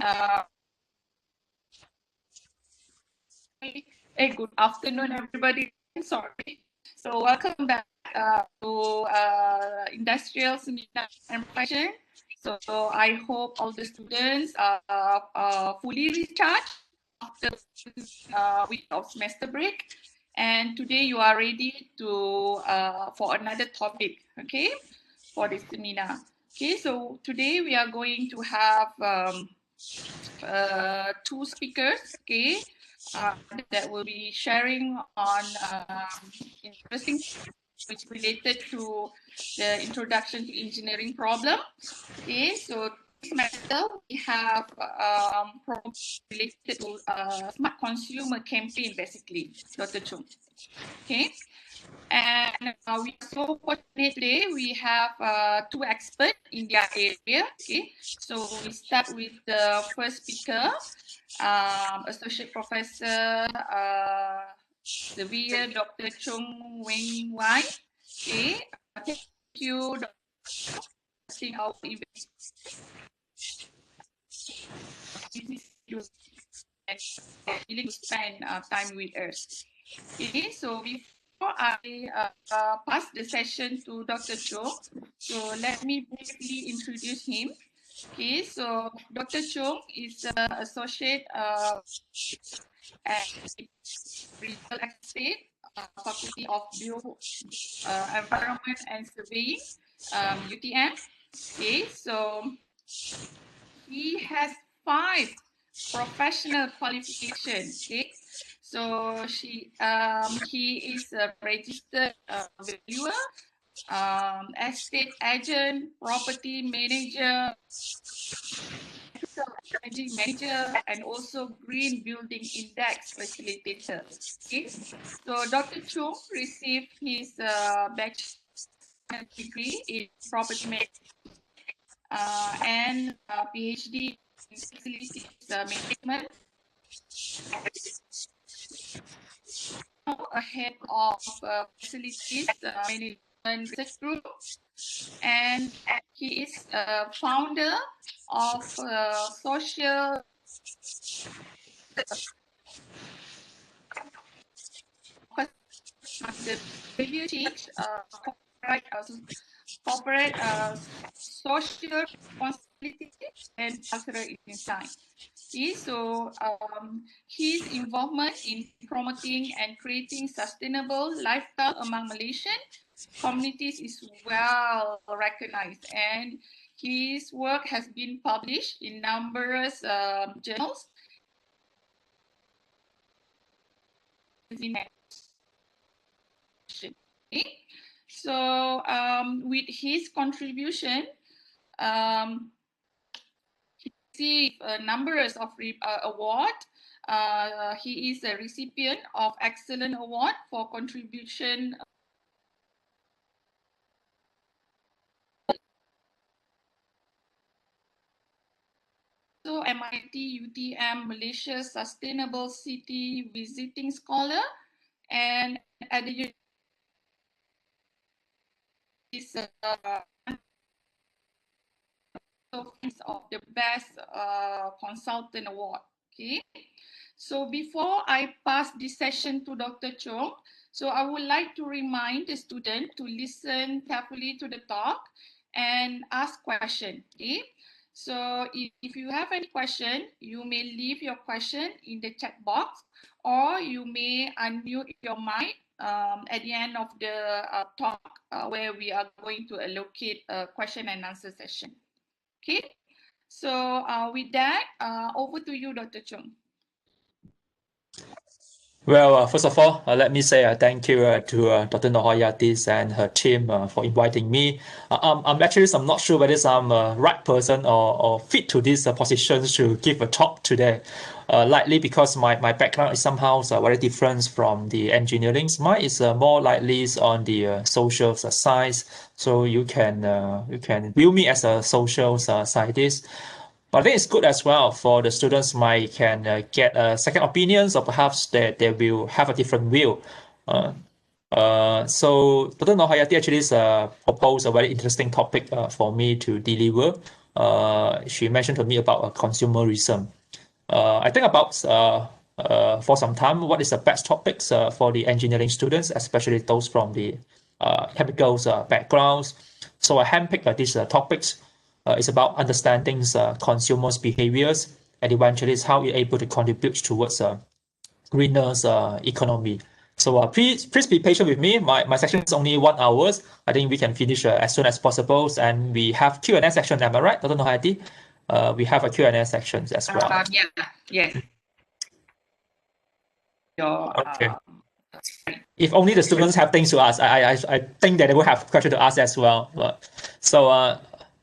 Good afternoon, everybody. Sorry. So welcome back to Industrial Seminar and Profession. So I hope all the students are fully recharged after week of semester break. And today you are ready to for another topic, okay, for this seminar. Okay, so today we are going to have two speakers, okay, that will be sharing on interesting which related to the introduction to engineering problem. Okay, so this matter we have related to smart consumer campaign, basically, Dr. Choong. Okay. And we are so fortunate today. We have two experts in their area. Okay, so we start with the first speaker, Associate Professor Behaviour, Dr. Choong Weng. Okay, thank you, Dr. Our event. Willing to spend time with us. Okay, so before I pass the session to Dr. Choong, so let me briefly introduce him. Okay, so Dr. Choong is an associate at Real Estate, Faculty of Environment and Surveying, UTM. Okay, so he has 5 professional qualifications. Okay, so he is a registered valuer, estate agent, property manager, managing manager, and also green building index facilitator. Okay, so Dr. Choong received his bachelor's degree in property management and PhD in facilities management. Head of facilities management research group, and he is founder of social the behavior change corporate social responsibility and cultural design. Okay, so his involvement in promoting and creating sustainable lifestyle among Malaysian communities is well recognized, and his work has been published in numerous journals. Okay. So with his contribution, he received numbers of awards. He is a recipient of Excellent Award for contribution so MIT UTM Malaysia Sustainable City Visiting Scholar, and at the is of the best consultant award. Okay, so before I pass this session to Dr. Choong, so I would like to remind the student to listen carefully to the talk and ask questions. Okay, so if you have any question, you may leave your question in the chat box, or you may unmute your mic at the end of the talk where we are going to allocate a question and answer session. Okay, so with that, over to you, Dr. Choong. Well, first of all, let me say thank you to Dr. Nohayatis and her team for inviting me. I'm not sure whether I'm the right person or fit to this position to give a talk today. Likely because my background is somehow very different from the engineering. Mine is more likely on the social science. So you can view me as a social scientist. But I think it's good as well for the students might can get second opinions, or perhaps they will have a different view. So Dr. Nohayati actually proposed a very interesting topic for me to deliver. she mentioned to me about consumerism. I think about for some time what is the best topics for the engineering students, especially those from the chemicals backgrounds. So I handpicked these topics. It's about understanding consumers' behaviors, and eventually it's how you're able to contribute towards greener economy. So please be patient with me. My section is only 1 hour. I think we can finish as soon as possible. And we have Q&A section, am I right? Dr. Nohati? We have a Q&A section as well. Yeah, yes. Okay. If only the students have things to ask, I think that they will have questions to ask as well. So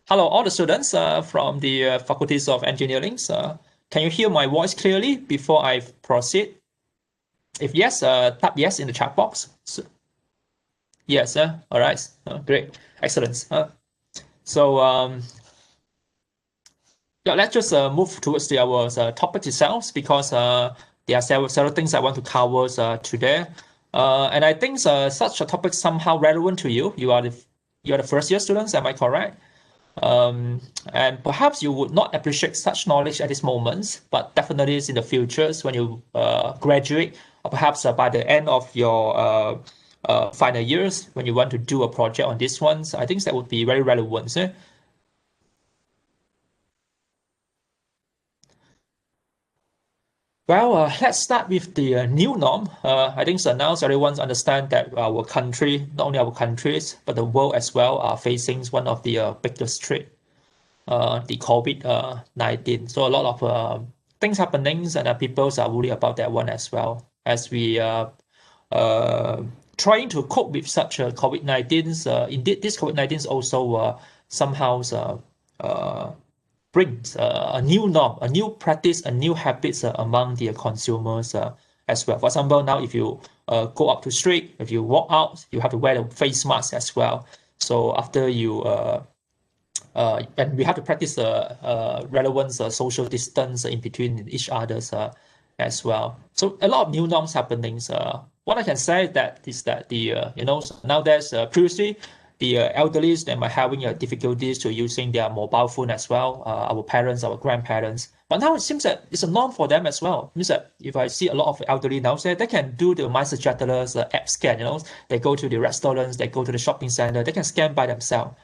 hello, all the students from the faculties of engineering. Can you hear my voice clearly before I proceed? If yes, tap yes in the chat box. Yes, all right, great, excellent. Yeah, let's just move towards our topic itself, because there are several things I want to cover today. And I think such a topic somehow relevant to you. You are the first year students, am I correct? And perhaps you would not appreciate such knowledge at this moment, but definitely in the future when you graduate, or perhaps by the end of your final years, when you want to do a project on this one. So I think that would be very relevant. Well, let's start with the new norm. I think so now everyone understands that our country, not only our countries, but the world as well, are facing one of the biggest threat, the COVID-19. So a lot of things happening, and people are worried about that one as well. As we trying to cope with such a COVID-19, indeed this COVID-19 also somehow brings a new norm, a new practice, a new habits among the consumers as well. For example, now if you go up to street, if you walk out, you have to wear the face mask as well. So after you and we have to practice relevant social distance in between each others as well. So a lot of new norms happening. What I can say is that the now there's previously the elderly they might having difficulties to using their mobile phone as well. Our parents, our grandparents. But now it seems that it's a norm for them as well. It means that if I see a lot of elderly now, say they can do the MySejahtera's app scan. They go to the restaurants, they go to the shopping center, they can scan by themselves.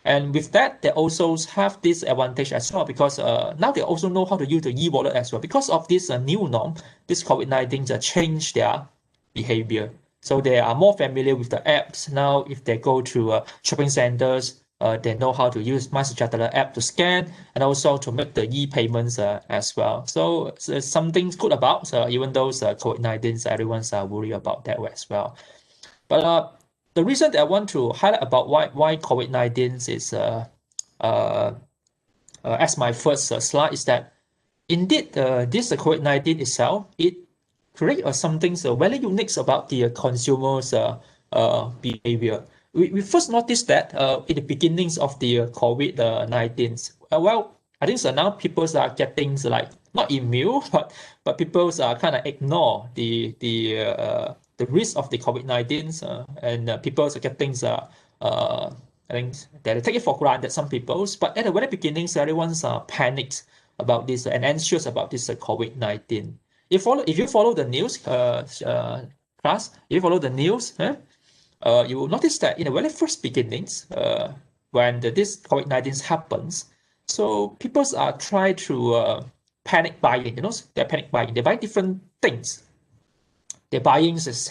And with that, they also have this advantage as well, because now they also know how to use the e-wallet as well. Because of this new norm, this COVID-19 changed their behavior. So they are more familiar with the apps. Now, if they go to shopping centers, they know how to use MySejahtera app to scan and also to make the e-payments as well. So something good about, even though COVID-19, everyone's worried about that as well. But the reason that I want to highlight about why COVID-19 is as my first slide is that indeed this COVID-19 itself, it creates something very unique about the consumers' behavior. We first noticed that in the beginnings of the COVID-19. Well, I think now people are getting not immune, but people are kind of ignore the risk of the COVID-19, and people are getting I think they take it for granted, some people. But at the very beginning, everyone's panicked about this and anxious about this COVID-19. If you follow the news, class, if you follow the news, you will notice that in the very first beginnings, when this COVID-19 happens, so people are trying to panic buying. They're panic buying. They buy different things. They're buying this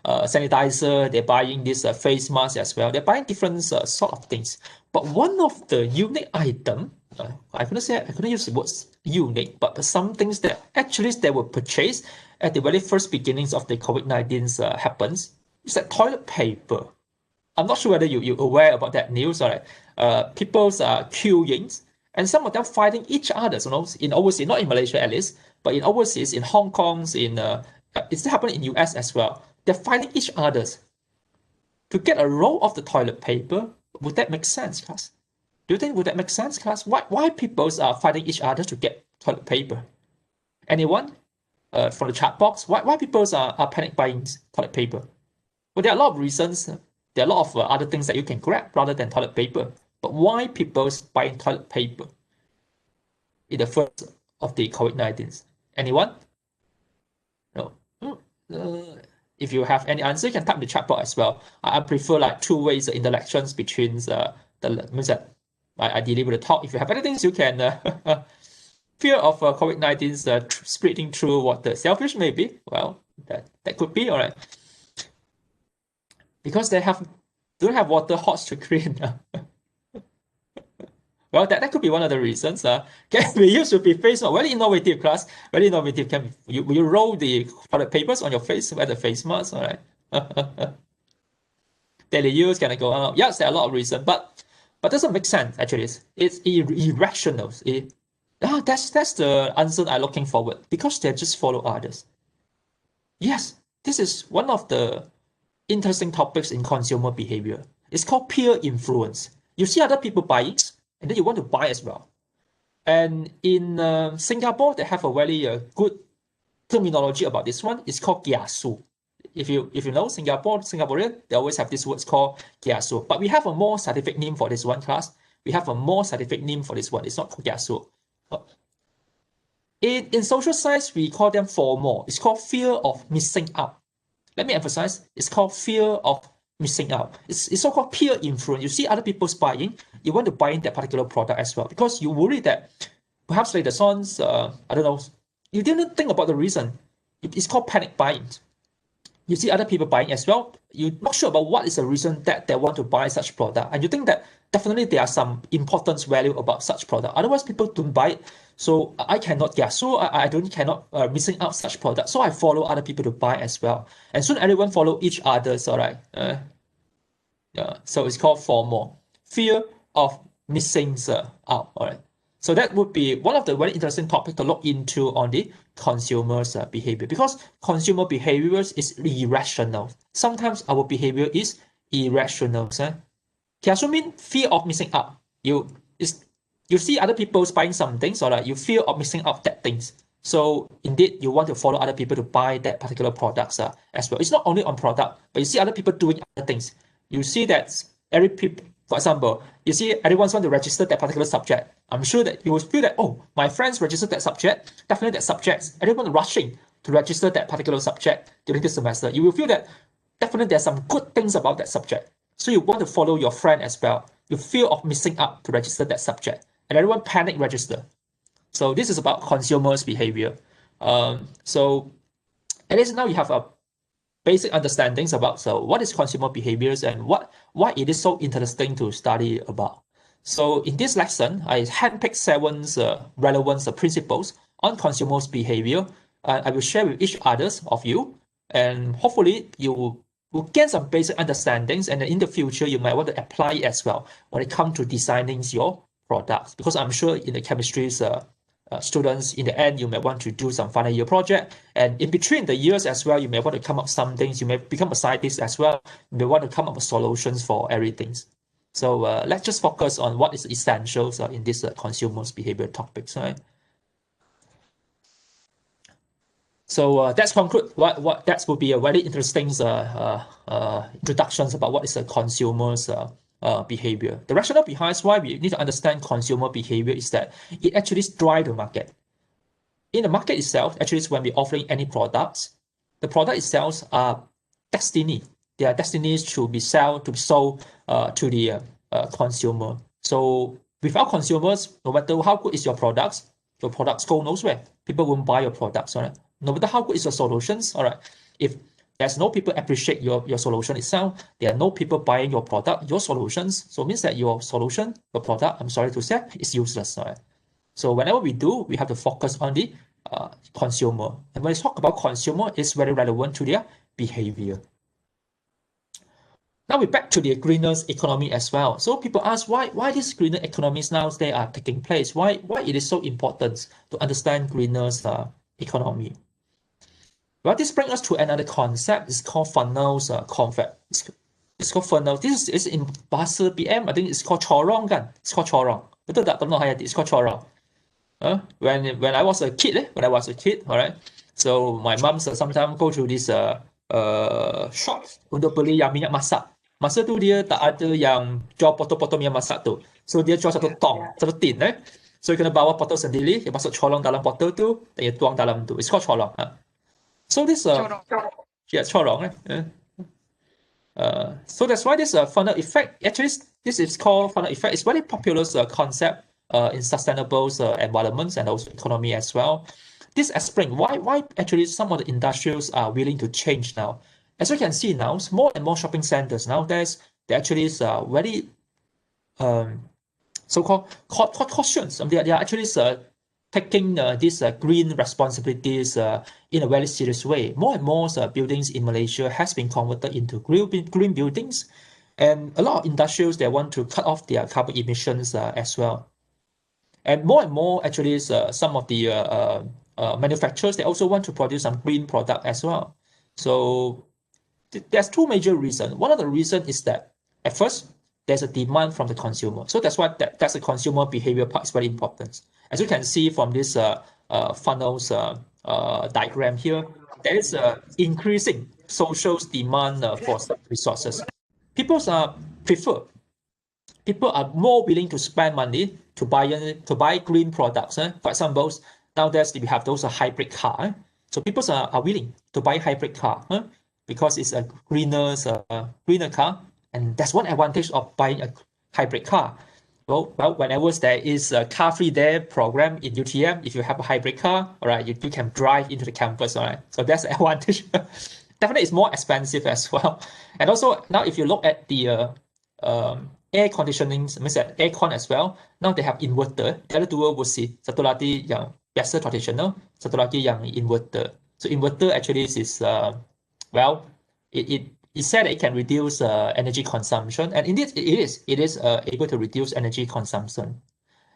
sanitizer. They're buying this face mask as well. They're buying different sort of things. But one of the unique item, I couldn't use the words unique, but some things that actually they were purchased at the very first beginnings of the COVID-19 happens, is that toilet paper. I'm not sure whether you're aware about that news. Right? People's queuing, and some of them fighting each other. In overseas, not in Malaysia at least, but in overseas, in Hong Kong, it's happening in US as well. They're fighting each other to get a roll of the toilet paper. Would that make sense, class? Do you think would that make sense, class? Why people are fighting each other to get toilet paper? Anyone from the chat box? Why people are panic buying toilet paper? Well, there are a lot of reasons. There are a lot of other things that you can grab rather than toilet paper. But why people buying toilet paper in the first of the COVID-19? Anyone? No. If you have any answer, you can type in the chat box as well. I prefer like two ways of interactions between the means that I deliver the talk. If you have anything, you can fear of COVID-19 spreading through water. Selfish maybe. Well, that could be all right. Because they don't have water hot to clean. Well, that could be one of the reasons. Can be used to be face mask. Very innovative class. Very innovative. You roll the toilet papers on your face, wear the face mask, all right? Daily use, can I go on? Yes, there are a lot of reasons, but doesn't make sense actually. It's irrational. That's the answer I'm looking forward, because they just follow others. Yes, this is one of the interesting topics in consumer behavior. It's called peer influence. You see other people buying, and then you want to buy as well. And in Singapore, they have a very good terminology about this one. It's called kiasu. If you know Singaporean, they always have this word called kiasu. But we have a more scientific name for this one, class. We have a more scientific name for this one. It's not called kiasu. In social science, we call them FOMO. It's called fear of missing out. Let me emphasize, it's called fear of missing out. It's so-called peer influence. You see other people's buying, you want to buy in that particular product as well, because you worry that perhaps later on, I don't know, you didn't think about the reason. It's called panic buying. You see other people buying as well. You're not sure about what is the reason that they want to buy such product, and you think that definitely there are some importance value about such product. Otherwise, people don't buy it. So I cannot, so I cannot missing out such product. So I follow other people to buy as well, and soon everyone follow each other. All right. So it's called FOMO, fear of missing out. All right. So that would be one of the very interesting topics to look into on the consumers' behavior, because consumer behaviors is irrational. Sometimes our behavior is irrational. Kiasu mean fear of missing out. You see other people buying something, so that you fear of missing out that things. So indeed, you want to follow other people to buy that particular products as well. It's not only on product, but you see other people doing other things. You see that every people, for example, you see everyone wants to register that particular subject. I'm sure that you will feel that, oh, my friends registered that subject, definitely that subject. Everyone rushing to register that particular subject during this semester. You will feel that definitely there's some good things about that subject. So you want to follow your friend as well. You fear of missing out to register that subject, and everyone panic register. So this is about consumers' behavior. So at least now you have a basic understandings about what is consumer behaviors and why it is so interesting to study about. So in this lesson, I handpicked 7 relevant principles on consumers' behavior. I will share with each others of you, and hopefully you will gain some basic understandings, and in the future you might want to apply it as well when it comes to designing your products. Because I'm sure in the chemistry students, in the end, you may want to do some final year project, and in between the years as well, you may want to come up some things. You may become a scientist as well. You may want to come up with solutions for everything. So let's just focus on what is essentials in this consumers' behavior topics, right? So that's conclude what that will be a very interesting introductions about what is a consumer's behavior. The rationale behind why we need to understand consumer behavior is that it actually drives the market. In the market itself, actually, when we're offering any products, the product itself are destiny. They are destinies to be sold to the consumer. So without consumers, no matter how good is your products go nowhere. People won't buy your products, all right? No matter how good is your solutions, all right? If there's no people appreciate your solution itself, there are no people buying your product, your solutions, so it means that your solution, your product, I'm sorry to say, is useless, all right? So whenever we do, we have to focus on the consumer. And when we talk about consumer, it's very relevant to their behavior. Now we're back to the greener economy as well. So people ask why these greener economies now they are taking place? Why it is so important to understand greener economy? Well, this brings us to another concept. It's called funnels concept. It's called funnel. This is in Bahasa PM. I think it's called corong kan. It's called corong. Betul tak? It's called corong. When I was a kid, all right. So my mom sometimes go to this shop untuk beli yang minyak masak. Masa tu dia tak ada yang jual potong-potong yang masak tu. So dia jual satu tong, satu tin So you kena bawa potong sendiri, you masuk colong dalam potong tu, dan you tuang dalam tu. It's called colong. So this Corong. yeah, colong. So that's why this funnel effect, actually this is called funnel effect. It's very popular concept in sustainable environments and also economy as well. This explains why actually some of the industrials are willing to change now. As you can see now, more and more shopping centers nowadays, they actually is very so-called cautions. They are actually taking these green responsibilities in a very serious way. More and more buildings in Malaysia has been converted into green buildings, and a lot of industrials they want to cut off their carbon emissions as well. And more actually some of the manufacturers they also want to produce some green product as well. So there's two major reasons. One of the reasons is that at first there's a demand from the consumer. So that's why that's the consumer behavior part is very important. As you can see from this funnels diagram here, there is increasing social demand for such resources. People are more willing to spend money to buy green products. For example, nowadays we have those hybrid car. So people are willing to buy hybrid car because it's a greener car, and that's one advantage of buying a hybrid car. Well, whenever there is a car free day program in UTM, if you have a hybrid car, all right, you can drive into the campus, all right. So that's the advantage. Definitely, it's more expensive as well. And also now, if you look at the air conditioning, means that aircon as well. Now they have inverter. The other dua versi. Satu lagi yang biasa traditional, satu lagi yang inverter. So inverter actually is well, it said that it can reduce energy consumption, and indeed it is. It is able to reduce energy consumption,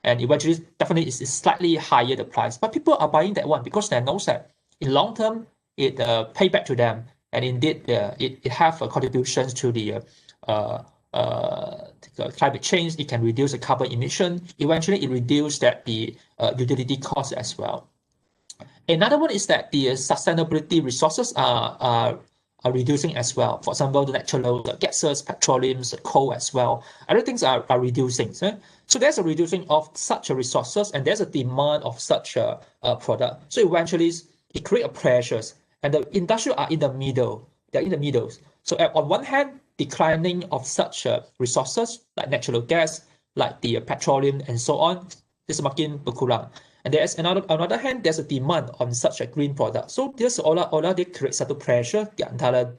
and eventually definitely is slightly higher the price. But people are buying that one because they know that in long term it pay back to them, and indeed it have contributions to the climate change. It can reduce the carbon emission. Eventually, it reduces the utility cost as well. Another one is that the sustainability resources are reducing as well. For example, the natural gases, petroleums, coal as well. Other things are reducing. So there's a reducing of such resources, and there's a demand of such a product. So eventually, it creates pressures, and the industry are in the middle. They're in the middle. So on one hand, declining of such resources like natural gas, like the petroleum and so on, this semakin berkurang. And there's another hand, there's a demand on such a green product. So this olah dia create satu pressure di antara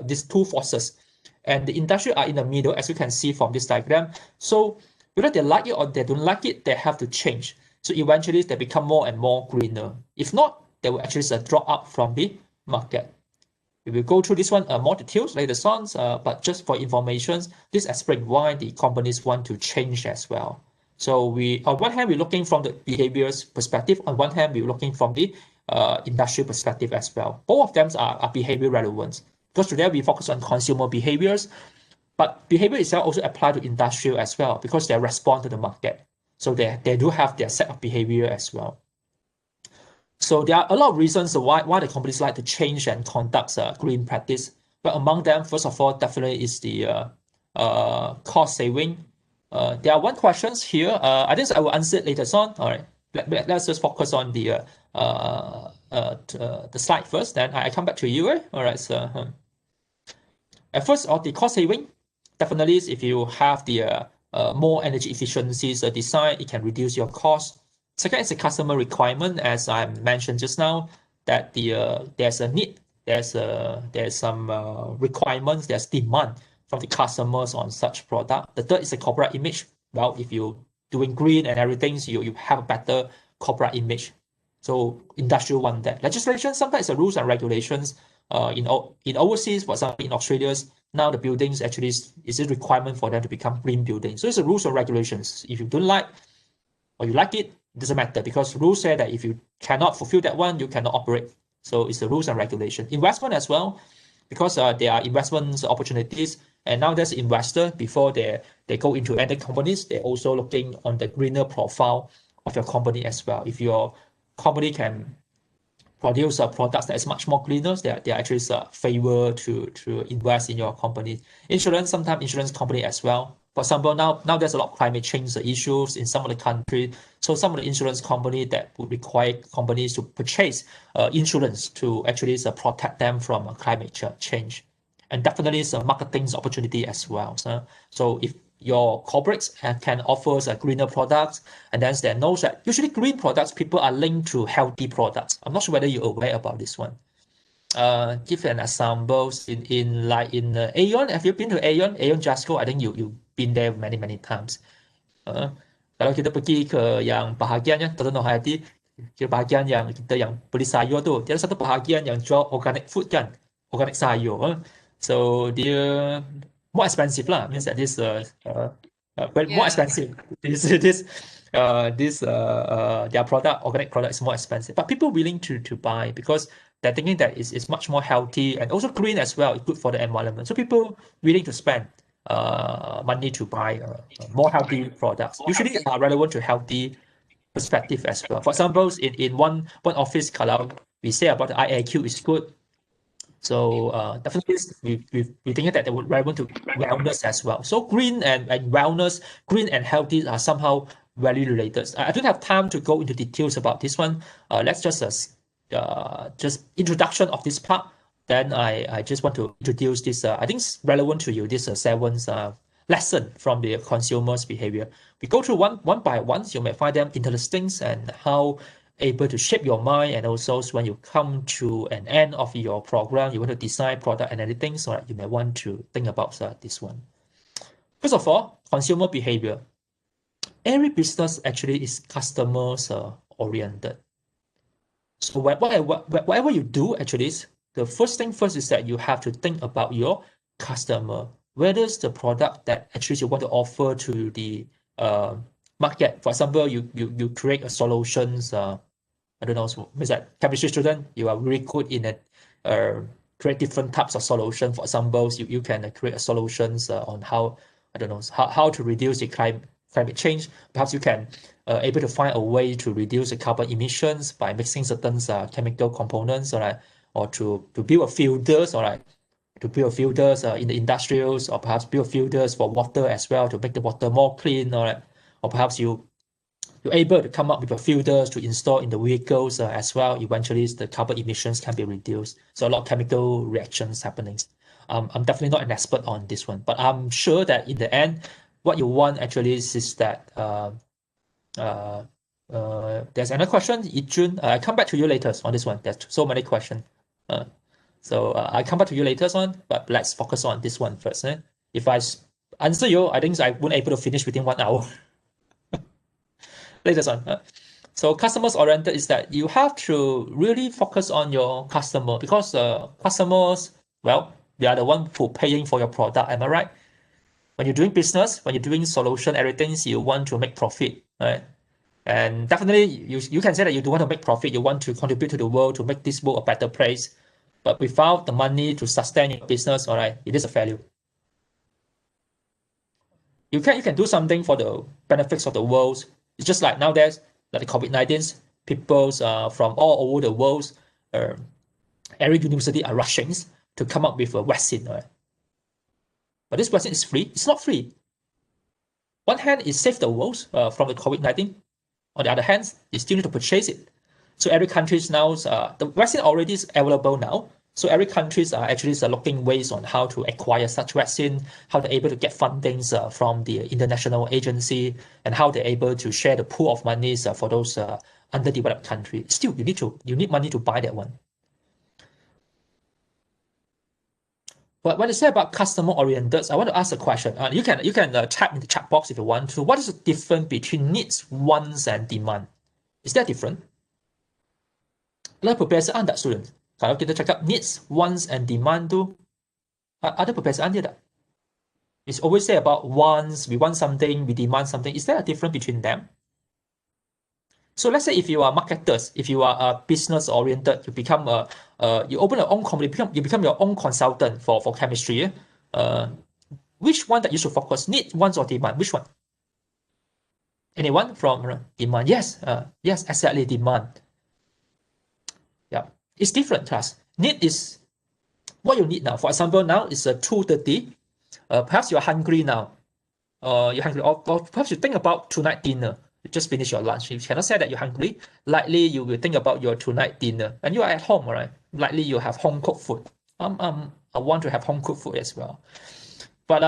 these two forces. And the industry are in the middle, as you can see from this diagram. So whether they like it or they don't like it, they have to change. So eventually they become more and more greener. If not, they will actually drop out from the market. We will go through this one more details later on, but just for information, this explains why the companies want to change as well. So on one hand, we're looking from the behaviors perspective. On one hand, we're looking from the industrial perspective as well. Both of them are behavior relevant. Because today we focus on consumer behaviors, but behavior itself also apply to industrial as well because they respond to the market. So they do have their set of behavior as well. So there are a lot of reasons why the companies like to change and conduct green practice. But among them, first of all, definitely is the cost saving. There are one questions here. I think I will answer it later on. All right, let's just focus on the slide first. Then I come back to you. All right. So at first, on the cost saving, definitely if you have the more energy efficiencies design, it can reduce your cost. Second is the customer requirement, as I mentioned just now, that there's a need, there's some requirements, there's demand from the customers on such product. The third is the corporate image. Well, if you doing green and everything, so you have a better corporate image. So industrial want that. Legislation, sometimes the rules and regulations in overseas, for example, in Australia, now the buildings actually is a requirement for them to become green buildings. So it's the rules and regulations. If you don't like or you like it, doesn't matter because rules say that if you cannot fulfill that one, you cannot operate. So it's the rules and regulation. Investment as well, because there are investment opportunities, and now there's investor before they go into any companies, they're also looking on the greener profile of your company as well. If your company can produce products that is much more greener, they are actually favor to invest in your company. Insurance, sometimes insurance company as well. For example, now there's a lot of climate change issues in some of the countries. So some of the insurance company that would require companies to purchase insurance to actually protect them from climate change. And definitely it's a marketing opportunity as well. So if your corporates can offer greener products, and then there knows that usually green products, people are linked to healthy products. I'm not sure whether you're aware about this one. Give an example in Aeon. Have you been to Aeon? Aeon Jasco, I think you've been there many times. Kalau kita pergi ke yang bahagian Tonton Hayati, kira bahagian yang kita yang beli sayur tu, dia ada satu bahagian yang jual organic food kan, organic sayur. So dia more expensive lah, means that this well, more expensive. Their product, organic product is more expensive, but people willing to buy because they're thinking that it's much more healthy and also green as well. It's good for the environment. So people willing to spend money to buy more healthy products. Usually are relevant to healthy perspective as well. For example, in one office, kalau we say about the IAQ is good. So definitely we think that they would relevant to wellness as well. So green and wellness, green and healthy are somehow very related. I don't have time to go into details about this one. Let's just introduction of this part. Then I just want to introduce this. I think it's relevant to you. This seventh lesson from the consumer's behavior. We go through one by one. You may find them interesting and how able to shape your mind, and also when you come to an end of your program, you want to design product and everything, so you may want to think about this one. First of all, consumer behavior. Every business actually is customers oriented. So whatever you do, actually, the first thing first is that you have to think about your customer. Whether it's the product that actually you want to offer to the market. For example, you create a solutions. I don't know, so means that chemistry student, you are very good in it. Create different types of solution. For example, you can create solutions on how, I don't know, how to reduce the climate change. Perhaps you can able to find a way to reduce the carbon emissions by mixing certain chemical components, or to build a filters, to build filters in the industrials, or perhaps build filters for water as well to make the water more clean, or perhaps you're able to come up with filters to install in the vehicles as well. Eventually, the carbon emissions can be reduced. So a lot of chemical reactions happening. I'm definitely not an expert on this one, but I'm sure that in the end, what you want actually is that there's another question, Yijun. I come back to you later on this one. There's so many questions. So I come back to you later on, but let's focus on this one first. If I answer you, I think I won't able to finish within 1 hour. Later on. So customers oriented is that you have to really focus on your customer, because customers, well, they are the one who paying for your product. Am I right? When you're doing business, when you're doing solution, everything, you want to make profit, right? And definitely you can say that you do want to make profit, you want to contribute to the world, to make this world a better place. But without the money to sustain your business, all right, it is a failure. You can do something for the benefits of the world. It's just like nowadays, like the COVID-19, people from all over the world, every university are rushing to come up with a vaccine, right? But this vaccine is free. It's not free. One hand, it saves the world from the COVID-19. On the other hand, you still need to purchase it. So every country now, the vaccine already is available now. So every countries are actually looking ways on how to acquire such vaccine, how they're able to get fundings from the international agency, and how they're able to share the pool of monies for those underdeveloped countries. Still, you need money to buy that one. But when you say about customer oriented, I want to ask a question. You can type in the chat box if you want to. What is the difference between needs, wants, and demand? Is that different? Ada perbezaan tak, student? Kalau kita cakap needs, wants, and demand tu, ada perbezaan dia tak? It's always say about wants, we want something, we demand something. Is there a difference between them? So let's say if you are marketers, if you are business oriented, you become you open your own company, you become your own consultant for chemistry. Which one that you should focus? Need, wants, or demand? Which one? Anyone from demand? Yes, yes, exactly, demand. Yeah, it's different class. Need is what you need now. For example, now it's 2:30. Perhaps you're hungry now. You're hungry, or perhaps you think about tonight dinner. You just finish your lunch. You cannot say that you're hungry. Likely you will think about your tonight dinner, and you are at home, right? Likely you have home cooked food. I want to have home cooked food as well. But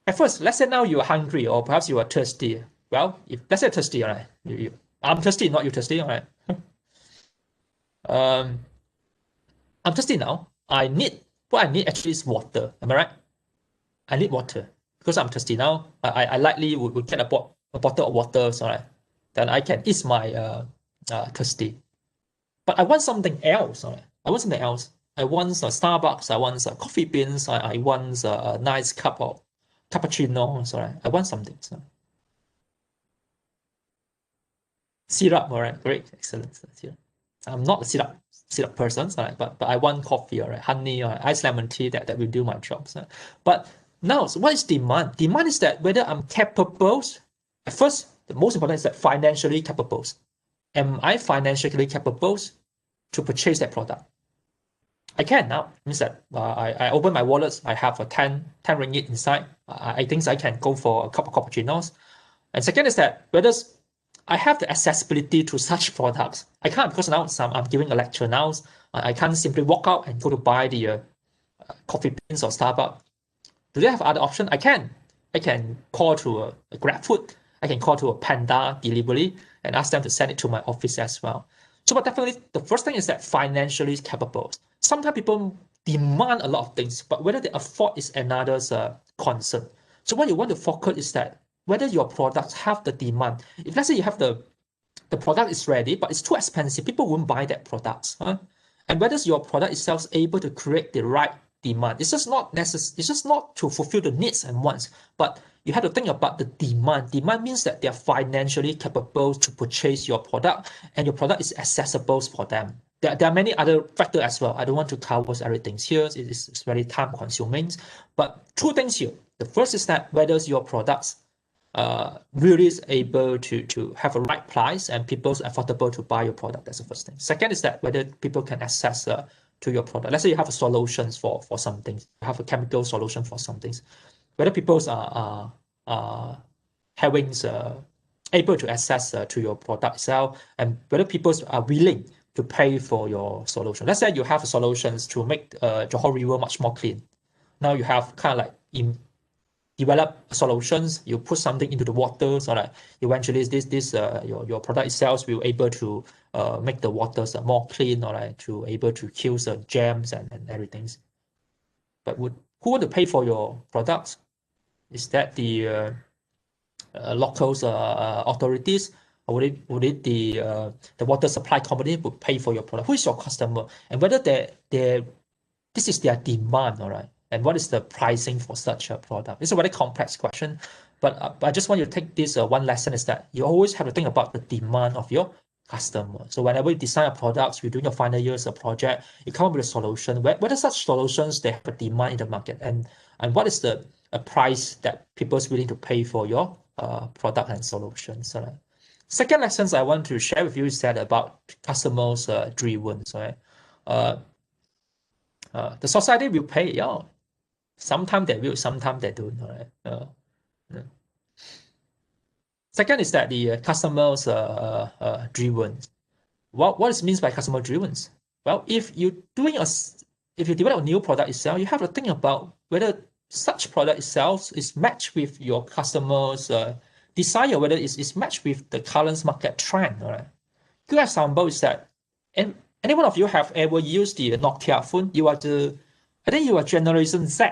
at first, let's say now you are hungry, or perhaps you are thirsty. Well, if let's say thirsty, all right. I'm thirsty, not you thirsty, all right. um, I'm thirsty now. What I need actually is water. Am I right? I need water because I'm thirsty now. I likely would get a bottle of water, so right? Then I can ease my thirsty. But I want something else. All right? I want something else. I want a Starbucks. I want a coffee beans. I want a nice cup of cappuccino. So right? I want something. So. Syrup, all right, great, excellent. Syrup. I'm not a syrup person, so right? But I want coffee, all right, honey, or iced lemon tea that will do my job. So. But now, so what is demand? Demand is that whether I'm capable. At first, the most important is that financially capable. Am I financially capable to purchase that product? I can now. Means that I open my wallets. I have a 10 ringgit inside. I think I can go for a cup of cappuccinos. And second is that whether I have the accessibility to such products. I can't because now I'm giving a lecture now. I can't simply walk out and go to buy the coffee beans or Starbucks. Do they have other option? I can. I can call to a GrabFood. I can call to a Panda delivery and ask them to send it to my office as well. So, but definitely the first thing is that financially capable. Sometimes people demand a lot of things, but whether they afford is another's concern. So what you want to focus is that whether your products have the demand. If let's say you have the product is ready, but it's too expensive, people won't buy that product. Huh? And whether your product itself is able to create the right demand. It's just not necessary. It's just not to fulfill the needs and wants, but you have to think about the demand. Demand means that they are financially capable to purchase your product, and your product is accessible for them. There are many other factors as well. I don't want to cover everything here. It's very time consuming. But two things here. The first is that whether your products really is able to have a right price and people's affordable to buy your product. That's the first thing. Second is that whether people can access to your product. Let's say you have a solutions for something, you have a chemical solution for something, whether people are having able to access to your product itself, and whether people are willing to pay for your solution. Let's say you have solutions to make Johor River much more clean. Now you have kind of like develop solutions. You put something into the water, so that eventually your product itself will able to make the waters more clean, or like to able to kill the germs and everything. But who want to pay for your products? Is that the local authorities, or would it the water supply company would pay for your product? Who is your customer, and whether this is their demand, all right? And what is the pricing for such a product? It's a very complex question, but I just want you to take this one lesson is that you always have to think about the demand of your customer. So whenever you design a product, you're doing your final years of project, you come up with a solution. Whether such solutions they have a demand in the market, and what is the price that people's willing to pay for your product and solutions. Right? Second lessons I want to share with you is that about customers driven. Right? The society will pay. Yeah, sometimes they will, sometimes they don't. Right? Second is that the customers driven. What is means by customer driven? Well, if you develop a new product itself, you have to think about whether such product itself is matched with your customers' desire, whether it's matched with the current market trend. Right? Good example is that, and any one of you have ever used the Nokia phone? I think you are Generation Z.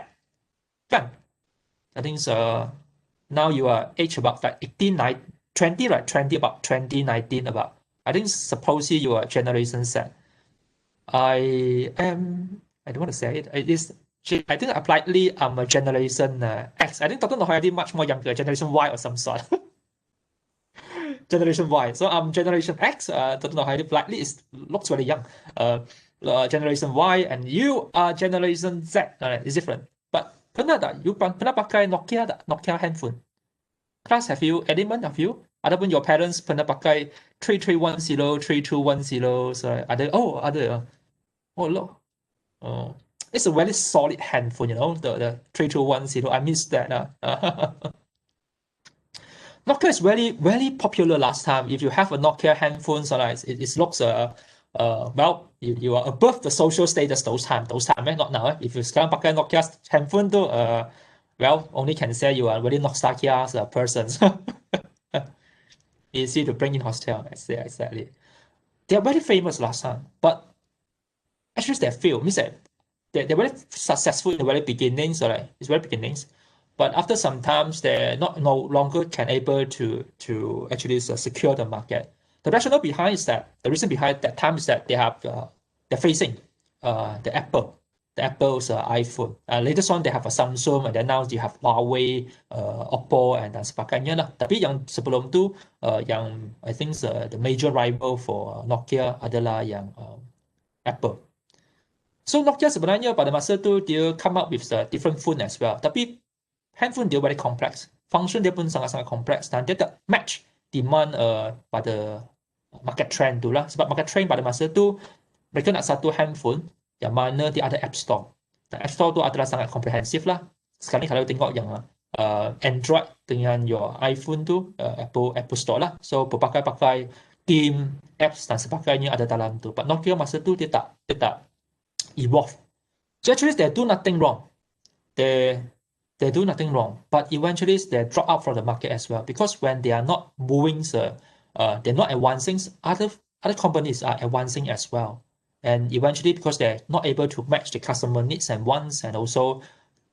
Kan? I think now you are age about like 18, 20, right? 20, about 2019, about. I think supposedly you are Generation Z. I don't want to say it. It is, I think appliedly I'm a Generation X. I think Dr. Nohoyadi much more younger, Generation Y or some sort. Generation Y. So I'm Generation X. Dr. Nohoyadi likely looks very young. Generation Y, and you are Generation Z. It's different. But pernah tak you pernah pakai Nokia handphone? Class, have you? Element of you? Ataupun your parents pernah pakai 3310, 3210. So look. Oh, it's a very solid handphone, the 3210. I miss that. Nokia is very, very popular last time. If you have a Nokia handphone, so like, it looks well, you are above the social status those time, not now. If you sekarang pakai Nokia handphone tu, well, only can say you are very nostalgic person. Easy to bring in hostel. I say exactly. They are very famous last time, but actually they fail. Means that they're very successful in the very beginnings, or like it's very beginnings, but after some times they're not no longer can able to actually secure the market. The rationale behind is that the reason behind that time is that they're facing the Apple's iPhone. Latest one they have a Samsung, and then now you have Huawei, Oppo, and dan sebagainya lah. Tapi yang sebelum tu, yang I think the major rival for Nokia adalah yang Apple. So Nokia sebenarnya pada masa tu dia come up with the different phone as well. Tapi handphone dia very complex. Function dia pun sangat-sangat complex dan dia tak match demand pada market trend tu lah. Sebab market trend pada masa tu mereka nak satu handphone yang mana dia ada App Store. Dan App Store tu adalah sangat komprehensif lah. Sekarang ni kalau tengok yang Android dengan your iPhone tu Apple Store lah. So berbagai-bagai game, apps dan sebagainya ada dalam tu. But Nokia masa tu dia tak evolve. So actually they do nothing wrong. They do nothing wrong, but eventually they drop out from the market as well, because when they are not moving, they're not advancing, other companies are advancing as well. And eventually, because they're not able to match the customer needs and wants, and also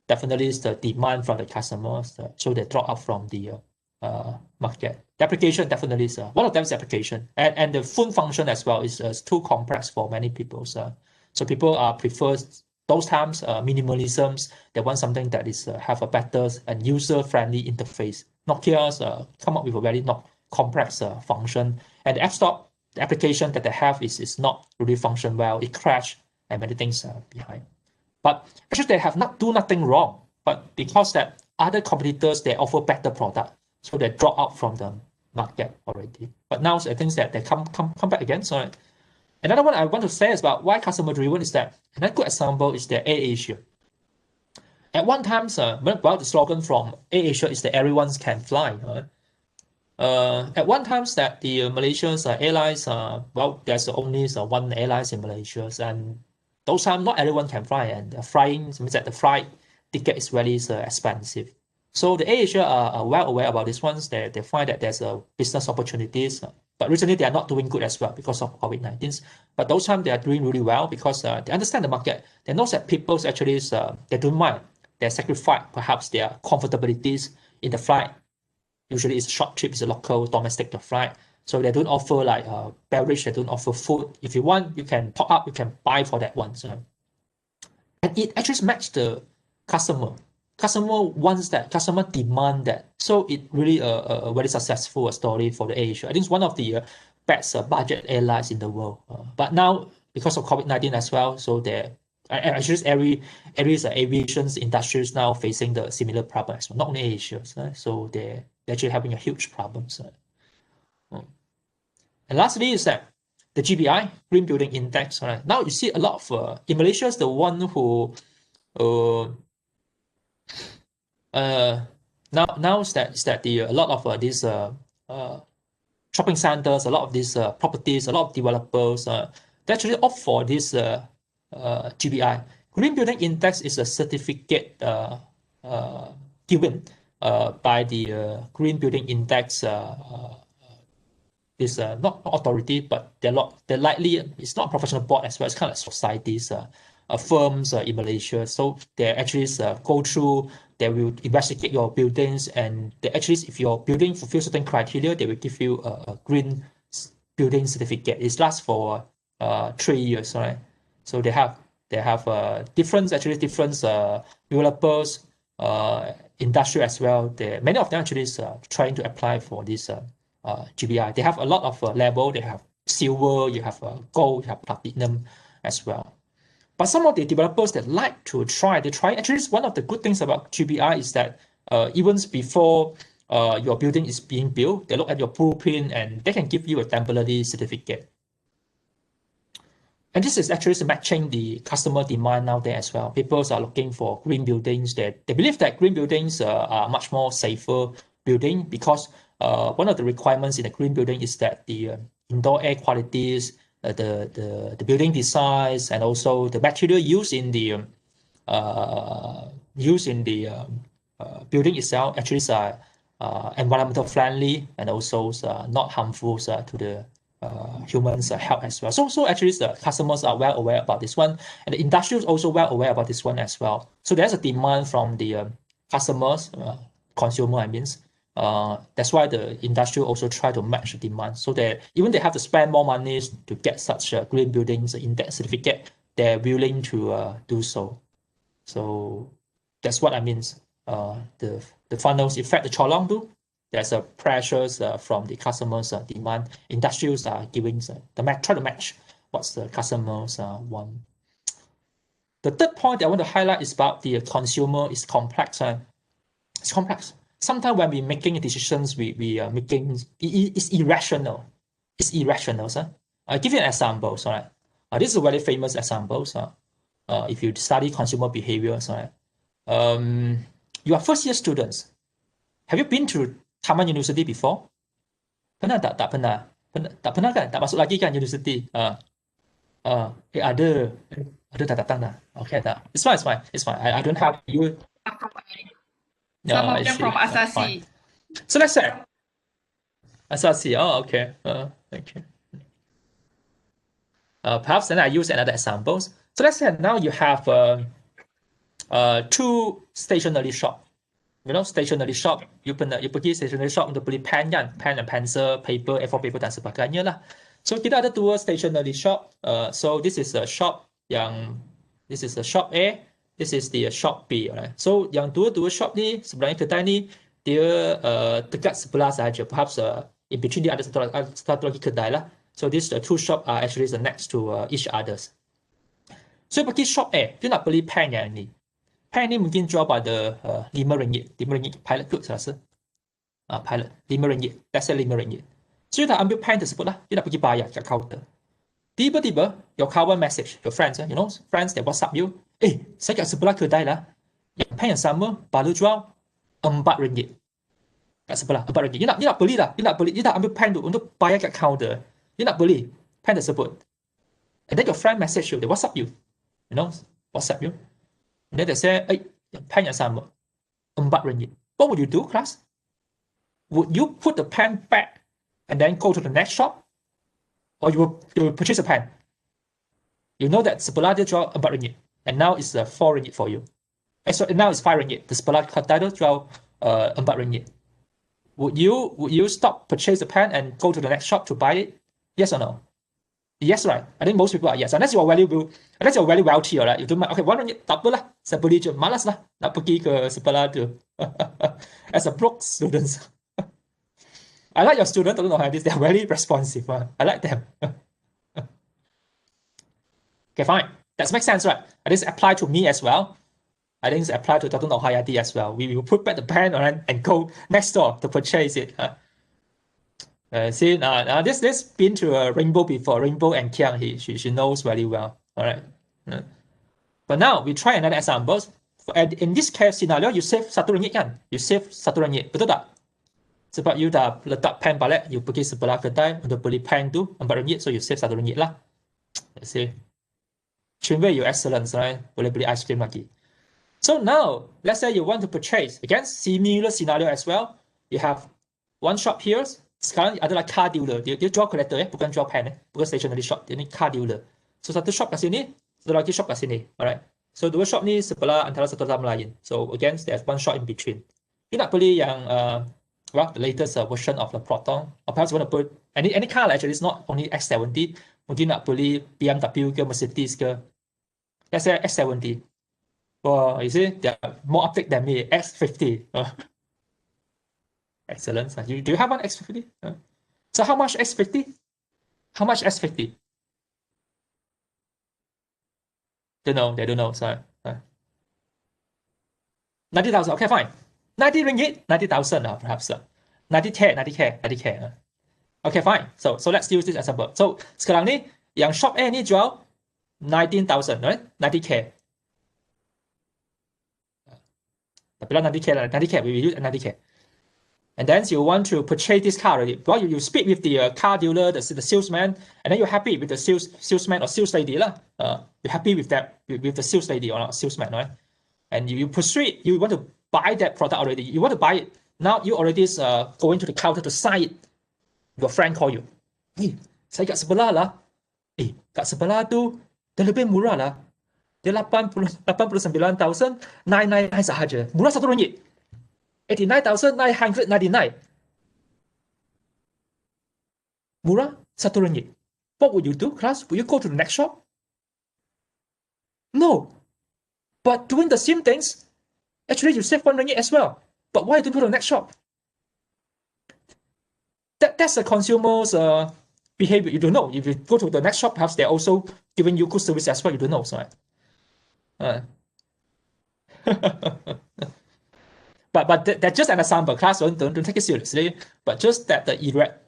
definitely the demand from the customers, so they drop out from the market. The application definitely is one of them is application, and the phone function as well is too complex for many people. So people prefer those times minimalisms. They want something that is have a better and user-friendly interface. Nokia's come up with a very not complex function, and the App Store, the application that they have is not really function well. It crashed and many things behind. But actually, they have not do nothing wrong. But because that other competitors they offer better product, so they drop out from the market already. But now I think that they come back again. So another one I want to say is about why customer driven is that another good example is the AirAsia. At one time, well, the slogan from AirAsia is that everyone can fly. At one time, that the Malaysian airlines, well, there's only one airlines in Malaysia, and those times not everyone can fly, and flying means that the flight ticket is very expensive. So the AirAsia are well aware about this ones. They find that there's business opportunities, but recently they are not doing good as well because of COVID-19. But those times they are doing really well because they understand the market. They know that people actually they don't mind. They sacrifice perhaps their comfortabilities in the flight. Usually it's short trip, it's a local domestic flight. So they don't offer like beverage, they don't offer food. If you want, you can top up, you can buy for that one. So, and it actually matches the customer. Customer wants that, customer demand that. So it really a very successful story for the Asia. I think it's one of the best budget airlines in the world. But now, because of COVID-19 as well, so actually every aviation industry is now facing the similar problem as well, not only Asia. So they're actually having a huge problem. And lastly is that the GBI, Green Building Index. Now you see a lot of, in Malaysia is the one who, now is that a lot of these shopping centers, a lot of these properties, a lot of developers, they actually opt for this GBI. Green Building Index is a certificate given by the Green Building Index is not authority, but they're likely, it's not a professional board as well, it's kind of like societies, firms in Malaysia. So they actually go through, they will investigate your buildings, and they actually, if your building fulfills certain criteria, they will give you a green building certificate. It lasts for 3 years, right? So they have different developers, industry as well. Many of them actually is trying to apply for this GBI. They have a lot of level. They have silver, you have gold, you have platinum as well. But some of the developers that like to try, actually one of the good things about GBI is that even before your building is being built. They look at your blueprint and they can give you a temporary certificate. And this is actually matching the customer demand now there as well. People are looking for green buildings. They believe that green buildings are much more safer building because one of the requirements in a green building is that the indoor air qualities, the building designs, and also the material used in the building itself actually is environmental friendly and also not harmful to the humans' health as well. So actually the customers are well aware about this one, and the industry is also well aware about this one as well. So there's a demand from the customers, consumer, I mean. That's why the industry also try to match the demand. So that even they have to spend more money to get such green buildings index certificate, they're willing to do so. So that's what I mean. The funnels effect the Choong do. There's a pressures from the customers' demand. Industrials are giving try to match what's the customers want. The third point I want to highlight is about the consumer is complex. It's complex. Sometimes when we're making decisions, we are making it's irrational. It's irrational. I'll give you an example. Right? This is a very famous example. If you study consumer behavior, right? You are first year students. Have you been to Taman University before? Pernah tak? Tak pernah. Tak pernah kan? Tak masuk lagi kan university? Ada tak datang dah? Okay, tak. It's fine, it's fine, it's fine. I don't have you. Some I of them see. from Asasi. So let's say Asasi. Oh, okay. Okay. Perhaps then I use another examples. So let's say now you have two stationery shop. You know, stationery shop, you pergi stationery shop untuk beli pen kan, pen and pencil, paper, A4 paper dan sebagainya lah. So kita ada dua stationery shop. So this is a shop this is the shop A, this is the shop B. Right? So yang dua shop ni sebenarnya kedai ni dia dekat sebelah sahaja. Perhaps in between dia ada satu lagi kedai lah. So these two shop are actually next to each others. So pergi shop A, dia nak beli pen yang ni. Pen ni mungkin jual pada RM5 pilot good saya rasa. Pilot RM5, let's say RM5. So dia dah ambil pen tersebut lah, dia nak pergi bayar kat counter. Tiba-tiba your kawan message, your friends, you know, friends they WhatsApp you, saya kat sebelah kedai lah, yang pen yang sama baru jual RM4. Kat sebelah RM4. Dia nak beli lah, dia nak ambil pen tu untuk bayar kat counter. Dia nak beli pen tersebut. And then your friend message you, they WhatsApp you, you know, WhatsApp you. And then they say, pen yang sama, RM4. What would you do, class? Would you put the pen back and then go to the next shop? Or you will purchase a pen? You know that sebelah dia jual RM4. And now it's RM4 for you. So now it's RM5. The sebelah kedai tu jual RM4. Would you stop purchase the pen and go to the next shop to buy it? Yes or no? Yes, right. I think most people are yes. Unless you're very wealthy, right? You do okay, RM1 tak apalah. Saya beli je. Malas lah nak pergi ke sebelah tu. As a broke student, I like your students. I don't know how this. They're very responsive. I like them. Okay, fine. That makes sense, right? I think it's applied to me as well. I think it's applied to Dr. Hayati as well. We will put back the pen and go next door to purchase it. See, this been to Rainbow before. Rainbow and Kiang, she knows very well. All right. But now we try another example. In this case scenario, you save RM1 kan? You save RM1, betul tak? Sebab you dah letak pen balik, you pergi sebelah kedai untuk beli pen tu RM4, so you save RM1 lah. You see, Chinwei you excellence, right? Boleh beli ice cream lagi. So now, let's say you want to purchase again similar scenario as well. You have one shop here. Sekarang adalah car dealer. Dia jual kereta bukan jual pen bukan stationery shop. Dia ni car dealer. So satu shop kat sini, satu lagi shop kat sini. Alright. So dua shop ni sebelah antara satu sama lain. So again, there's one shop in between. You nak beli yang the latest version of the Proton, or perhaps you want to put any car actually. It's not only X70. Mungkin nak beli BMW ke Mercedes ke. Let's say X70. Well, you see, they're more update than me. X50. Excellent. Do you have an X50? So how much X50? How much X50? Don't know. They don't know. Sorry. 90,000. Okay, fine. 90 ringgit, 90,000 perhaps. 90k, 90k, 90k. Okay, fine. So let's use this example. So sekarang ni yang shop A ni jual 19,000, right? 90k. Tapi lah 90k lah, 90k. We use 90k. And then you want to purchase this car already. Well, you speak with the car dealer, the salesman, and then you're happy with the salesman or sales lady lah. You're happy with that, with the sales lady or salesman, right? And you persuade, you want to buy that product already. You want to buy it. Now you already going to the counter to sign it. Your friend call you. Saya kat sebelah lah. Kat sebelah tu, dia lebih murah lah. Dia 89,999 sahaja. Murah RM1. 89,999. Murah RM1. What would you do, class? Would you go to the next shop? No. But doing the same things, actually you save RM1 as well. But why do you go to the next shop? That's the consumer's behavior. You don't know. If you go to the next shop, perhaps they're also giving you good service as well. You don't know, so. But that's just an example. Class, don't take it seriously. But just that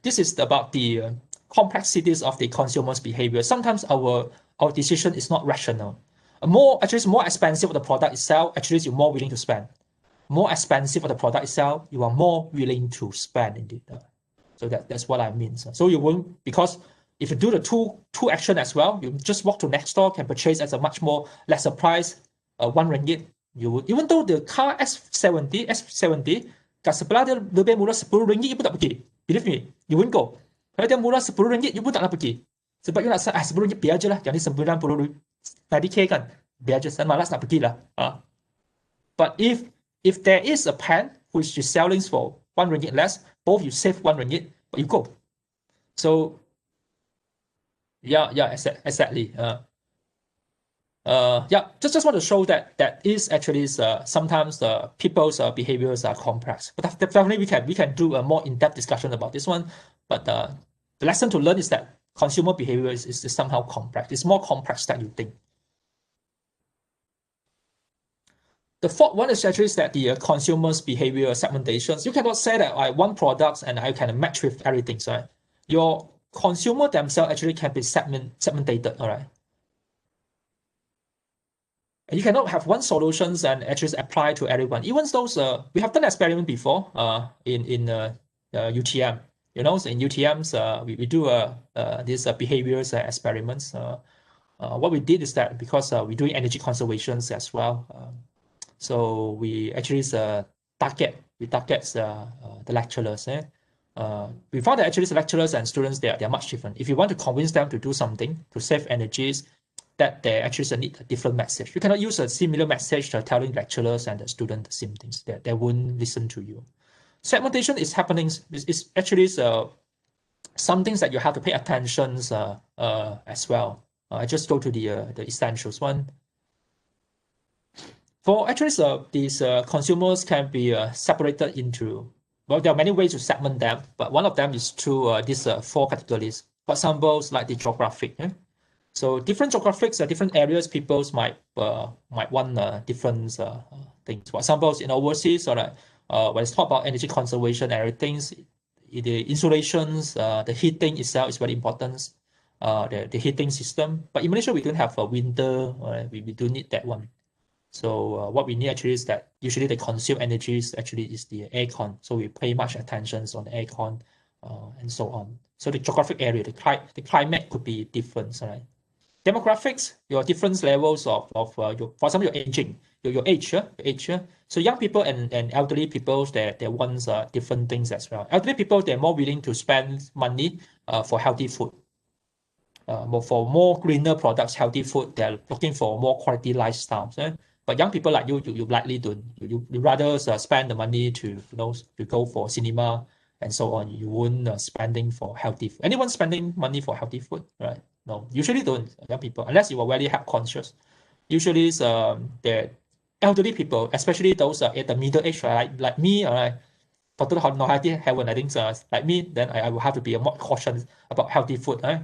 this is about the complexities of the consumer's behavior. Sometimes our decision is not rational. It's more expensive of the product itself. Actually, you're more willing to spend. More expensive of the product itself, you are more willing to spend indeed. So that's what I mean. So you won't, because if you do the two action as well, you just walk to next store, can purchase at a much more lesser price, RM1. You would, even though the car S70 kat sebelah dia lebih murah RM10, you pun tak pergi. Believe me, you won't go. Kalau dia murah RM10, you pun tak nak pergi. Sebab you nak RM10 biar je lah. Jadi 90 90k kan, biar je. Malas nak pergi lah. But if there is a pen which is selling for RM1 less, both you save RM1, but you go. So yeah, exactly. Just want to show that is actually sometimes people's behaviors are complex. But definitely we can do a more in-depth discussion about this one. But the lesson to learn is that consumer behavior is somehow complex. It's more complex than you think. The fourth one is actually that the consumer's behavior segmentations. You cannot say that I want products and I can match with everything. So your consumer themselves actually can be segmented. All right. And you cannot have one solutions and actually apply to everyone. Even those we have done experiment before in UTM. You know, so in UTMs we do these behaviors experiments. What we did is that because we're doing energy conservations as well. So we actually target the lecturers. We found that actually the lecturers and students they're much different. If you want to convince them to do something to save energies, that they actually need a different message. You cannot use a similar message to telling lecturers and the students the same things. They won't listen to you. Segmentation is happening. Is actually some things that you have to pay attention as well. I just go to the essentials one. For actually, these consumers can be separated into, well, there are many ways to segment them, but one of them is through these 4 categories. For example, like the geographic. So different geographics, different areas, people might want different things. For example, in overseas, or when it's talk about energy conservation, everything, the insulations, the heating itself is very important. The heating system. But in Malaysia, we don't have a winter. We do need that one. So what we need actually is that usually the consume energies actually is the aircon. So we pay much attention on the aircon and so on. So the geographic area, the climate could be different, right? Demographics, your different levels of your, for example, your aging, your age. So young people and elderly people, they want different things as well. Elderly people, they're more willing to spend money for healthy food. For more greener products, healthy food, they're looking for more quality lifestyles. But young people like you likely don't. You rather spend the money to go for cinema and so on. You won't spending for healthy food. Anyone spending money for healthy food, right? No, usually don't, young people, unless you are very health conscious. Usually the elderly people, especially those at the middle age, right? Like me, alright. For those who have I think like me, then I will have to be more cautious about healthy food, right?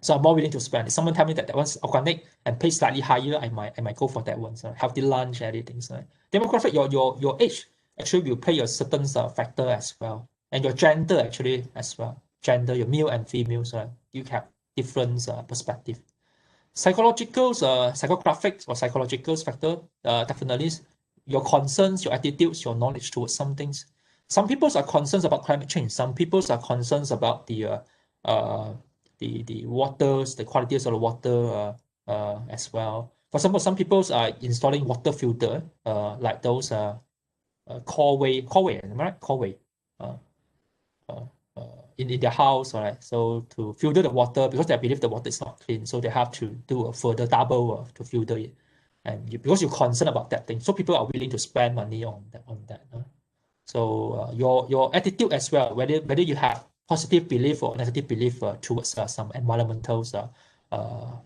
So I'm more willing to spend. If someone tell me that one's organic and pay slightly higher, I might go for that one. So healthy lunch, everything. So demographic, your age. actually will play a certain factor as well. And your gender actually as well. Gender, your male and females, you have different perspective. Psychological, psychographic or psychological factor, definitely your concerns, your attitudes, your knowledge towards some things. Some people are concerned about climate change. Some people are concerned about the waters, the qualities of the water as well. For example, some people are installing water filter, like those Corway, am I right? Corway, uh, uh, in their house, right? So to filter the water because they believe the water is not clean, so they have to do a further double to filter it, and because you're concerned about that thing, so people are willing to spend money on that. So your attitude as well, whether you have positive belief or negative belief towards some environmental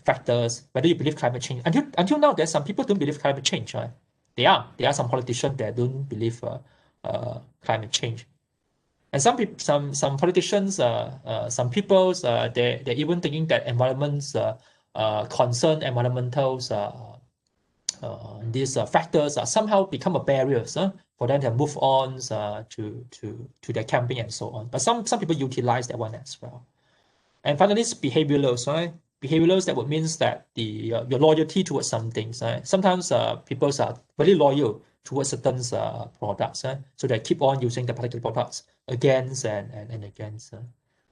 factors, whether you believe climate change. Until now, there's some people don't believe climate change, right? There are some politicians that don't believe climate change. And some politicians, some people, they're even thinking that environments concern environmentals, these factors somehow become a barrier for them to move on to their camping and so on. But some people utilize that one as well. And finally, it's behaviorals, right? Behaviorals, that would means that your loyalty towards some things, right? Sometimes people are very loyal towards certain products, so they keep on using the particular products against and against.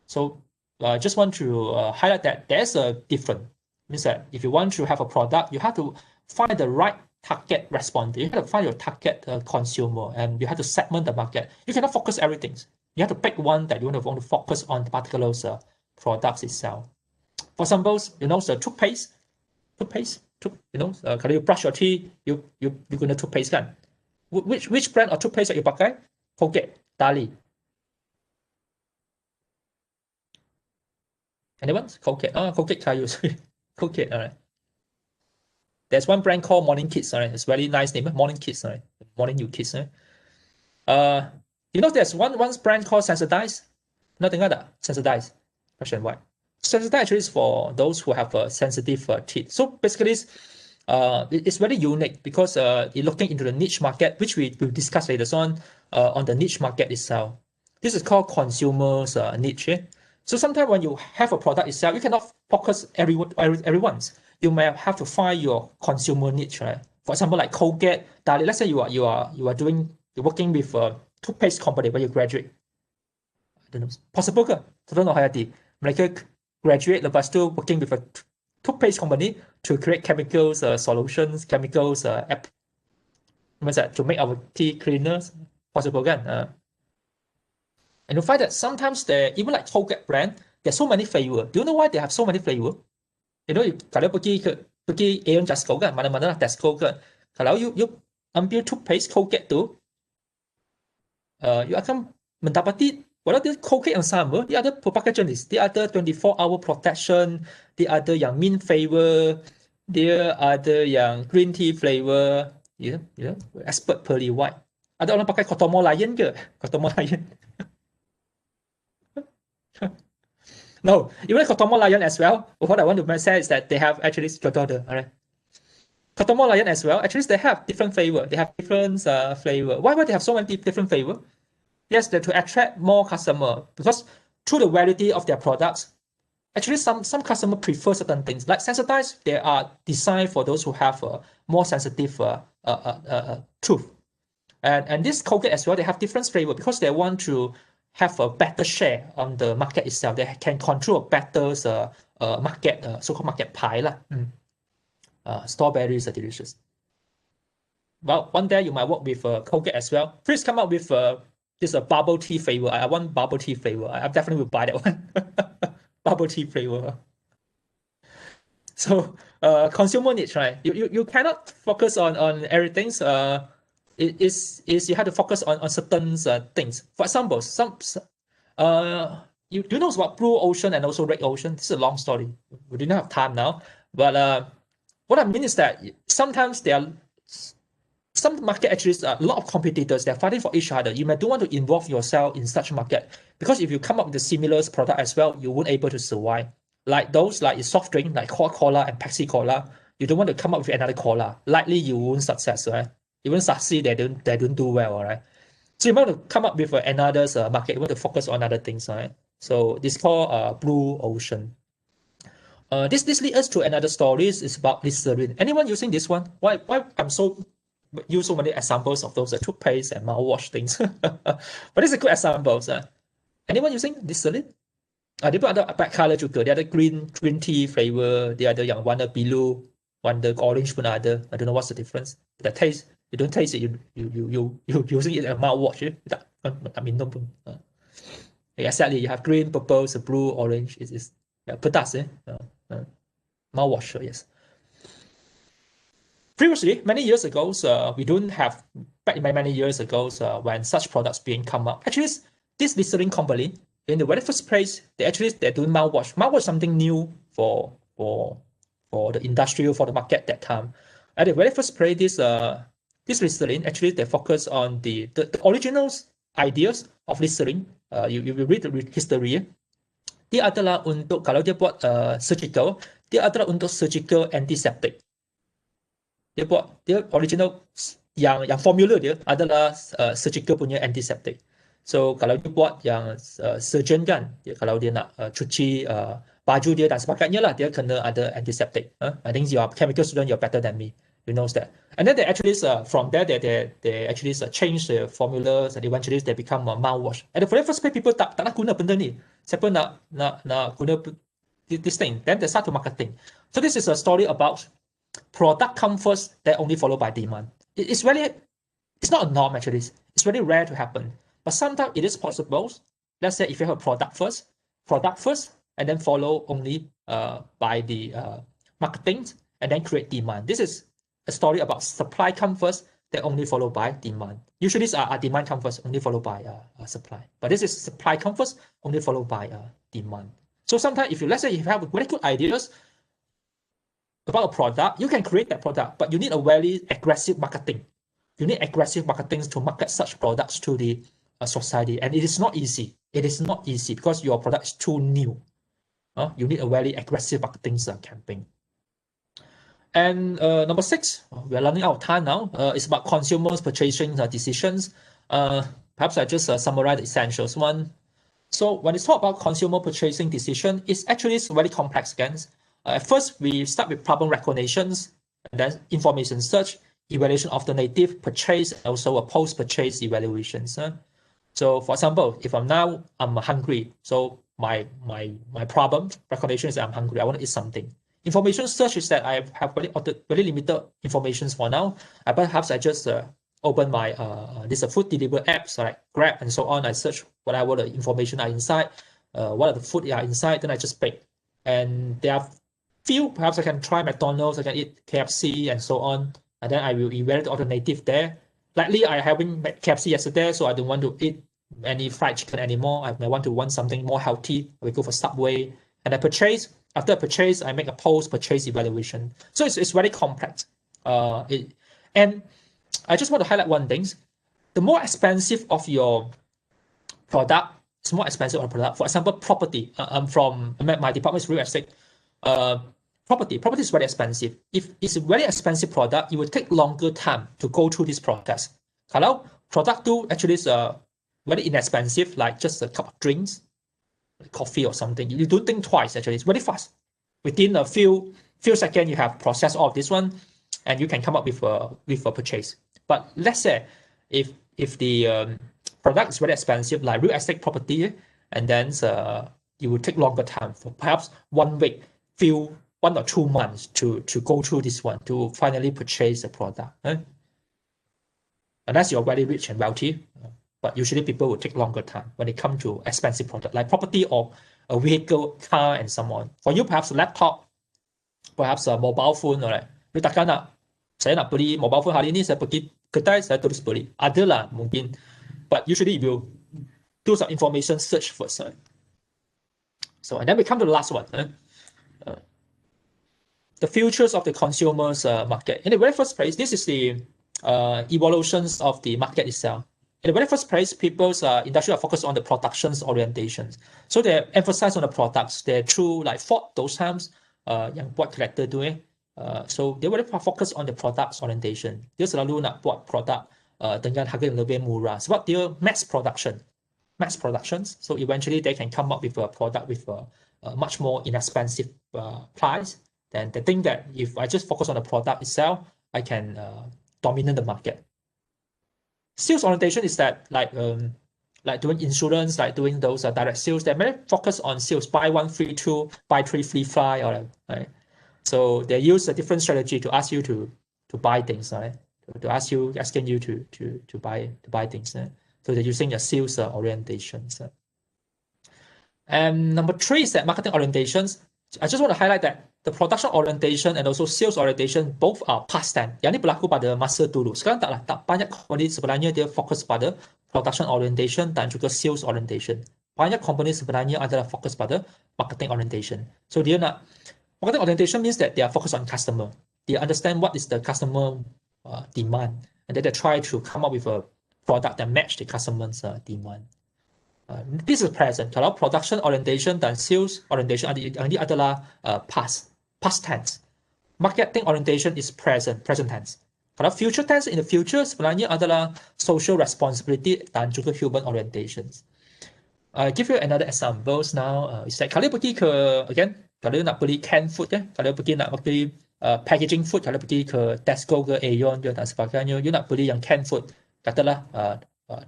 So I just want to highlight that there's a difference. Means that if you want to have a product, you have to find the right target respondent. You have to find your target consumer, and you have to segment the market. You cannot focus everything. You have to pick one that you want to focus on the particular products itself. For example, the toothpaste, kalau you brush your teeth, you guna toothpaste kan? Which brand of toothpaste that you pakai? Colgate, Dali. Anyone? Colgate. Colgate I use. Colgate, all right. There's one brand called Morning Kids, all right. It's very nice name, Morning Kids, all right. Morning You Kids, all right. There's one brand called Sensitize. Nothing other. Sensitize. Question why? Sensitize actually is for those who have sensitive teeth. So basically, it's very unique because it's looking into the niche market, which we will discuss later on the niche market itself. This is called consumers niche. So sometimes when you have a product itself, you cannot focus everyone's. You may have to find your consumer niche, right? For example, like Colgate, let's say you're working with a toothpaste company when you graduate. I don't know. Possible ke? Contoh Hayati. Mereka graduate lepas tu working with a toothpaste company to create chemicals solutions, chemicals app. To make our teeth cleaners. Possible kan? And you find that sometimes even like Colgate brand, there's so many flavor. Do you know why they have so many flavor? Kalau pergi Aeon Jasco kan, mana-mana lah Tesco kan. Kalau you ambil toothpaste Colgate tu, you akan mendapati walau dia Colgate yang sama, dia ada pelbagai jenis. Dia ada 24-hour protection, dia ada yang mint flavor, dia ada yang green tea flavor, expert pearly white. Ada orang pakai Kotomo Lion ke? Kotomo Lion. No, even Kotomo Lion as well. What I want to say is that they have actually alright. Kotomo Lion as well. Actually, they have different flavor. They have different flavor. Why they have so many different flavor? Yes, to attract more customer, because through the variety of their products, actually some customer prefer certain things. Like Sensitize, they are designed for those who have more sensitive tooth. And this Colgate as well, they have different flavor because they want to have a better share on the market itself. They can control a better market, so-called market pie lah. Strawberries are delicious. Well, one day you might work with Colgate as well. Please come up with this bubble tea flavor. I want bubble tea flavor. I definitely will buy that one. Bubble tea flavor. So consumer needs, right? You cannot focus on everything. Is you have to focus on certain things. For example, you know about blue ocean and also red ocean. This is a long story. We do not have time now. But what I mean is that sometimes some market actually a lot of competitors. They're fighting for each other. You may don't want to involve yourself in such market because if you come up with a similar product as well, you won't able to survive. Like those like soft drink like Coca-Cola and Pepsi Cola, you don't want to come up with another cola. Likely you won't success, right? You won't succeed. They don't do well, all right. So you want to come up with another market. You want to focus on other things, right? So this called blue ocean. This leads us to another story. It's about Listerine. Anyone using this one? Why I'm so use so many examples of those toothpaste and mouthwash things. But it's a good examples. Anyone using Listerine? Dia pun ada black color juga. Dia ada green tea flavor. Dia ada yang warna biru, warna orange pun ada. I don't know what's the difference. The taste, you don't taste it. You using it as a mouthwash. Tak minum pun. Exactly. You have green, purple, blue, orange. It's pedas. Mouthwash. Yes. Previously, many years ago, we don't have, back in many years ago, when such products being come up. Actually, this Listerine company, in the very first place, they're doing mouthwash. Mouthwash something new for the industrial, for the market that time. At the very first place, this Listerine, actually, they focus on the original ideas of Listerine. You read the history. Dia adalah untuk, kalau dia buat surgical, dia adalah untuk surgical antiseptic. Dia original yang formula dia adalah surgical punya antiseptic. So kalau dia buat yang surgeon kan, kalau dia nak cuci baju dia dan sebagainya lah, dia kena ada antiseptic. I think you are chemical student, you're better than me. You know that. And then they actually from there they actually change the formulas and eventually they become a mouthwash. At the very first place, people tak nak guna benda ni. Siapa nak guna this thing? Then they start to marketing. So this is a story about product come first, then only followed by demand. It's not a norm actually. It's very rare to happen. But sometimes it is possible. Let's say if you have a product first, and then follow only by the marketing, and then create demand. This is a story about supply come first, then only followed by demand. Usually demand come first, only followed by supply. But this is supply come first, only followed by demand. So sometimes let's say if you have very good ideas about a product, you can create that product, but you need a very aggressive marketing. You need aggressive marketing to market such products to the society, and it is not easy. It is not easy because your product is too new. You need a very aggressive marketing campaign. And number 6, we are running out of time now. It's about consumers' purchasing decisions. Perhaps I just summarize the essentials. One. So when it's talk about consumer purchasing decision, it's actually very complex again. At first, we start with problem recognitions, and then information search, evaluation of the native, purchase, and also a post-purchase evaluations. So, for example, if I'm hungry, so my problem recognition is I'm hungry, I want to eat something. Information search is that I have very limited information for now. Perhaps I just open my this food delivery apps like Grab and so on. I search whatever the information are inside, what are the food are inside, then I just pick. And there are few, perhaps I can try McDonald's, I can eat KFC and so on, and then I will evaluate the alternative there. Likely I having KFC yesterday, so I don't want to eat any fried chicken anymore. I may want something more healthy. I will go for Subway, and I purchase. After I purchase, I make a post-purchase evaluation. So it's very complex. And I just want to highlight one thing. The more expensive of your product, it's more expensive on the product. For example, property. From my department is real estate. Property is very expensive. If it's a very expensive product, it will take longer time to go through this process. Kalau product tu actually is very inexpensive, like just a cup of drinks, coffee or something. You don't think twice. Actually, it's very fast. Within a few seconds, you have processed all of this one, and you can come up with a purchase. But let's say if the product is very expensive, like real estate property, and then it will take longer time, for perhaps 1 week, 1 or 2 months to go through this one to finally purchase the product. Unless you're very rich and wealthy, but usually people will take longer time when it comes to expensive product like property or a vehicle, car, and so on. For you, perhaps a laptop, perhaps a mobile phone, or saya nak beli mobile phone hari ni, saya pergi kedai, saya terus beli. Ada lah mungkin, but usually you will do some information search first. So, and then we come to the last one. The futures of the consumers market. In the very first place, this is the evolutions of the market itself. In the very first place, people's industry are focused on the productions orientations. So they emphasize on the products. They're through like Ford those times, yang buat kereta tu so they very focus on the products orientation. Dia selalu nak buat product dengan harga yang lebih murah sebab dia mass productions, so eventually they can come up with a product with a much more inexpensive price. Then they think that if I just focus on the product itself, I can dominate the market. Sales orientation is that like doing insurance, like doing those direct sales. They may focus on sales, buy one free two, buy three free five, or right. So they use a different strategy to ask you to buy things, right? Asking you to buy things. Right? So they're using a sales orientation. So. And number three is that marketing orientations. I just want to highlight that the production orientation and also sales orientation both are past tense. Yang ini berlaku pada masa dulu. Sekarang tak banyak company sebenarnya dia fokus pada production orientation dan juga sales orientation. Banyak company sebenarnya adalah fokus pada marketing orientation. So dia nak marketing orientation means that they are focused on customer. They understand what is the customer demand, and then they try to come up with a product that match the customer's demand. This is present. Kalau production orientation dan sales orientation ini adalah past tense. Marketing orientation is present tense. Kalau future tense in the future sebenarnya adalah social responsibility dan juga human orientations. I give you another examples now. Is that kalau pergi ke again, kalau nak beli canned food kalau pergi nak beli packaging food, kalau pergi ke Tesco ke Aeon dan sebagainya, you nak beli yang canned food, katalah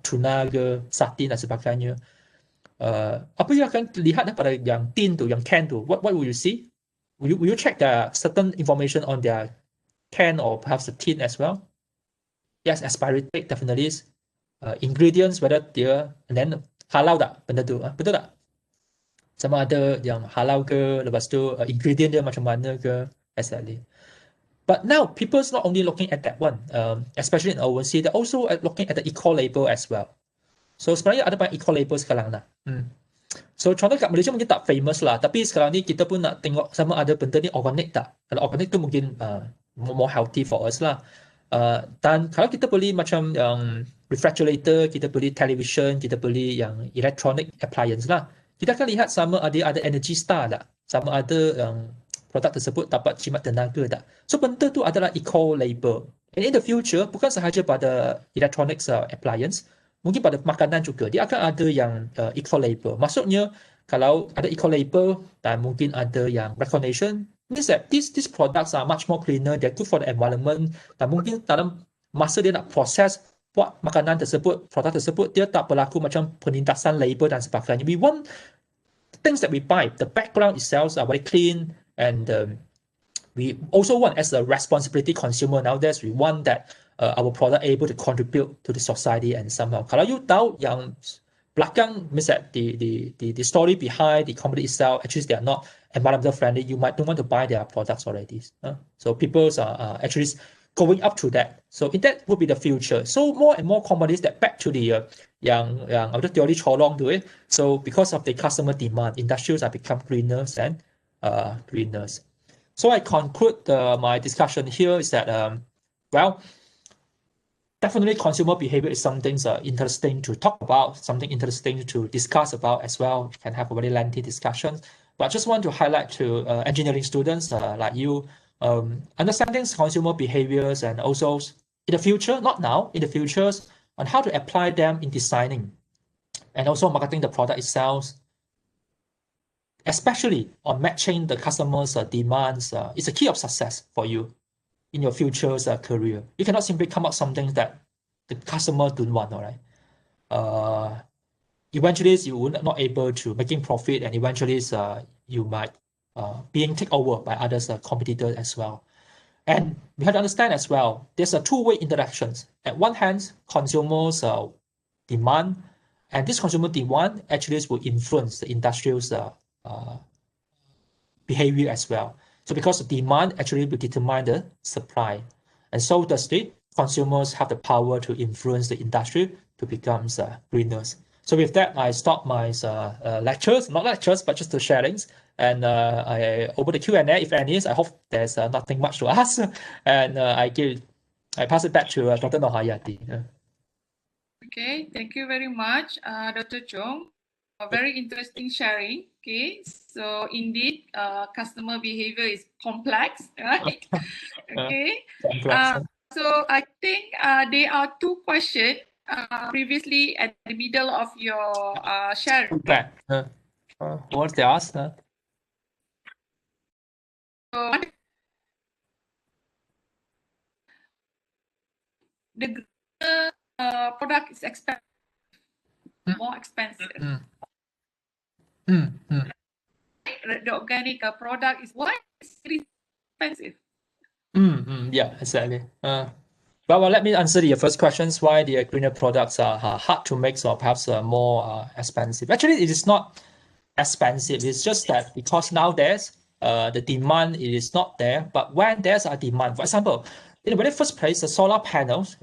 tuna ke sardine dan sebagainya. Apa yang akan lihat pada yang tin tu, yang can tu? What will you see? Will you check the certain information on their can or perhaps the tin as well? Yes, expiry date definitely is. Ingredients whether dia, and then halal tak benda tu? Betul tak? Sama ada yang halal ke, lepas tu ingredient dia macam mana ke, exactly. But now people's not only looking at that one, especially in overseas, they're also looking at the eco label as well. So sebenarnya ada banyak eco label sekarang lah. So contoh kat Malaysia mungkin tak famous lah, tapi sekarang ni kita pun nak tengok sama ada benda ni organic tak. Kalau organic tu mungkin more healthy for us lah. Dan kalau kita beli macam yang refrigerator, kita beli television, kita beli yang electronic appliance lah, kita akan lihat sama ada energy star tak, sama ada yang produk tersebut dapat jimat tenaga tak. So benda tu adalah eco label. And in the future, bukan sahaja pada electronics appliance, mungkin pada makanan juga, dia akan ada yang eco label. Maksudnya, kalau ada eco label dan mungkin ada yang recognition, means that these products are much more cleaner, they're good for the environment, dan mungkin dalam masa dia nak proses buat makanan tersebut, produk tersebut, dia tak berlaku macam penindasan label dan sebagainya. We want things that we buy, the background itself are very clean, and we also want, as a responsibility consumer nowadays, we want that our product able to contribute to the society and somehow. Kalau you tahu yang belakang, means that the story behind the company itself, actually they are not environmental friendly, you might don't want to buy their products already. So people are actually going up to that. So that would be the future. So more and more companies that back to the yang ada teori Choong tu So because of the customer demand, industries have become greener and greeners. So I conclude my discussion here is that well, definitely consumer behavior is something interesting to talk about, something interesting to discuss about as well. We can have a very lengthy discussion. But I just want to highlight to engineering students like you, understanding consumer behaviors and also in the future, not now, in the futures, on how to apply them in designing and also marketing the product itself, especially on matching the customer's demands, is a key of success for you in your future's career. You cannot simply come up something that the customer don't want, all right? Eventually, you will not able to making profit, and eventually, you might being taken over by others competitors as well. And we have to understand as well, there's a two-way interactions. At one hand, consumers demand, and this consumer demand actually will influence the industrial's behavior as well. So because the demand actually will determine the supply, and so does the consumers have the power to influence the industry to become greeners. So with that, I stop my lectures, not lectures, but just the sharings. And I open the Q&A if any. I hope there's nothing much to ask. And I pass it back to Dr. Nohayati. Okay, thank you very much, Dr. Choong. A very interesting sharing. Okay, so indeed, customer behavior is complex, right? Okay. So I think there are two questions previously at the middle of your sharing. Back. What's they asked? So the product is expensive, more expensive. The organic product is why it's expensive. Yeah, exactly. Well, let me answer your first questions. Why the greener products are hard to make or perhaps more expensive? Actually, it is not expensive. It's just that because nowadays the demand it is not there. But when there's a demand, for example, in the very first place, the solar panels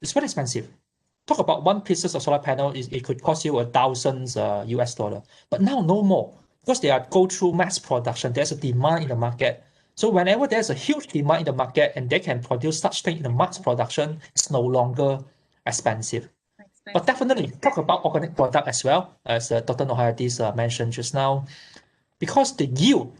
it's very expensive. Talk about one piece of solar panel, it could cost you $1,000 US. But now no more because they are go through mass production. There's a demand in the market. So whenever there's a huge demand in the market and they can produce such thing in the mass production, it's no longer expensive. But definitely talk about organic product as well, as Dr. Nohayati mentioned just now, because the yield,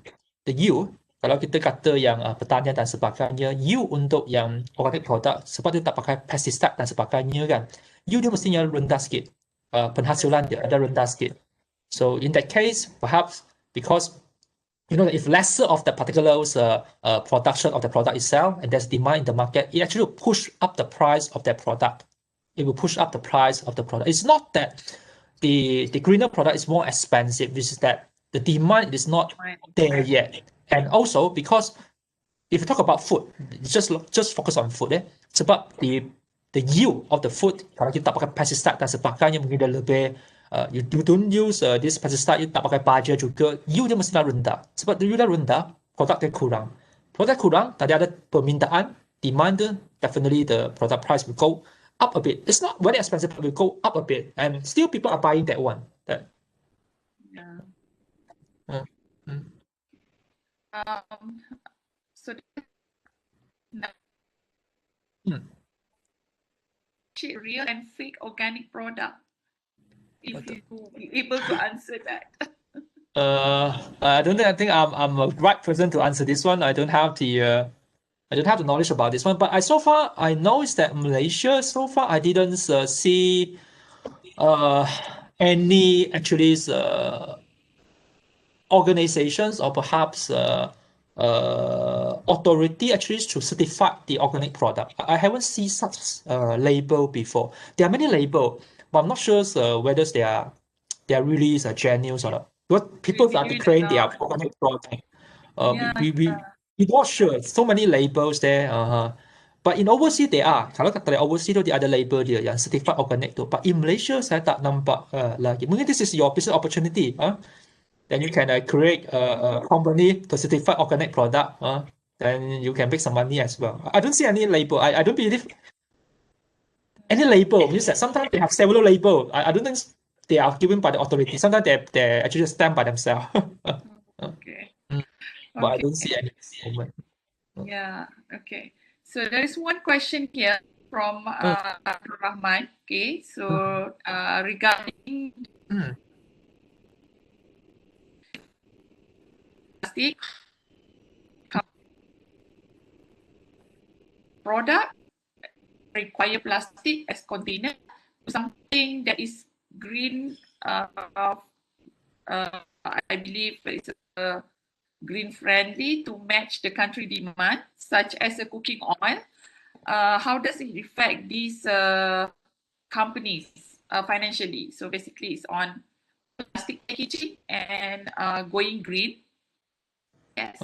kalau kita kata yang pertanian dan sebagainya, yield untuk yang organic product sebab dia tak pakai pesticide dan sebagainya kan, yield dia mestinya rendah sikit, penghasilan dia ada rendah sikit. So in that case, perhaps because if lesser of the particular production of the product itself and there's demand in the market, it actually will push up the price of that product. It will push up the price of the product. It's not that the greener product is more expensive. This is that the demand is not there yet. And also because if you talk about food, just focus on food. Sebab the yield of the food, kalau kita tak pakai pesticide dan sebagainya, mungkin dia lebih you don't use this pesticide, you tak pakai baja juga, yield dia mesti rendah. Sebab yield dia rendah, produk dia kurang. Produk kurang, tadi ada permintaan, demand dia, definitely the product price will go up a bit. It's not very expensive, but it will go up a bit. And still people are buying that one. Yeah. Mm. So real and fake organic product. If you be able to answer that. I don't think I'm a right person to answer this one. I don't have the knowledge about this one. But so far I know is that Malaysia so far I didn't see any actually organizations or perhaps authority actually to certify the organic product. I haven't seen such label before. There are many label, but I'm not sure whether they are really genuine or not. Because people are declaring they are organic product. We not sure. So many labels there. But in overseas they are. Kalau kata overseas tu dia ada label dia yang certified organic tu. But in Malaysia saya tak nampak lagi. Mungkin this is your business opportunity. Then you can create a company to certify organic product. Then you can make some money as well. I don't see any label. I don't believe any label. Means that sometimes they have several label. I don't think they are given by the authority. Sometimes they actually stand by themselves. Okay. But I don't see any moment. Yeah. Okay. So there is one question here from Abdul Rahman. Okay. So regarding plastic product require plastic as container, something that is green. I believe it's green friendly to match the country demand, such as a cooking oil. How does it affect these companies financially? So basically, it's on plastic packaging and going green. Yes.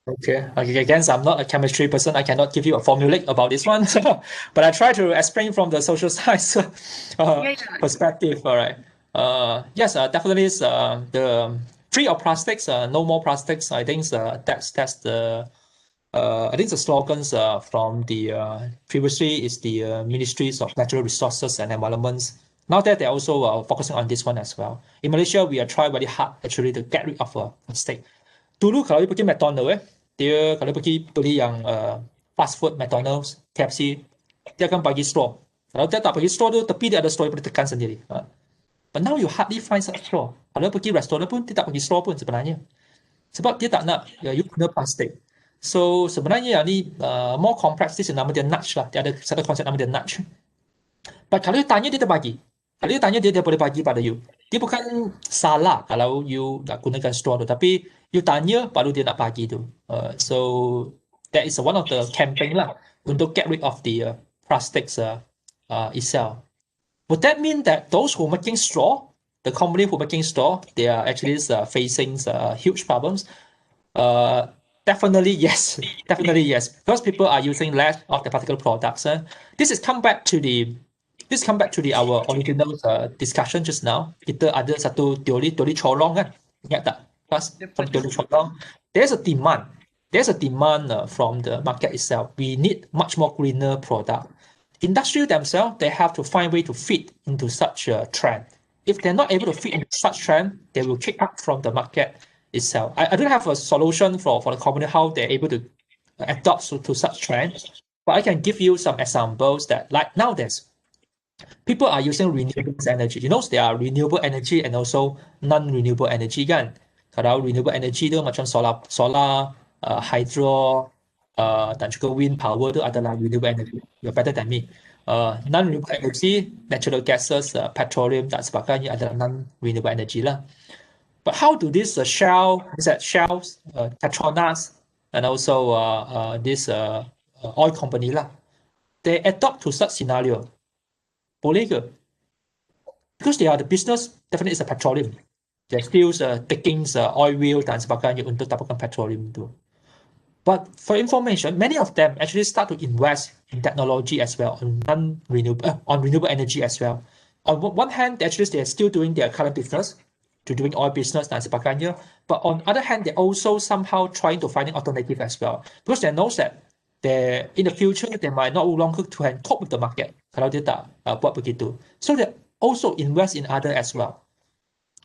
Okay. Again, I'm not a chemistry person. I cannot give you a formulate about this one. But I try to explain from the social science perspective. All right. Yes, definitely is the free of plastics, no more plastics. I think that's the I think the slogans from the previously is the Ministries of Natural Resources and Environments. Now that they're also focusing on this one as well. In Malaysia, we are trying very hard actually to get rid of plastic. Dulu kalau you pergi McDonald dia kalau pergi beli yang fast food McDonald's, KFC, dia akan bagi straw. Kalau dia tak bagi straw tu, tepi dia ada straw yang boleh tekan sendiri. But now you hardly find such straw. Kalau pergi restoran pun, dia tak bagi straw pun sebenarnya. Sebab dia tak nak you guna plastik. So sebenarnya yang ni more complex, this nama dia nudge lah. Dia ada satu konsep nama dia nudge. But kalau you tanya dia bagi. Kalau you tanya dia boleh bagi pada you. Dia bukan salah kalau you nak gunakan straw tu, tapi you tanya baru dia nak bagi tu. So that is one of the campaign lah untuk get rid of the plastics itself. Would that mean that those who are making straw, the company who are making straw, they are actually facing huge problems? Uh, Definitely yes. Definitely yes. Because people are using less of the particular products. This is come back to the our original discussion just now. Kita ada satu teori Choong kan? Ingat tak? Plus from teori Choong, there's a demand. There's a demand from the market itself. We need much more greener product. Industry themselves, they have to find a way to fit into such a trend. If they're not able to fit into such trend, they will kick out from the market itself. I don't have a solution for the company how they're able to adapt to such trends, but I can give you some examples that like nowadays, people are using renewable energy. You know, there are renewable energy and also non-renewable energy kan. Kalau renewable energy tu macam solar, hydro, dan juga wind power tu adalah renewable energy. You're better than me. Non-renewable energy, natural gases, petroleum dan sebagainya adalah non-renewable energy lah. But how do this Shells, Petronas, and also this oil company lah, they adopt to such scenario? Boleh ke? Because they are the business, definitely is a petroleum. They're still taking oil wheel dan sebagainya untuk dapatkan petroleum tu. But for information, many of them actually start to invest in technology as well, on renewable energy as well. On one hand, actually they're still doing their current business, to doing oil business dan sebagainya. But on other hand, they're also somehow trying to find an alternative as well, because they know that they in the future they might not longer to cope with the market kalau dia tak buat begitu. So they also invest in other as well.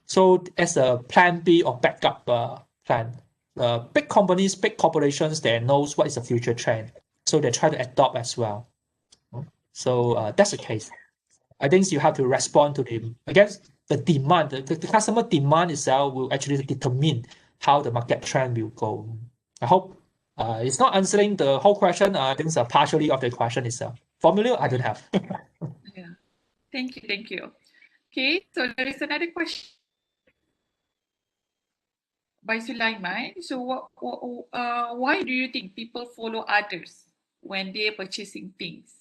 So as a plan B or backup plan. Big companies, big corporations, they knows what is the future trend. So they try to adopt as well. So that's the case. I think you have to respond to the demand. The customer demand itself will actually determine how the market trend will go. I hope it's not answering the whole question. I think it's partially of the question itself. Formula, I don't have. Yeah. Thank you. Okay, so there is another question by Sulaiman. So why do you think people follow others when they're purchasing things?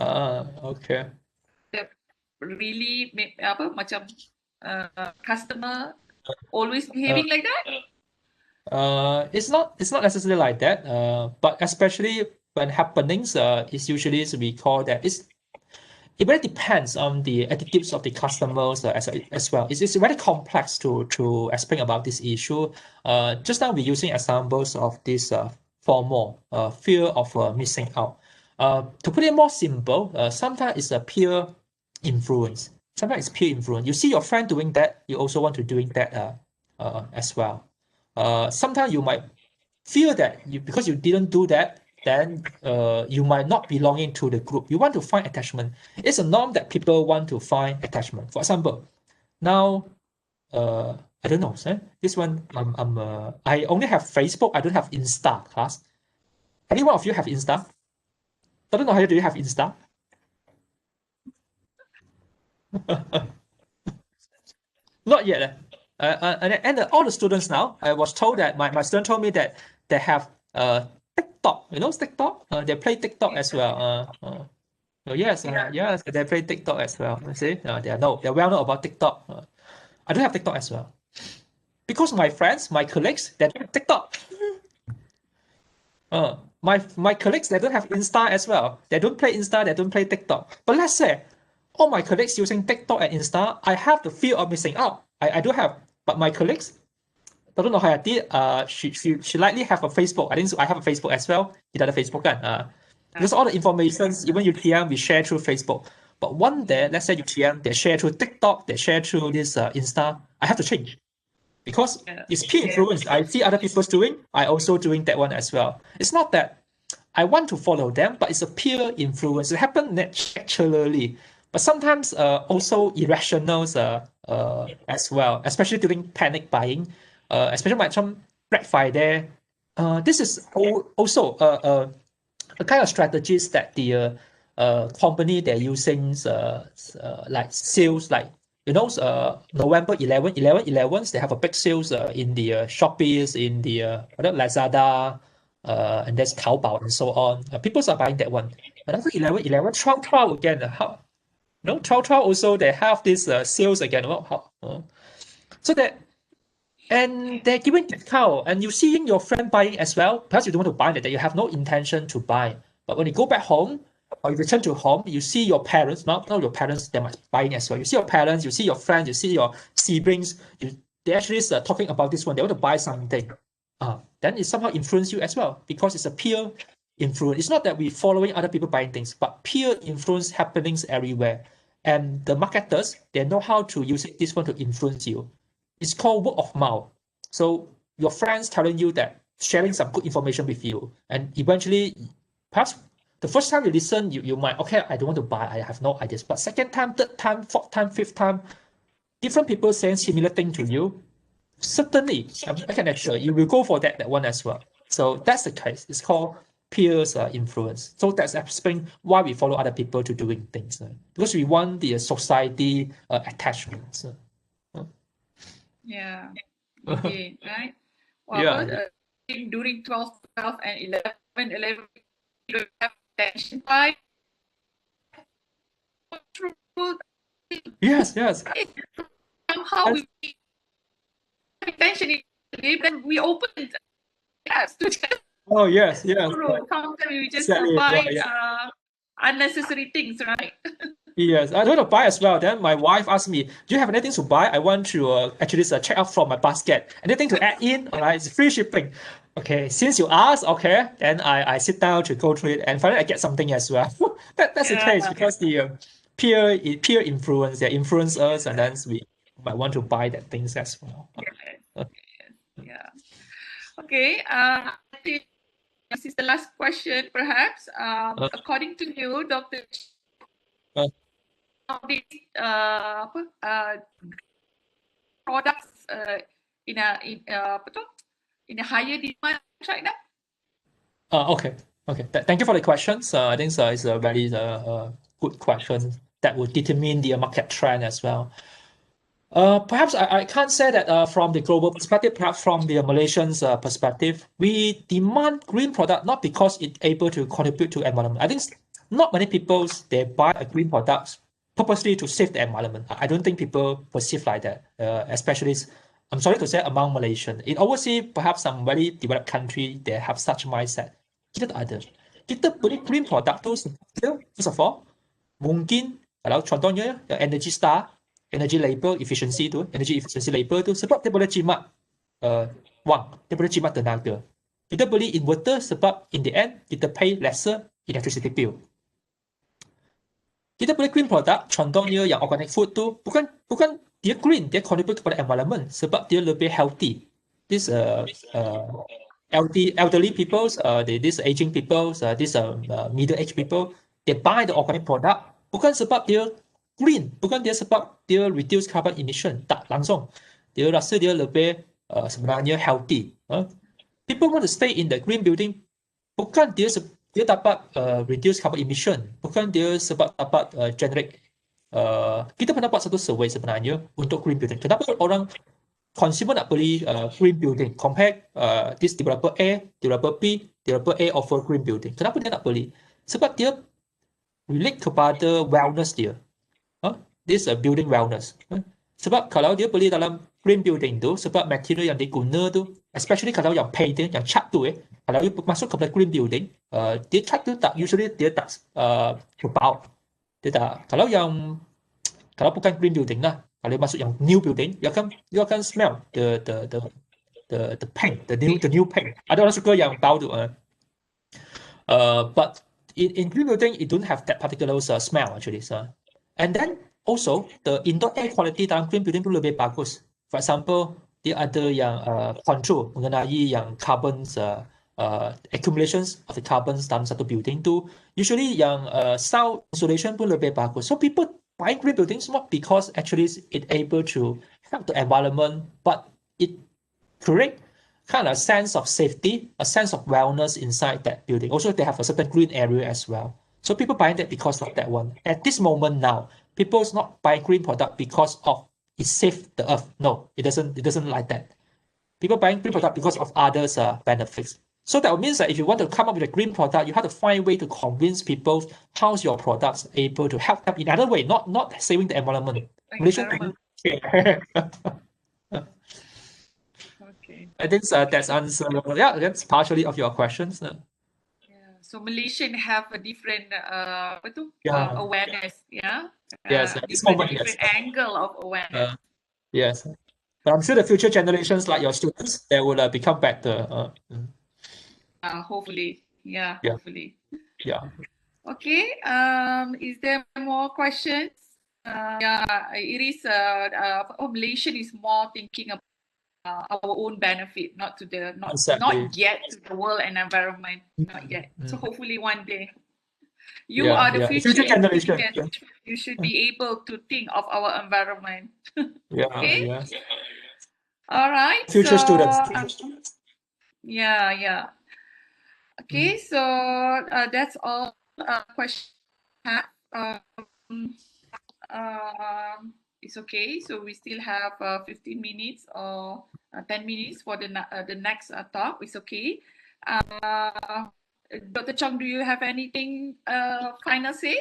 Okay. Really macam customer always behaving like that? It's not necessarily like that. But especially when happenings, it's usually we call that it really depends on the attitudes of the customers as well. It's very complex to explain about this issue. Just now we're using examples of this FOMO, fear of missing out. To put it more simple, sometimes it's a peer influence. Sometimes it's peer influence. You see your friend doing that, you also want to doing that as well. Sometimes you might feel that because you didn't do that, then you might not belonging to the group. You want to find attachment. It's a norm that people want to find attachment. For example, now I don't know. This one I only have Facebook. I don't have Insta. Class. Any one of you have Insta? I don't know how do you have Insta? Not yet. And all the students now, I was told that my student told me that they have TikTok. You know TikTok? They play TikTok as well. Yes, they play TikTok as well. You see, they're well known about TikTok. I don't have TikTok as well because my friends, my colleagues, they don't have TikTok. My colleagues, they don't have Insta as well. They don't play Insta. They don't play TikTok. But let's say all my colleagues using TikTok and Insta, I have the fear of missing out. I do have, but my colleagues, I don't know Hayati, she likely have a Facebook. I think I have a Facebook as well. Kita ada Facebook kan? Because all the information, even UTM, we share through Facebook. But one day, let's say UTM, they share through TikTok, they share through this Insta. I have to change because it's peer influence. I see other people's doing, I also doing that one as well. It's not that I want to follow them, but it's a peer influence. It happens naturally, but sometimes also irrational as well, especially during panic buying, especially macam Black Friday. this is also a kind of strategies that the company they're using, like sales, like November 11, 11/11, they have a big sales in the Shopee, in the Lazada, and there's Taobao and so on. People are buying that one. But after 11/11, Choong again. How Choong also they have this sales again. Well, so that. And they're giving discount, and you seeing your friend buying as well. Perhaps you don't want to buy that you have no intention to buy. But when you go back home or you return to home, you see your parents, not your parents, they might buying as well. You see your parents, you see your friends, you see your siblings. They actually talking about this one. They want to buy something. Then it somehow influence you as well because it's a peer influence. It's not that we following other people buying things, but peer influence happenings everywhere. And the marketers, they know how to use this one to influence you. It's called word of mouth. So your friends telling you that, sharing some good information with you, and eventually, perhaps the first time you listen, you might, okay, I don't want to buy, I have no ideas. But second time, third time, fourth time, fifth time, different people saying similar thing to you, certainly, I can assure you will go for that one as well. So that's the case. It's called peers influence. So that's explain why we follow other people to doing things, because we want the society attachment. So. Yeah. Okay, right. Well, Yeah. During 12 and 11, we don't have attention. Why? Yes. Somehow we attention, then we open it. Yes, to just Oh, yes. sometimes we just buy unnecessary things, right? Yes, I want to buy as well. Then my wife asked me, "Do you have anything to buy? I want to actually check out from my basket. Anything to add in? All right, it's free shipping." Okay, since you asked, okay, then I sit down to go through it, and finally I get something as well. That's the case because the peer influence, they influence us, and then we might want to buy that things as well. Yeah. Okay. I think this is the last question, perhaps. According to you, Dr. These products in a higher demand right now? Okay. Thank you for the questions. I think it's a very good question that will determine the market trend as well. Perhaps I can't say that from the global perspective, perhaps from the Malaysian perspective, we demand green product not because it's able to contribute to environment. I think not many people, they buy a green product purposely to save the environment. I don't think people perceive like that, especially, I'm sorry to say, among Malaysian. In overseas, perhaps some very developed country, they have such mindset. Kita tak ada. Kita beli green product tu, first of all, mungkin kalau contohnya Energy Star, energy label efficiency tu, energy efficiency label tu, sebab dia boleh jimat wang, dia boleh jimat tenaga. Kita beli inverter sebab in the end kita pay lesser electricity bill. Kita beli green product, contohnya yang organic food tu, bukan dia green, dia contribute kepada environment sebab dia lebih healthy. This elderly people, these aging people, these middle-aged people, they buy the organic product bukan sebab dia green, bukan dia sebab dia reduce carbon emission, tak langsung. Dia rasa dia lebih sebenarnya healthy. People want to stay in the green building bukan dia dapat reduce carbon emission, bukan dia sebab dapat generate. Kita pernah buat satu survey sebenarnya untuk green building. Kenapa orang consumer nak beli green building? Compare this developer A, developer B, developer A offer green building. Kenapa dia nak beli? Sebab dia relate kepada wellness dia. This building wellness. Sebab kalau dia beli dalam green building tu, sebab material yang diguna tu, especially kalau yang paint dia, yang cat tu, kalau dia masuk kepada green building, dia cat tu tak, usually dia tak berbau. Dia tak, kalau bukan green building lah, kalau dia masuk yang new building, dia akan smell the paint, the new paint. Ada orang suka yang bau tu. But in green building, it don't have that particular smell actually. And then also the indoor air quality dalam green building tu lebih bagus. For example, dia ada yang control mengenai yang carbon accumulations of the carbons dalam satu building tu. Usually yang sound insulation pun lebih bagus. So people buying green buildings not because actually it able to help the environment, but it create kind of sense of safety, a sense of wellness inside that building. Also, they have a certain green area as well. So people buying that because of that one. At this moment now, people's not buying green product because of it save the earth. No, it doesn't. It doesn't like that. People buying green product because of others' benefits. So that means that if you want to come up with a green product, you have to find a way to convince people how's your products able to help them in another way, not saving the environment. Malaysia Environment. okay. Okay. I think that's answer. Yeah, that's partially of your questions. Yeah. So Malaysian have a different Yeah. awareness, yeah, Yes. At this moment, yes. different angle of awareness. Yes. But I'm sure the future generations, like your students, they will become better. Hopefully, yeah, Yeah. hopefully. Yeah. Okay. Is there more questions? Yeah, it is. Malaysian is more thinking about our own benefit, not to the Exactly. not yet to the world and environment, not yet. So Mm. hopefully one day you Yeah. are the Yeah. The future future generation. indigenous. You should be able to think of our environment. Yeah. Okay. Yeah. All right. So Future students. yeah. Okay. So that's all questions I have. It's okay. So we still have 15 minutes or 10 minutes for the next talk. It's okay. Dr. Chong, do you have anything final say?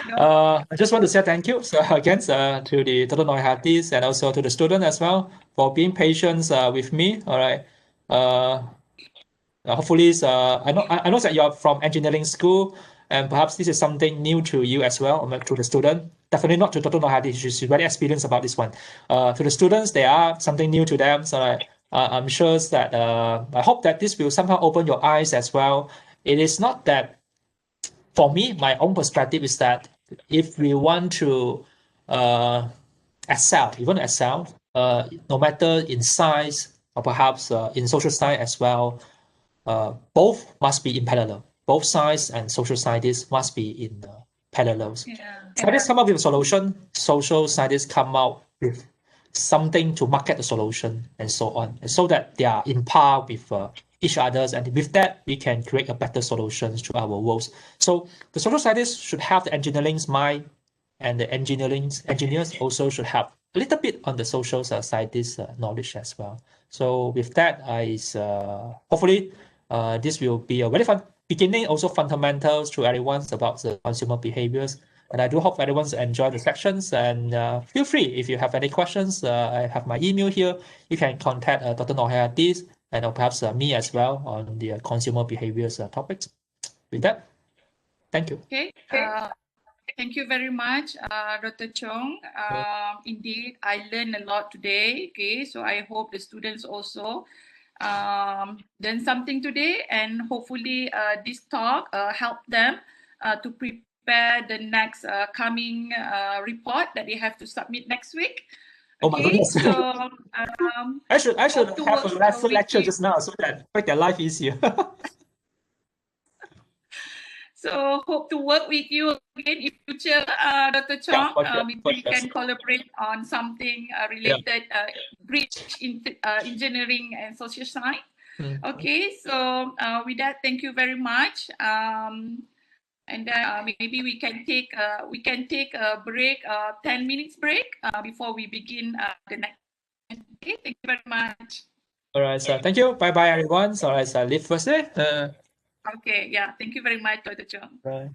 No? I just want to say thank you. So again, to the Total Noihatis and also to the student as well for being patient with me. All right. Uh, hopefully, I know that you're from engineering school, and perhaps this is something new to you as well, to the student. Definitely not to Total Noihatis. She's very experienced about this one. To the students, they are something new to them. So I'm sure that I hope that this will somehow open your eyes as well. It is not that for me, my own perspective is that if we want to uh, excel, even excel, no matter in science or perhaps in social science as well, both must be in parallel. Both science and social scientists must be in parallels. Yeah. Scientists come up with a solution, social scientists come out with something to market the solution and so on, and so that they are in par with each others, and with that we can create a better solutions to our worlds. So the social scientists should have the engineering's mind, and the engineers also should have a little bit on the social scientist knowledge as well. So with that, hopefully this will be a very fun beginning, also fundamentals to everyone about the consumer behaviors. And I do hope everyone's enjoy the sections, and feel free if you have any questions. I have my email here. You can contact Dr. Nohayadis and perhaps me as well on the consumer behaviors topics. With that, thank you. Okay. Thank you very much, Dr. Choong. Indeed, I learned a lot today. Okay, so I hope the students also learn something today, and hopefully this talk help them to prepare the next coming report that they have to submit next week. Oh my Okay, goodness. so I should hope to have work a lesson with lecture you. just now so that make their life easier. So hope to work with you again in future, Dr. Yeah, Chong. for sure. Maybe For we sure. can collaborate on something Yeah. related, bridge in engineering and social science. Mm. Okay, so with that, thank you very much. And then maybe we can take a break, 10 minutes break before we begin the next. Okay, thank you very much. All right, so thank you. Bye bye, everyone. So, all right, so leave first. Okay, yeah, thank you very much, Dr. Chong. Bye.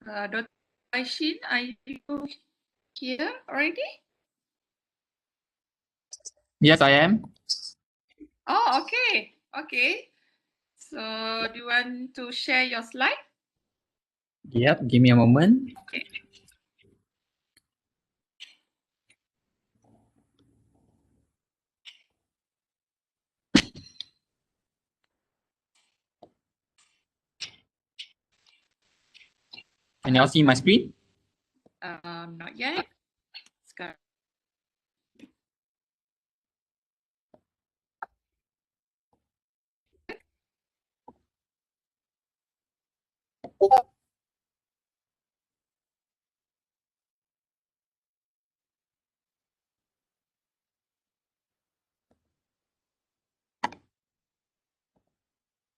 Dr. Wai Shin, are you here already? Yes, I am. Oh, okay. Okay. So do you want to share your slide? Yep, give me a moment. Okay. Can you all see my screen? Not yet. Sekarang.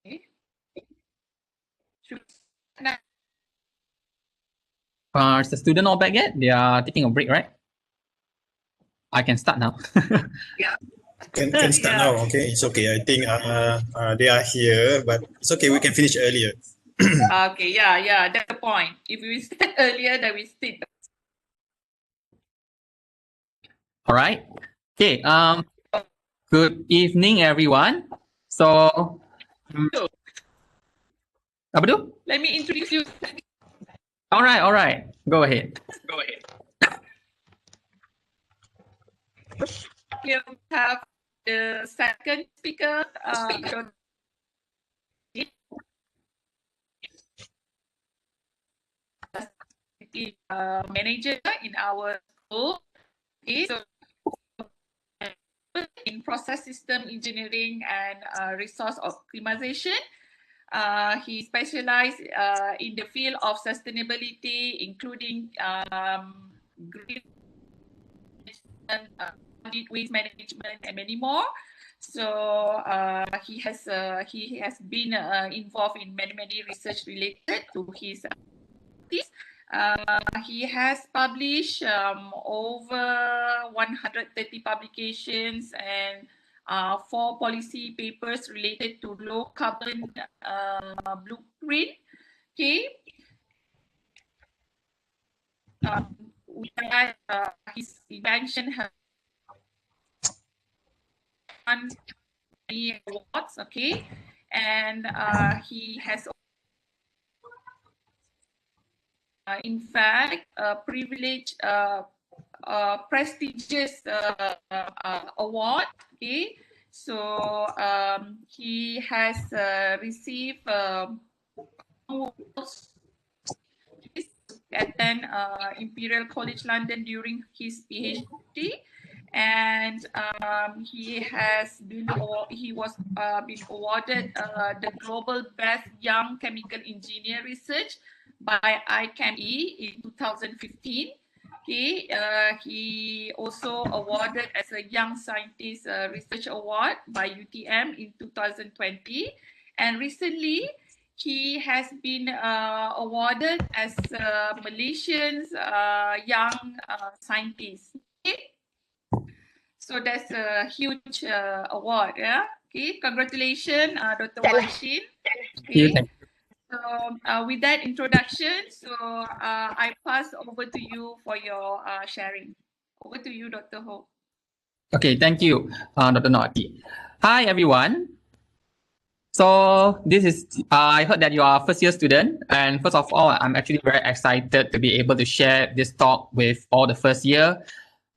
Okay. Nah, Is the student all back yet? They are taking a break, right? I can start now. Can start now, okay? It's okay. I think they are here, but it's okay. We can finish earlier. Okay, yeah, that's the point. If we start earlier, then we sit. All right. Okay. Good evening, everyone. So, apa tu? Let me introduce you. All right. Go ahead. Here we have the second speaker, manager in our school. Okay, so in process system engineering and resource optimization. He specialized in the field of sustainability, including green management, waste management, and many more. So he has been involved in many research related to his activities. He has published over 130 publications and 4 policy papers related to low carbon blueprint. Okay. His invention has won many awards. Okay, and he has in fact, privileged, prestigious award. Okay, so he has received awards at Imperial College London during his PhD, and he was been awarded the Global Best Young Chemical Engineer Research by ICAME in 2015. Okay, he also awarded as a Young Scientist Research Award by UTM in 2020, and recently he has been awarded as Malaysian's young scientist. Okay? So that's a huge award. Yeah. Okay. Congratulations, Dr. Wai Shin. Okay. So with that introduction, so I pass over to you for your sharing. Over to you, Dr. Ho. Okay, thank you, Dr. Noati. Hi, everyone. So this is, I heard that you are a first year student. And first of all, I'm actually very excited to be able to share this talk with all the first year.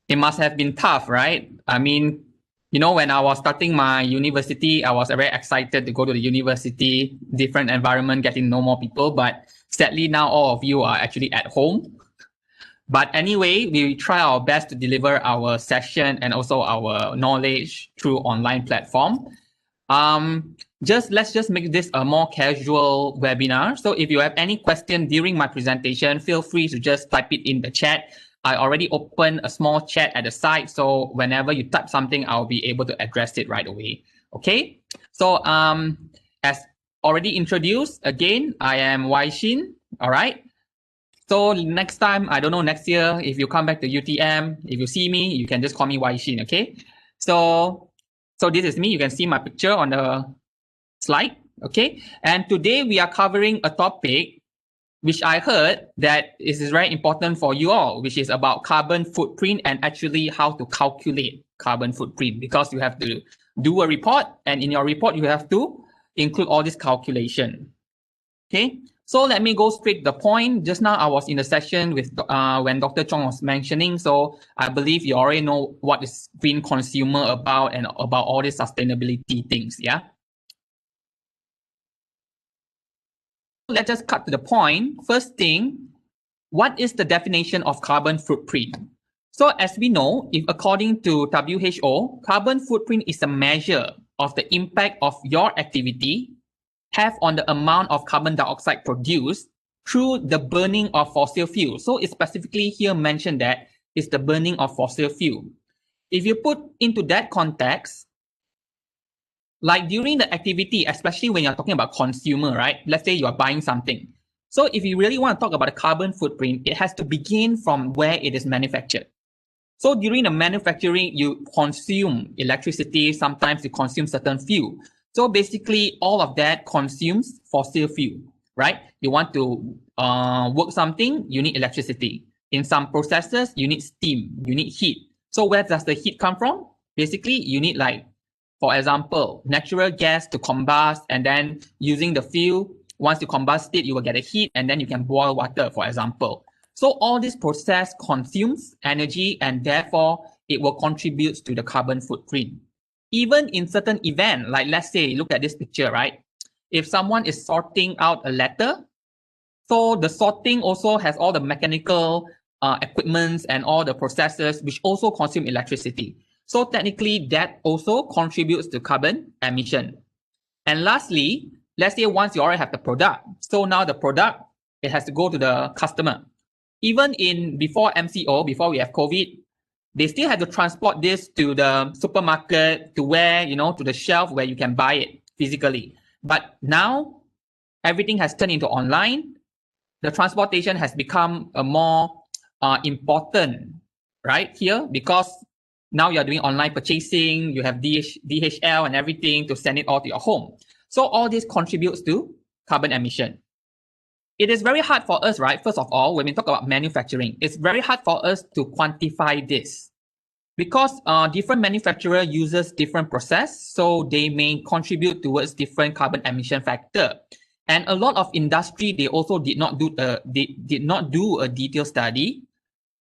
It must have been tough, right? I mean, you know, when I was starting my university, I was very excited to go to the university, different environment, getting to know more people. But sadly, now all of you are actually at home. But anyway, we try our best to deliver our session and also our knowledge through online platform. Let's just make this a more casual webinar. So if you have any question during my presentation, feel free to just type it in the chat. I already opened a small chat at the side, so whenever you type something, I'll be able to address it right away. Okay. So as already introduced, again, I am Wai Shin. All right. So next time, I don't know, next year, if you come back to UTM, if you see me, you can just call me Wai Shin. Okay. So this is me. You can see my picture on the slide. Okay. And today we are covering a topic which I heard that is very important for you all, which is about carbon footprint and actually how to calculate carbon footprint, because you have to do a report, and in your report, you have to include all this calculation. Okay, so let me go straight to the point. Just now I was in the session with when Dr. Choong was mentioning, so I believe you already know what is green consumer about and about all these sustainability things, yeah? Let's just cut to the point. First thing, what is the definition of carbon footprint? So as we know, if according to WHO, carbon footprint is a measure of the impact of your activity have on the amount of carbon dioxide produced through the burning of fossil fuel. So it specifically here mentioned that it's the burning of fossil fuel. If you put into that context, like during the activity, especially when you're talking about consumer, right? Let's say you're buying something. So if you really want to talk about the carbon footprint, it has to begin from where it is manufactured. So during the manufacturing, you consume electricity, sometimes you consume certain fuel. So basically, all of that consumes fossil fuel, right? You want to work something, you need electricity. In some processes, you need steam, you need heat. So where does the heat come from? Basically, you need, like, for example, natural gas to combust, and then using the fuel, once you combust it, you will get a heat, and then you can boil water, for example. So all this process consumes energy, and therefore it will contribute to the carbon footprint. Even in certain events, like let's say, look at this picture, right? If someone is sorting out a letter, so the sorting also has all the mechanical equipments and all the processes which also consume electricity. So technically that also contributes to carbon emission. And lastly, let's say once you already have the product, so now the product, it has to go to the customer. Even before MCO, before we have COVID, they still have to transport this to the supermarket, to where, to the shelf where you can buy it physically. But now everything has turned into online. The transportation has become a more important, right, here, because now you're doing online purchasing, you have DHL and everything to send it all to your home. So all this contributes to carbon emission. It is very hard for us, right? First of all, when we talk about manufacturing, it's very hard for us to quantify this because different manufacturer uses different process, so they may contribute towards different carbon emission factor. And a lot of industry, they also did not do a detailed study,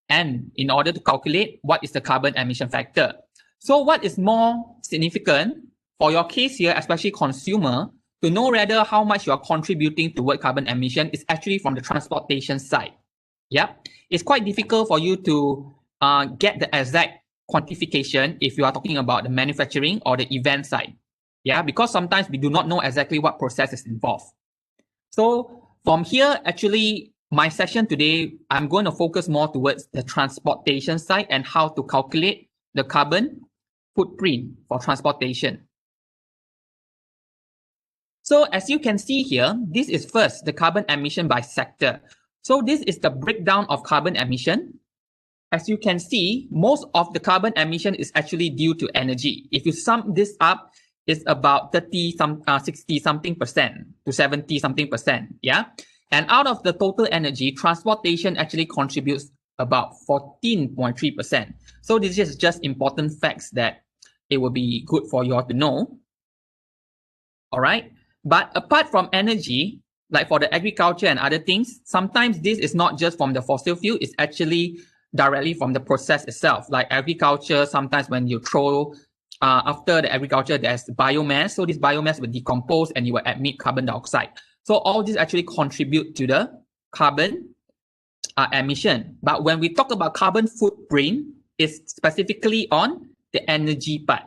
and in order to calculate what is the carbon emission factor. So what is more significant for your case here, especially consumer, to know rather how much you are contributing toward carbon emission is actually from the transportation side. Yeah, it's quite difficult for you to get the exact quantification if you are talking about the manufacturing or the event side. Yeah, because sometimes we do not know exactly what process is involved. So from here, actually, my session today, I'm going to focus more towards the transportation side and how to calculate the carbon footprint for transportation. So as you can see here, this is first the carbon emission by sector. So this is the breakdown of carbon emission. As you can see, most of the carbon emission is actually due to energy. If you sum this up, it's about 60 something percent to 70 something percent. Yeah. And out of the total energy, transportation actually contributes about 14.3%. So this is just important facts that it will be good for you all to know. All right. But apart from energy, like for the agriculture and other things, sometimes this is not just from the fossil fuel, it's actually directly from the process itself. Like agriculture, sometimes when you throw, after the agriculture, there's biomass. So this biomass will decompose and you will emit carbon dioxide. So all this actually contribute to the carbon emission. But when we talk about carbon footprint, it's specifically on the energy part.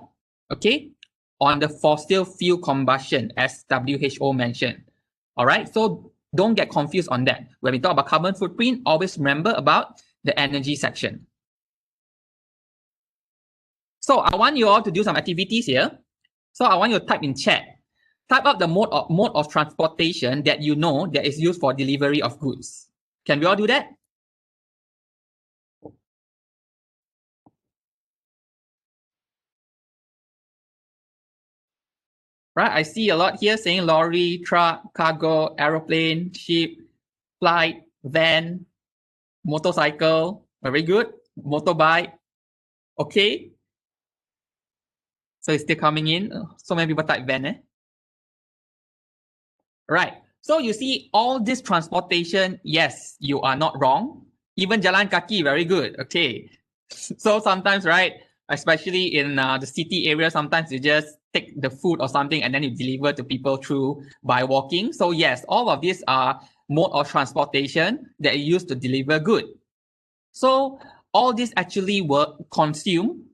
Okay. On the fossil fuel combustion, as WHO mentioned. All right, so don't get confused on that. When we talk about carbon footprint, always remember about the energy section. So I want you all to do some activities here. So I want you to type in chat. Type up the mode of transportation that you know that is used for delivery of goods. Can we all do that? Right, I see a lot here saying lorry, truck, cargo, aeroplane, ship. flight, van, motorcycle, very good, motorbike, okay. So it's still coming in. So many people type van, Right. So you see all this transportation, yes, you are not wrong. Even jalan kaki, very good. Okay. So sometimes, right, especially in the city area, sometimes you just take the food or something and then you deliver to people through by walking. So yes, all of these are mode of transportation that you use to deliver good. So all this actually will consume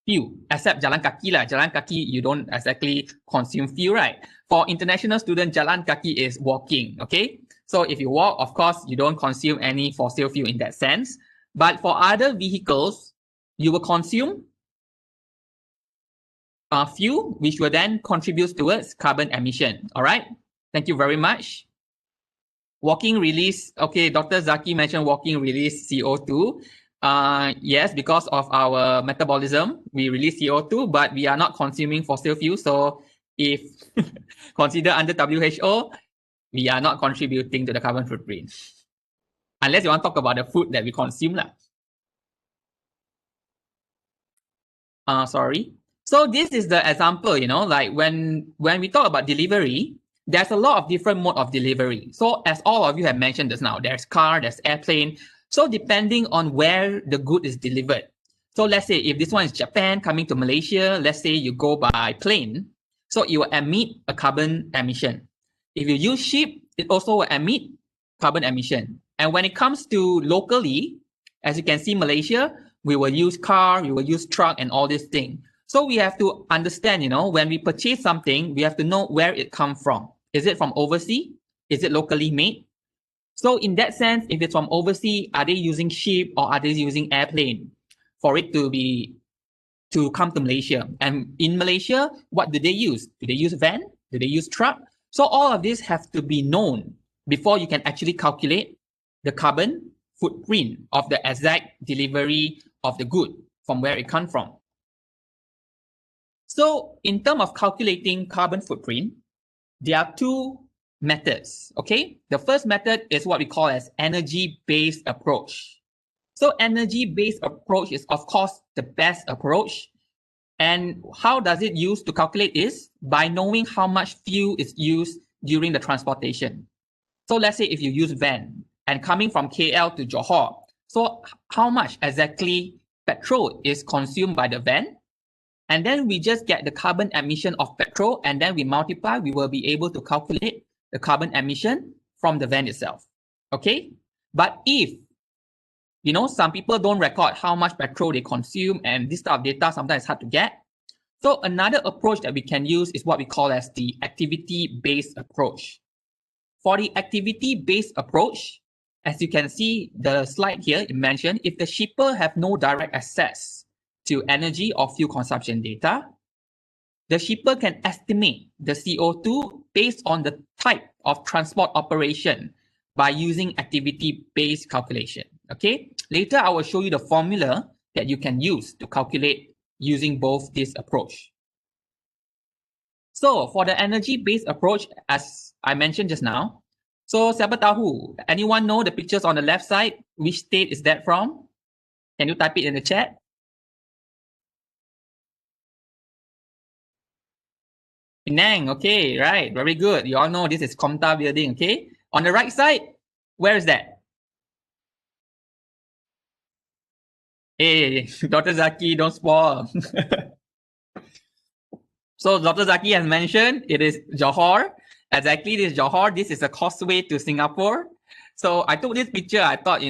fuel, except jalan kaki lah. Jalan kaki, you don't exactly consume fuel, right? For international students, jalan kaki is walking, okay? So if you walk, of course, you don't consume any fossil fuel in that sense. But for other vehicles, you will consume fuel, which will then contribute towards carbon emission, all right? Thank you very much. Walking release, okay, Dr. Zaki mentioned walking release CO2. Yes, because of our metabolism, we release CO2, but we are not consuming fossil fuel. So if consider under WHO, we are not contributing to the carbon footprint. Unless you want to talk about the food that we consume. Sorry. So this is the example, like when we talk about delivery, there's a lot of different mode of delivery. So as all of you have mentioned just now, there's car, there's airplane. So depending on where the good is delivered. So let's say if this one is Japan coming to Malaysia, let's say you go by plane, so it will emit a carbon emission. If you use ship, it also will emit carbon emission. And when it comes to locally, as you can see, Malaysia, we will use car, we will use truck and all these things. So we have to understand, when we purchase something, we have to know where it comes from. Is it from overseas? Is it locally made? So in that sense, if it's from overseas, are they using ship or are they using airplane for it to come to Malaysia? And in Malaysia, what do they use? Do they use van? Do they use truck? So all of this have to be known before you can actually calculate the carbon footprint of the exact delivery of the good from where it comes from. So in terms of calculating carbon footprint, there are two methods, okay? The first method is what we call as energy-based approach. So energy-based approach is, of course, the best approach. And how does it use to calculate is by knowing how much fuel is used during the transportation. So let's say if you use van and coming from KL to Johor, so how much exactly petrol is consumed by the van? And then we just get the carbon emission of petrol and then we multiply, we will be able to calculate the carbon emission from the van itself, okay? But if, some people don't record how much petrol they consume and this type of data sometimes hard to get. So another approach that we can use is what we call as the activity-based approach. For the activity-based approach, as you can see the slide here, it mentioned if the shipper have no direct access to energy or fuel consumption data, the shipper can estimate the CO2 based on the type of transport operation by using activity-based calculation, okay? Later, I will show you the formula that you can use to calculate using both this approach. So for the energy-based approach, as I mentioned just now, so siapa tahu? Anyone know the pictures on the left side? Which state is that from? Can you type it in the chat? Penang, okay, right, very good. You all know this is Komta building, okay? On the right side, where is that? Hey, Dr. Zaki, don't spoil. So Dr. Zaki has mentioned it is Johor. Exactly, this is Johor. This is a causeway to Singapore. So I took this picture. I thought,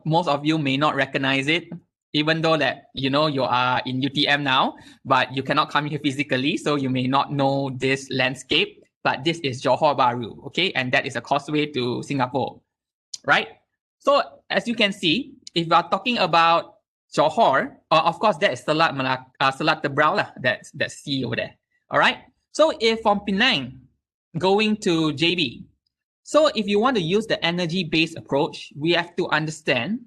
most of you may not recognize it, even though that, you are in UTM now, but you cannot come here physically. So you may not know this landscape, but this is Johor Bahru, okay? And that is a causeway to Singapore, right? So as you can see, if we are talking about Johor, of course, that is Selat Tebrau lah, that's sea over there. All right. So if from Penang going to JB, so if you want to use the energy-based approach, we have to understand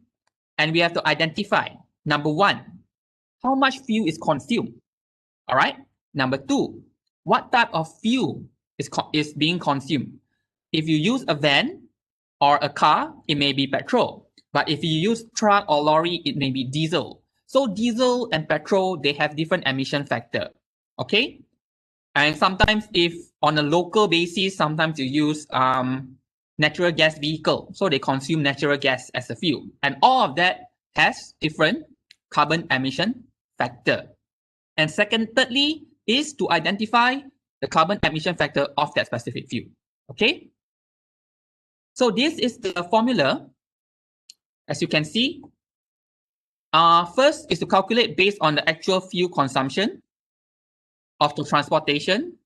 and we have to identify, number one, how much fuel is consumed. All right. Number two, what type of fuel is being consumed. If you use a van, or a car, it may be petrol. But if you use truck or lorry, it may be diesel. So diesel and petrol, they have different emission factor. Okay. And sometimes if on a local basis, sometimes you use natural gas vehicle. So they consume natural gas as a fuel. And all of that has different carbon emission factor. And thirdly, is to identify the carbon emission factor of that specific fuel. Okay. So this is the formula. As you can see, first is to calculate based on the actual fuel consumption of the transportation.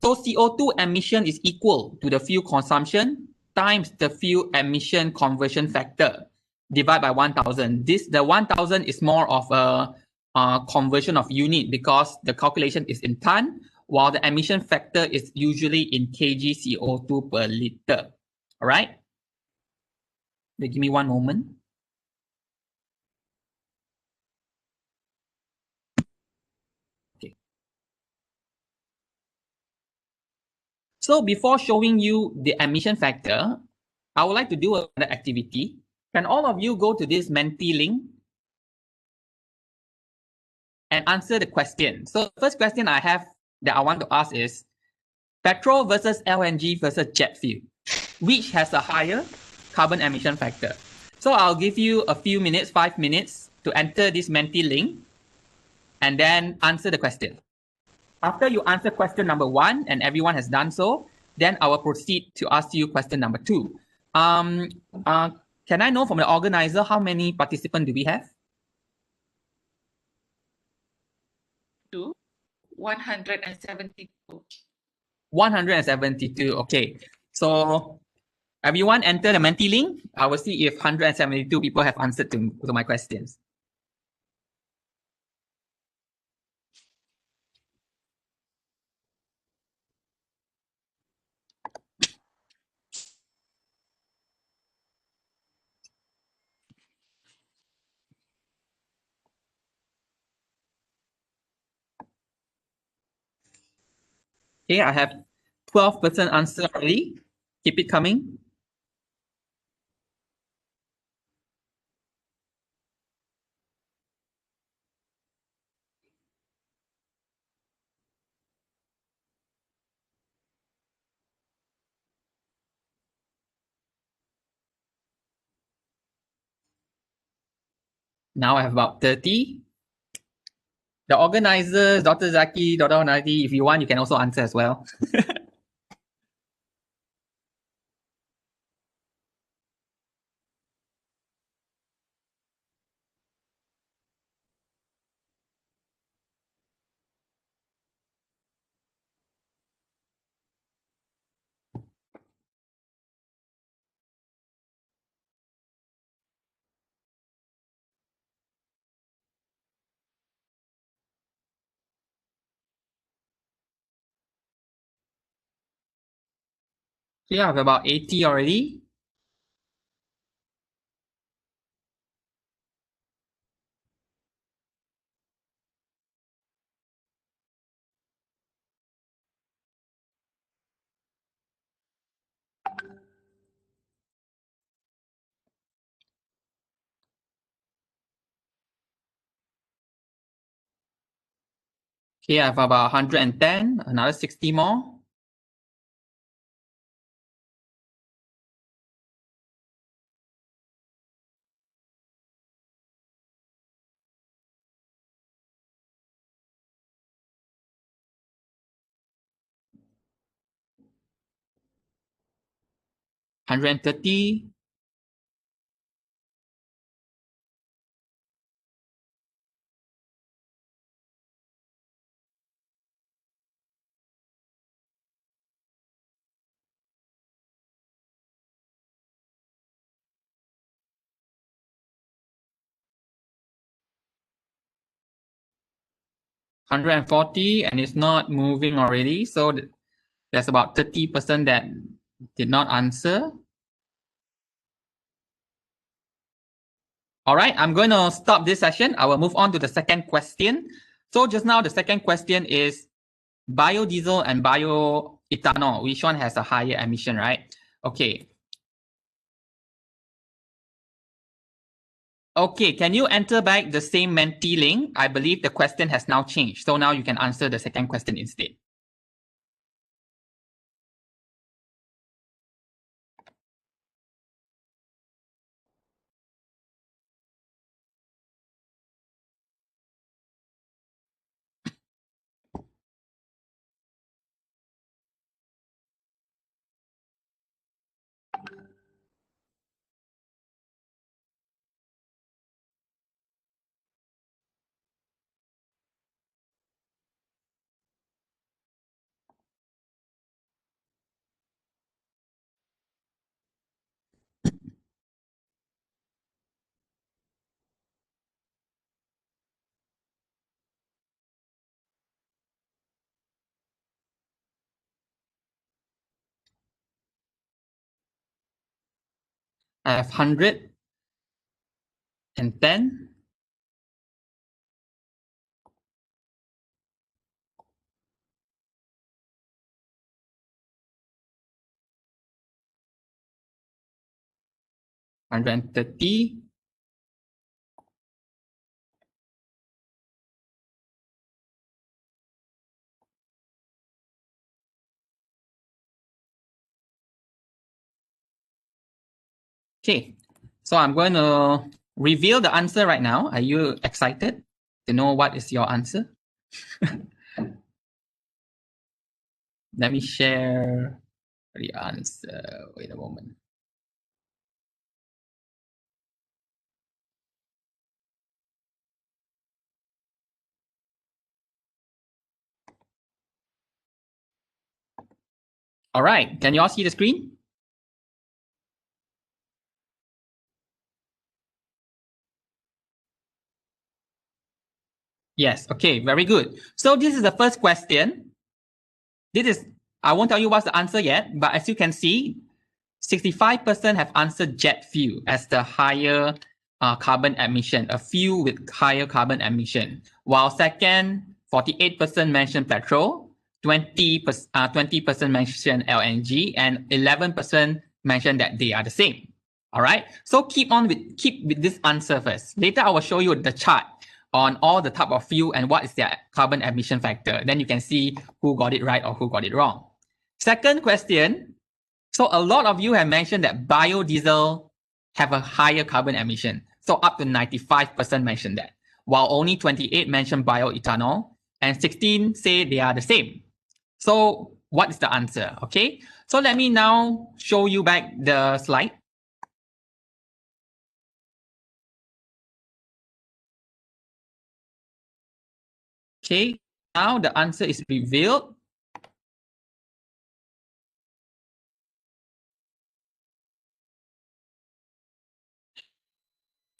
So CO2 emission is equal to the fuel consumption times the fuel emission conversion factor divided by 1,000. The 1,000 is more of a conversion of unit because the calculation is in ton, while the emission factor is usually in kg CO2 per liter. All right. Give me one moment. Okay. So before showing you the emission factor, I would like to do another activity. Can all of you go to this Menti link and answer the question? So the first question I have that I want to ask is, petrol versus LNG versus jet fuel, which has a higher carbon emission factor? So I'll give you a few minutes, 5 minutes, to enter this Menti link and then answer the question. After you answer question number 1 and everyone has done so, then I will proceed to ask you question number 2. Can I know from the organizer how many participants do we have? 172. 172. Okay. So everyone enter the Menti link. I will see if 172 people have answered to my questions. Okay, I have 12% answer already. Keep it coming. Now I have about 30. The organizers, Dr. Zaki, Dr. Honati, if you want, you can also answer as well. Here I have about 80 already. Here I have about 110, another 60 more. $130. $140, and it's not moving already. So there's about 30% that did not answer. All right, I'm going to stop this session. I will move on to the second question. So just now, the second question is biodiesel and bioethanol. Which one has a higher emission, right? Okay. Okay, can you enter back the same Menti link? I believe the question has now changed. So now you can answer the second question instead. I have 110, 130, 'kay. So I'm going to reveal the answer right now. Are you excited to know what is your answer? Let me share the answer. Wait a moment. All right, can you all see the screen? Yes, okay, very good. So this is the first question. I won't tell you what's the answer yet, but as you can see, 65% have answered jet fuel as the higher carbon emission, a fuel with higher carbon emission. While second, 48% mentioned petrol, 20% mentioned LNG, and 11% mentioned that they are the same. All right. So keep with this answer first. Later, I will show you the chart on all the type of fuel and what is their carbon emission factor. Then you can see who got it right or who got it wrong. Second question. So a lot of you have mentioned that biodiesel have a higher carbon emission. So up to 95% mentioned that, while only 28 mentioned bioethanol and 16 say they are the same. So what is the answer? Okay. So let me now show you back the slide. Okay. Now the answer is revealed.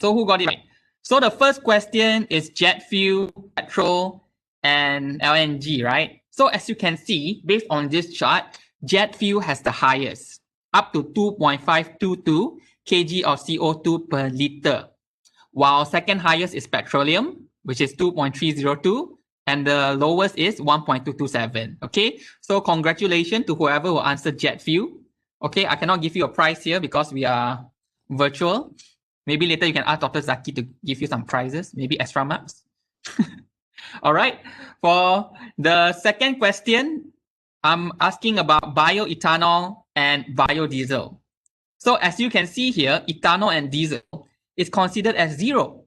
So who got it right? So the first question is jet fuel, petrol, and LNG, right? So as you can see, based on this chart, jet fuel has the highest, up to 2.522 kg of CO2 per liter, while second highest is petroleum, which is 2.302, and the lowest is 1.227. Okay, so congratulations to whoever will answer jet fuel. Okay, I cannot give you a prize here because we are virtual. Maybe later you can ask Dr. Zaki to give you some prizes, maybe extra marks. All right. For the second question, I'm asking about bioethanol and biodiesel. So as you can see here, ethanol and diesel is considered as zero.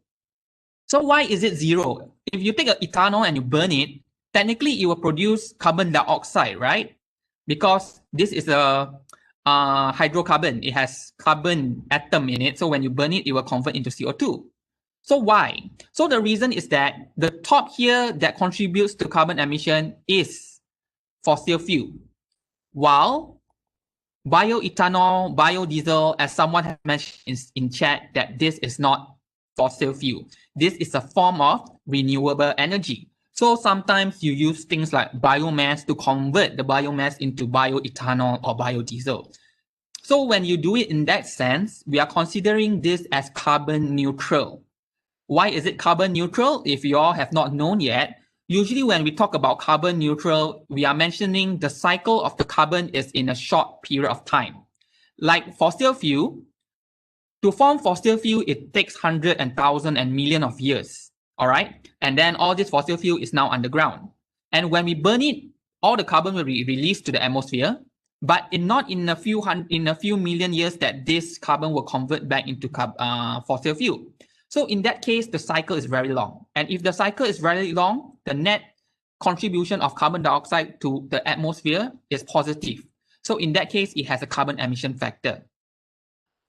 So why is it zero? If you take an ethanol and you burn it, technically it will produce carbon dioxide, right? Because this is a hydrocarbon. It has carbon atom in it. So when you burn it, it will convert into CO2. So why? So the reason is that the top here that contributes to carbon emission is fossil fuel, while bioethanol, biodiesel, as someone has mentioned in chat, that this is not fossil fuel. This is a form of renewable energy. So sometimes you use things like biomass to convert the biomass into bioethanol or biodiesel. So when you do it in that sense, we are considering this as carbon neutral. Why is it carbon neutral? If you all have not known yet, usually when we talk about carbon neutral, we are mentioning the cycle of the carbon is in a short period of time. Like fossil fuel, To form fossil fuel, it takes 100 and 1,000 and million of years. All right. And then all this fossil fuel is now underground. And when we burn it, all the carbon will be released to the atmosphere, but not in a few million years that this carbon will convert back into fossil fuel. So in that case, the cycle is very long. And if the cycle is very long, the net contribution of carbon dioxide to the atmosphere is positive. So in that case, it has a carbon emission factor.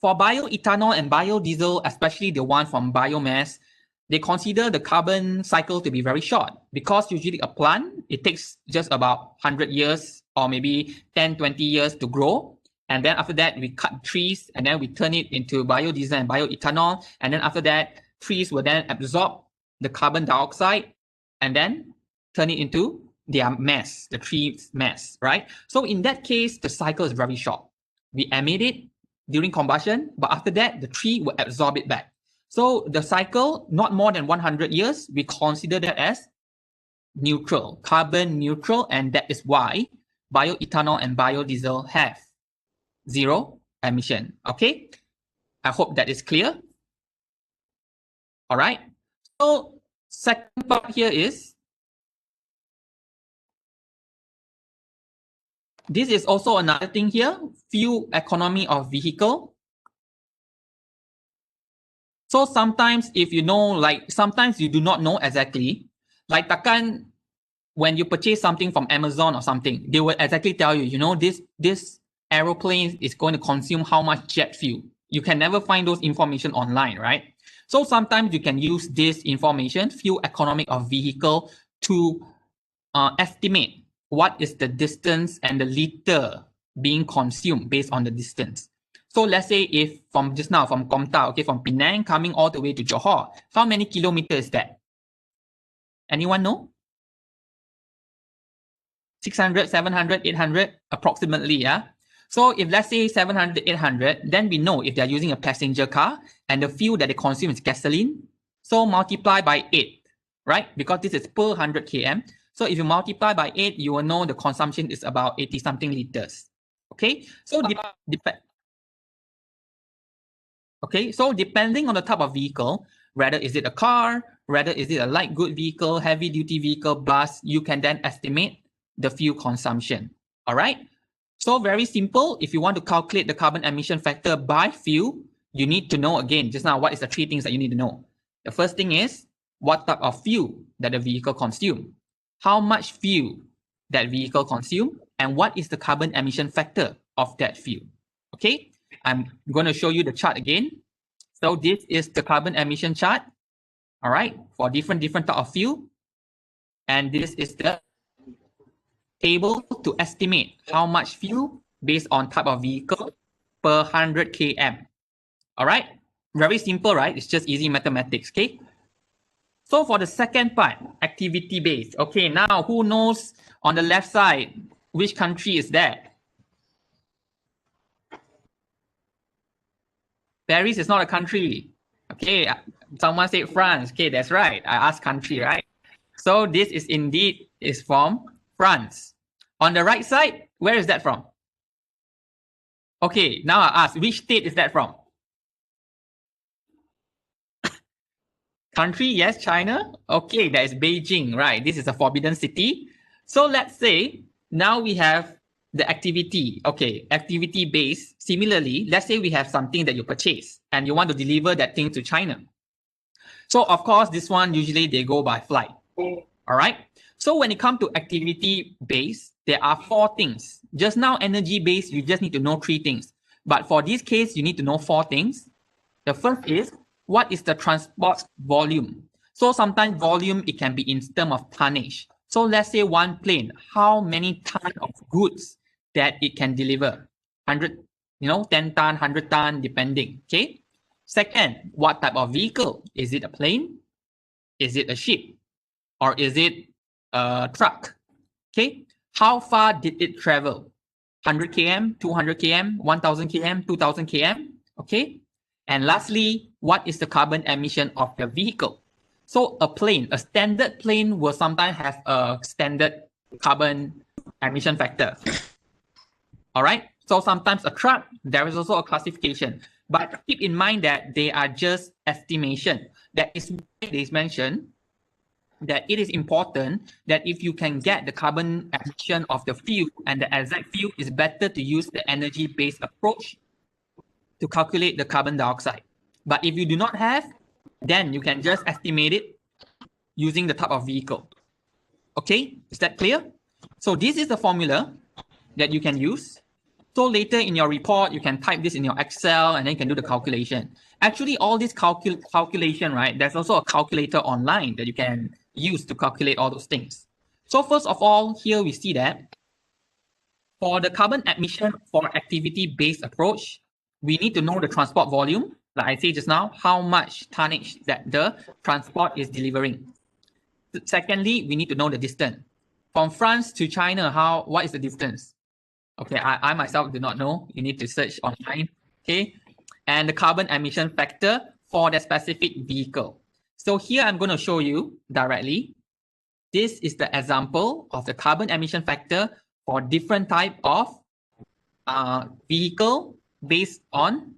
For bioethanol and biodiesel, especially the one from biomass, they consider the carbon cycle to be very short because usually a plant, it takes just about 100 years or maybe 10, 20 years to grow. And then after that, we cut trees and then we turn it into biodiesel and bioethanol. And then after that, trees will then absorb the carbon dioxide and then turn it into their mass, the tree's mass, right? So in that case, the cycle is very short. We emit it during combustion, but after that, the tree will absorb it back. So the cycle, not more than 100 years, we consider that as neutral, carbon neutral, and that is why bioethanol and biodiesel have zero emission. Okay, I hope that is clear. All right. So second part here is, this is also another thing here, fuel economy of vehicle. So sometimes if you know, like sometimes you do not know exactly, like takkan when you purchase something from Amazon or something, they will exactly tell you, you know, this aeroplane is going to consume how much jet fuel. You can never find those information online, right? So sometimes you can use this information, fuel economic of vehicle, to estimate what is the distance and the liter being consumed based on the distance. So let's say if from just now, from Komta, okay, from Penang coming all the way to Johor, how many kilometers is that? Anyone know? 600, 700, 800, approximately, yeah? So if let's say 700, 800, then we know if they're using a passenger car and the fuel that they consume is gasoline, so multiply by 8, right? Because this is per 100 km. So if you multiply by 8, you will know the consumption is about 80-something liters. Okay, so so depending on the type of vehicle, whether is it a car, whether is it a light good vehicle, heavy duty vehicle, bus, you can then estimate the fuel consumption. All right. So very simple. If you want to calculate the carbon emission factor by fuel, you need to know again, just now, what is the 3 things that you need to know? The first thing is what type of fuel that the vehicle consumes, how much fuel that vehicle consumes, and what is the carbon emission factor of that fuel. Okay. I'm going to show you the chart again. So this is the carbon emission chart, all right, for different type of fuel. And this is the table to estimate how much fuel based on type of vehicle per 100 km. All right, very simple, right? It's just easy mathematics, okay? So for the second part, activity based. Okay, now who knows on the left side, which country is that? Paris is not a country. Okay, someone said France. Okay, that's right. I asked country, right? So this is indeed from France. On the right side, where is that from? Okay, now I ask, which state is that from? Country, yes, China. Okay, that is Beijing, right? This is a forbidden city. So let's say now we have the activity. Okay, activity based. Similarly, let's say we have something that you purchase and you want to deliver that thing to China. So of course, this one usually they go by flight. All right. So when it comes to activity based, there are 4 things. Just now, energy based, you just need to know 3 things. But for this case, you need to know 4 things. The first is, what is the transport volume? So sometimes volume, it can be in terms of tonnage. So let's say one plane, how many tons of goods that it can deliver? 100, 10 ton, 100 ton, depending, okay? Second, what type of vehicle? Is it a plane? Is it a ship? Or is it a truck? Okay, how far did it travel? 100 km, 200 km, 1000 km, 2000 km, okay? And lastly, what is the carbon emission of the vehicle? So a plane, a standard plane will sometimes have a standard carbon emission factor. All right. So sometimes a truck, there is also a classification. But keep in mind that they are just estimation. That is why it is mentioned that it is important that if you can get the carbon emission of the fuel and the exact fuel, it's better to use the energy-based approach to calculate the carbon dioxide. But if you do not have, then you can just estimate it using the type of vehicle. Okay, is that clear? So this is the formula that you can use. So later in your report, you can type this in your Excel and then you can do the calculation. Actually, all this calculation, right? There's also a calculator online that you can use to calculate all those things. So first of all, here we see that for the carbon emission for activity-based approach, we need to know the transport volume. Like I said just now, how much tonnage that the transport is delivering. Secondly, we need to know the distance. From France to China, what is the distance? Okay, I myself do not know. You need to search online. Okay, and the carbon emission factor for the specific vehicle. So here I'm going to show you directly. This is the example of the carbon emission factor for different type of vehicle based on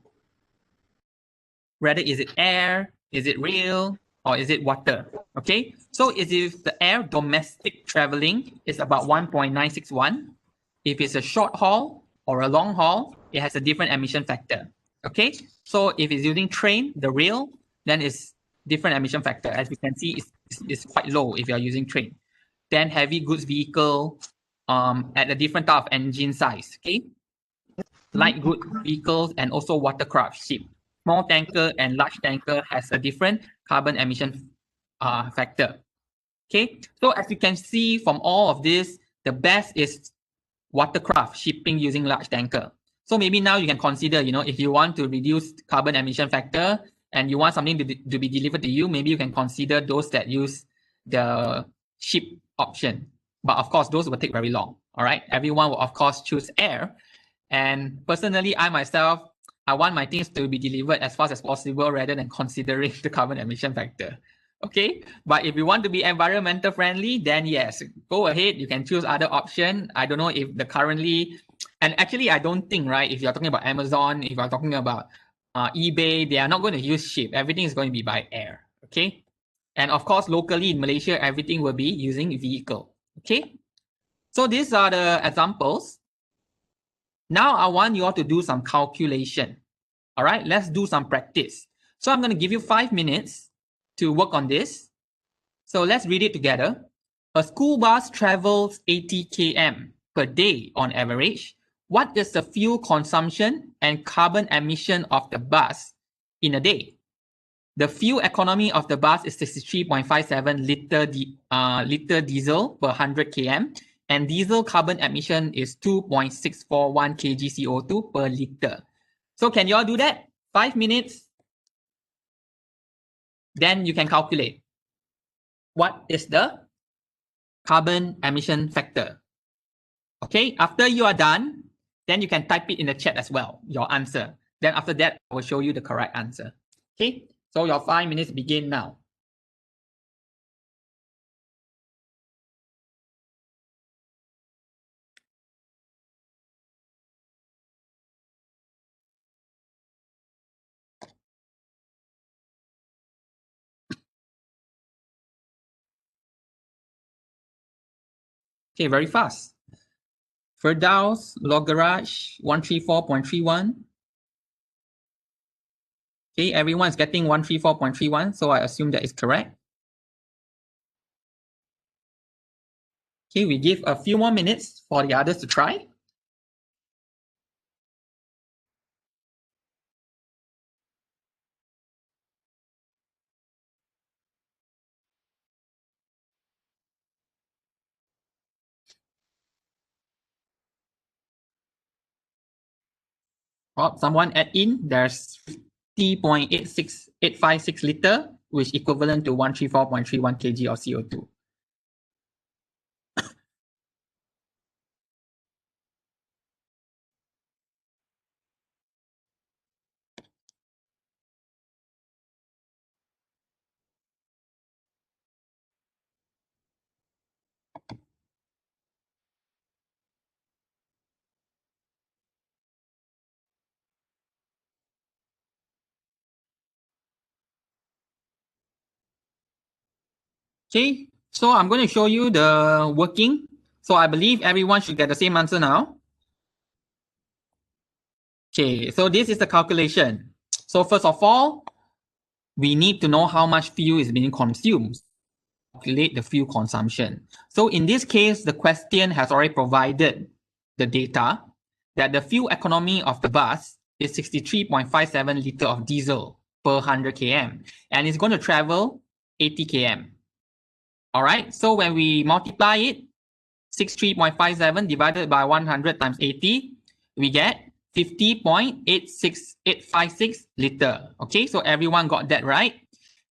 whether is it air, is it rail, or is it water. Okay, so if the air domestic traveling is about 1.961, if it's a short haul or a long haul, it has a different emission factor. Okay, so if it's using train, the rail, then it's different emission factor. As we can see, it's quite low if you're using train. Then heavy goods vehicle at a different type of engine size. Okay, light goods vehicles and also watercraft ship. Small tanker and large tanker has a different carbon emission factor. Okay, so as you can see from all of this, the best is watercraft shipping using large tanker. So maybe now you can consider, if you want to reduce carbon emission factor and you want something to be delivered to you, maybe you can consider those that use the ship option. But of course, those will take very long. All right, everyone will of course choose air. And personally, I myself, I want my things to be delivered as fast as possible rather than considering the carbon emission factor. Okay, but if you want to be environmental friendly, then yes, go ahead. You can choose other option. I don't know if the currently, and actually I don't think, right, if you're talking about Amazon, if you're talking about eBay, they are not going to use ship. Everything is going to be by air. Okay, and of course locally in Malaysia, everything will be using vehicle. Okay, so these are the examples. Now I want you all to do some calculation. All right, let's do some practice. So I'm going to give you 5 minutes to work on this. So let's read it together. A school bus travels 80 km per day on average. What is the fuel consumption and carbon emission of the bus in a day? The fuel economy of the bus is 63.57 liter diesel per 100 km, and diesel carbon emission is 2.641 kg CO2 per liter. So can you all do that? 5 minutes. Then you can calculate what is the carbon emission factor. Okay, after you are done, then you can type it in the chat as well, your answer. Then after that, I will show you the correct answer. Okay, so your 5 minutes begin now. Okay, very fast. Firdaus, Logarash, 134.31. Okay, everyone's getting 134.31, so I assume that is correct. Okay, we give a few more minutes for the others to try. Oh, someone add in, there's 50.86856 liter, which equivalent to 134.31 kg of CO2. Okay, so I'm going to show you the working. So I believe everyone should get the same answer now. Okay, so this is the calculation. So first of all, we need to know how much fuel is being consumed. Calculate the fuel consumption. So in this case, the question has already provided the data that the fuel economy of the bus is 63.57 liter of diesel per 100 km, and it's going to travel 80 km. All right, so when we multiply it, 63.57 divided by 100 times 80, we get 50.86856 liter. Okay, so everyone got that right.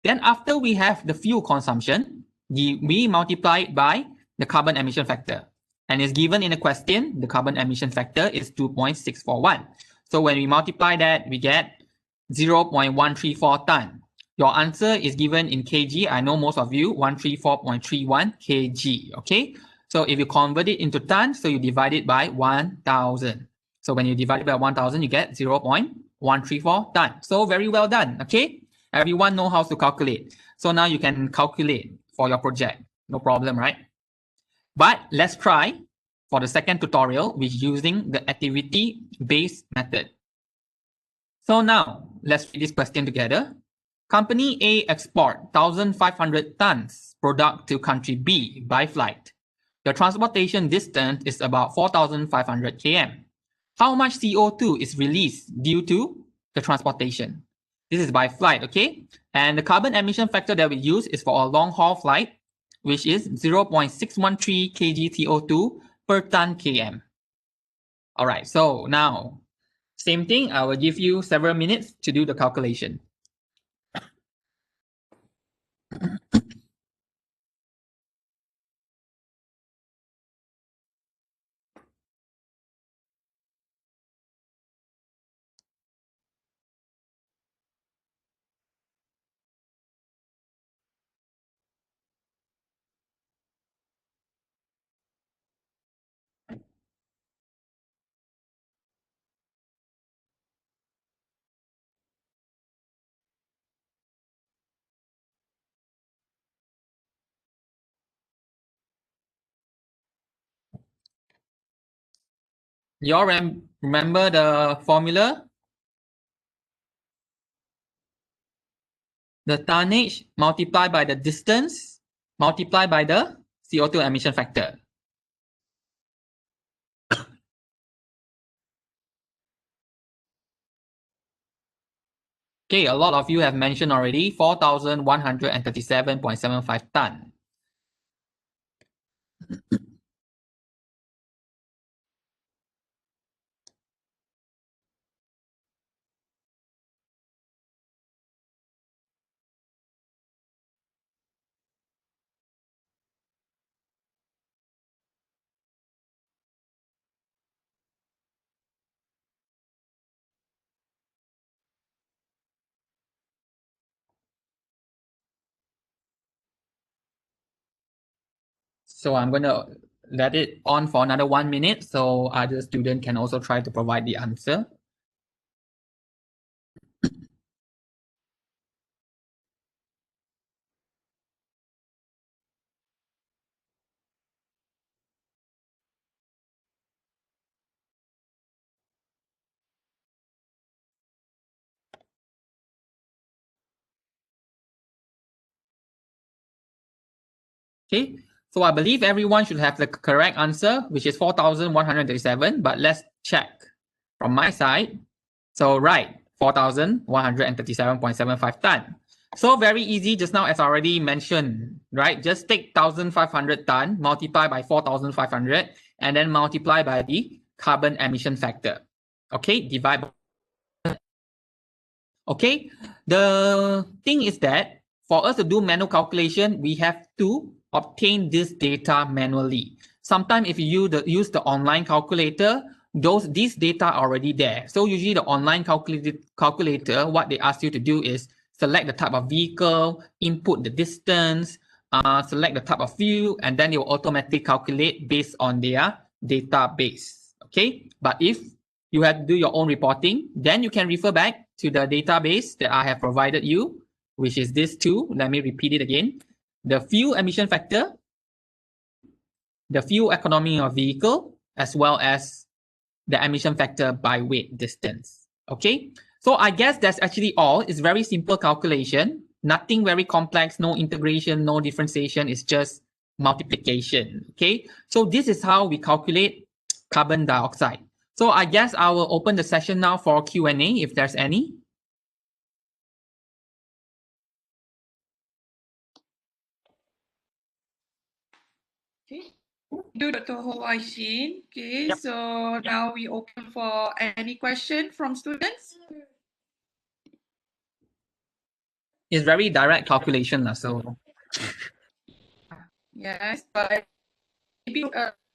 Then after we have the fuel consumption, we multiply it by the carbon emission factor. And it's given in the question, the carbon emission factor is 2.641. So when we multiply that, we get 0.134 ton. Your answer is given in kg. I know most of you, 134.31 kg, okay? So if you convert it into tons, so you divide it by 1,000. So when you divide it by 1,000, you get 0.134 ton. So very well done, okay? Everyone know how to calculate. So now you can calculate for your project. No problem, right? But let's try for the second tutorial with using the activity-based method. So now let's read this question together. Company A export 1,500 tons product to country B by flight. The transportation distance is about 4,500 km. How much CO2 is released due to the transportation? This is by flight, okay? And the carbon emission factor that we use is for a long haul flight, which is 0.613 kg CO2 per ton km. All right, so now, same thing, I will give you several minutes to do the calculation. You all remember the formula? The tonnage multiplied by the distance multiplied by the CO2 emission factor. Okay, a lot of you have mentioned already 4,137.75 ton. So I'm going to let it on for another 1 minute so other students can also try to provide the answer. Okay, so I believe everyone should have the correct answer, which is 4,137, but let's check from my side. So right, 4,137.75 ton. So very easy just now, as already mentioned, right? Just take 1,500 ton, multiply by 4,500, and then multiply by the carbon emission factor. Okay, divide by. Okay, the thing is that for us to do manual calculation, we have to obtain this data manually. Sometimes if you use the online calculator, these data are already there. So usually the online calculator, what they ask you to do is select the type of vehicle, input the distance, select the type of fuel, and then it will automatically calculate based on their database. Okay, but if you have to do your own reporting, then you can refer back to the database that I have provided you, which is this too. Let me repeat it again. the fuel emission factor, the fuel economy of vehicle, as well as the emission factor by weight distance. Okay, so I guess that's actually all. It's very simple calculation, nothing very complex, no integration, no differentiation. It's just multiplication. Okay, so this is how we calculate carbon dioxide. So I guess I will open the session now for Q&A if there's any. Okay. Do Dr. Wai Shin. Okay, Yep. so now we open for any question from students. It's very direct calculation. So Yes, but maybe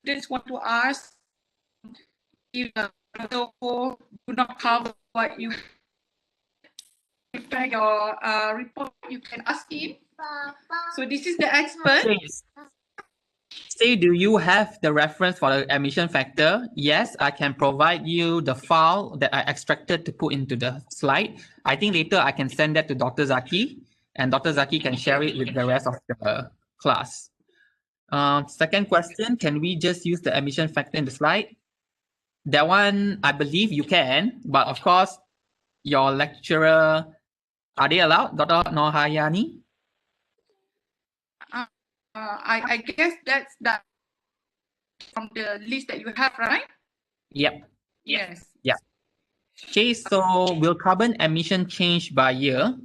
students want to ask if Dr. Ho do not cover what you prepare your report, you can ask him. So this is the expert. say, do you have the reference for the emission factor? Yes, I can provide you the file that I extracted to put into the slide. I think later I can send that to Dr. Zaki, and Dr. Zaki can share it with the rest of the class. Second question, can we just use the emission factor in the slide? That one, I believe you can, but of course, your lecturer, are they allowed, Dr. Nohayani? I guess that's that from the list that you have, right? Yep. Yes. Yeah. Okay, so will carbon emission change by year?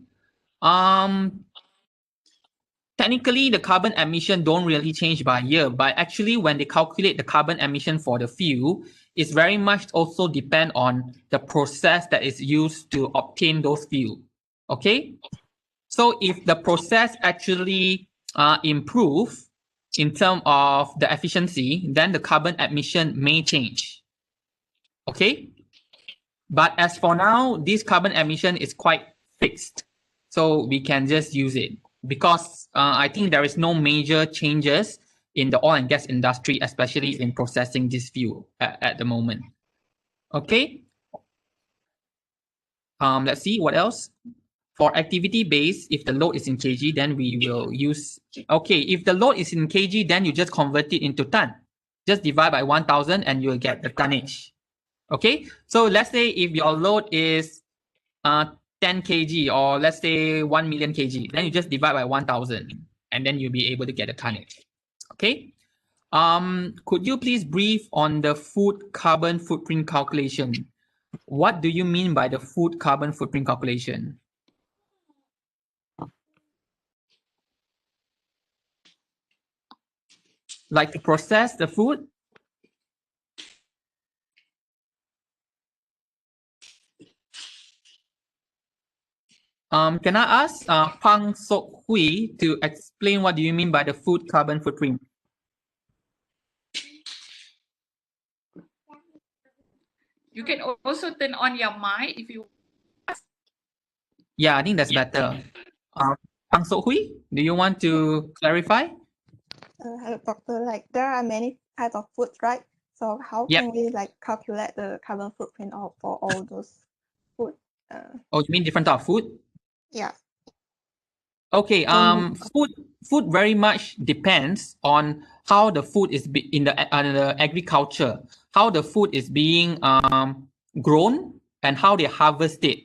Technically, the carbon emission don't really change by year, but actually when they calculate the carbon emission for the fuel, it's very much also depend on the process that is used to obtain those fuel. Okay, so if the process actually improve in terms of the efficiency, then the carbon emission may change. Okay, but as for now, this carbon emission is quite fixed, so we can just use it because I think there is no major changes in the oil and gas industry, especially in processing this fuel at the moment. Okay. Let's see what else. For activity base, if the load is in kg, then we will use. Okay, if the load is in kg, then you just convert it into ton. Just divide by 1,000 and you'll get the tonnage. Okay, so let's say if your load is 10 kg or let's say 1 million kg, then you just divide by 1,000 and then you'll be able to get a tonnage. Okay. Could you please brief on the food carbon footprint calculation? What do you mean by the food carbon footprint calculation? Like to process the food? Can I ask Pang Sok Hui to explain what do you mean by the food carbon footprint? You can also turn on your mic if you. Yeah, I think that's better. Pang Sok Hui, do you want to clarify? Hello, doctor. Like there are many types of foods, right? So how can we like calculate the carbon footprint for all those food? Oh, you mean different type of food? Yeah. Okay. Food very much depends on how the food is in the agriculture, how the food is being grown, and how they harvest it.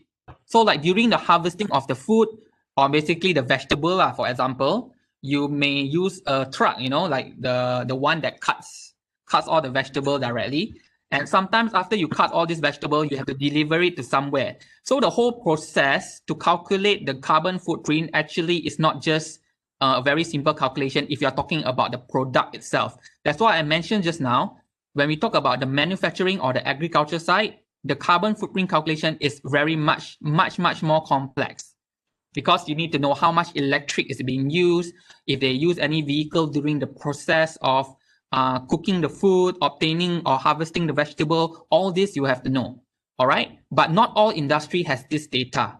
So, like during the harvesting of the food, or basically the vegetable, for example, you may use a truck, like the one that cuts all the vegetable directly. And sometimes after you cut all this vegetable, you have to deliver it to somewhere. So the whole process to calculate the carbon footprint actually is not just a very simple calculation if you're talking about the product itself. That's why I mentioned just now, when we talk about the manufacturing or the agriculture side, the carbon footprint calculation is very much more complex because you need to know how much electric is being used, if they use any vehicle during the process of cooking the food, obtaining or harvesting the vegetable, all this you have to know, all right? But not all industry has this data.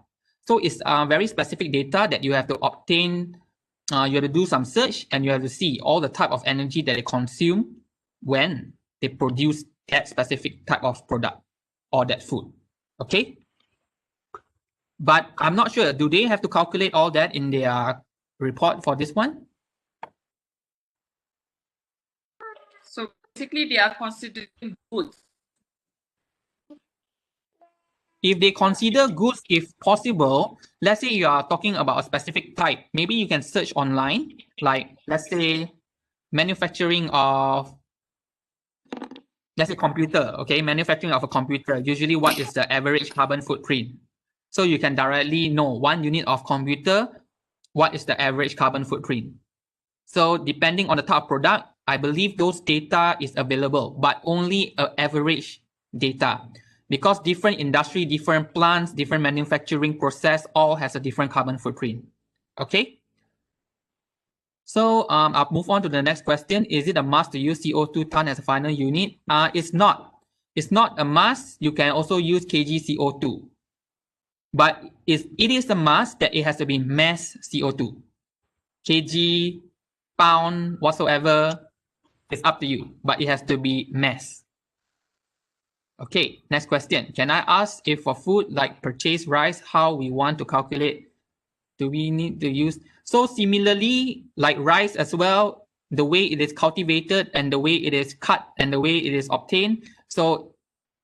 So it's very specific data that you have to obtain. You have to do some search and you have to see all the type of energy that they consume when they produce that specific type of product or that food, okay? But I'm not sure, do they have to calculate all that in their report for this one? basically they are considered goods. If they consider goods, if possible, let's say you are talking about a specific type, maybe you can search online, like let's say manufacturing of, let's say computer, okay, manufacturing of a computer. Usually what is the average carbon footprint? So you can directly know 1 unit of computer, what is the average carbon footprint? So depending on the type of product, I believe those data is available, but only average data. Because different industry, different plants, different manufacturing process, all has a different carbon footprint. Okay. So I'll move on to the next question. Is it a must to use CO2 ton as a final unit? It's not. It's not a must. You can also use kg CO2. But it is a must that it has to be mass CO2. Kg, pound, whatsoever, it's up to you. But it has to be mass. Okay, next question. Can I ask if for food like purchased rice, how we want to calculate? Do we need to use? So similarly, like rice as well, the way it is cultivated and the way it is cut and the way it is obtained. So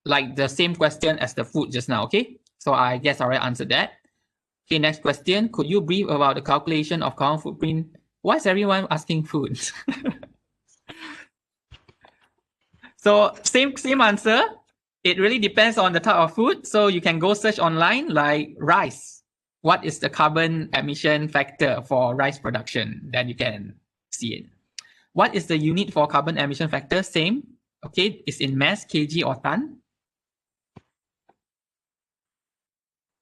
like the same question as the food just now, okay? So I guess I already answered that. Okay, next question. Could you brief about the calculation of carbon footprint? Why is everyone asking food? So same answer. It really depends on the type of food. So you can go search online like rice. What is the carbon emission factor for rice production? Then you can see it. What is the unit for carbon emission factor? Same. Okay, it's in mass, kg or ton.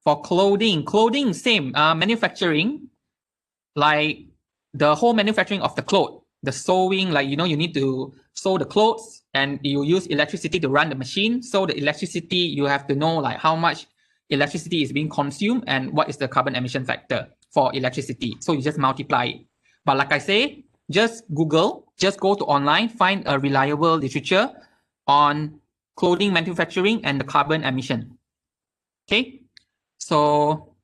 For clothing, same. Manufacturing, like the whole manufacturing of the clothes, the sewing, like, you know, you need to sew the clothes and you use electricity to run the machine. So the electricity, you have to know like how much electricity is being consumed and what is the carbon emission factor for electricity. So you just multiply it. But like I say, just Google, just go to online, find a reliable literature on clothing manufacturing and the carbon emission. Okay, so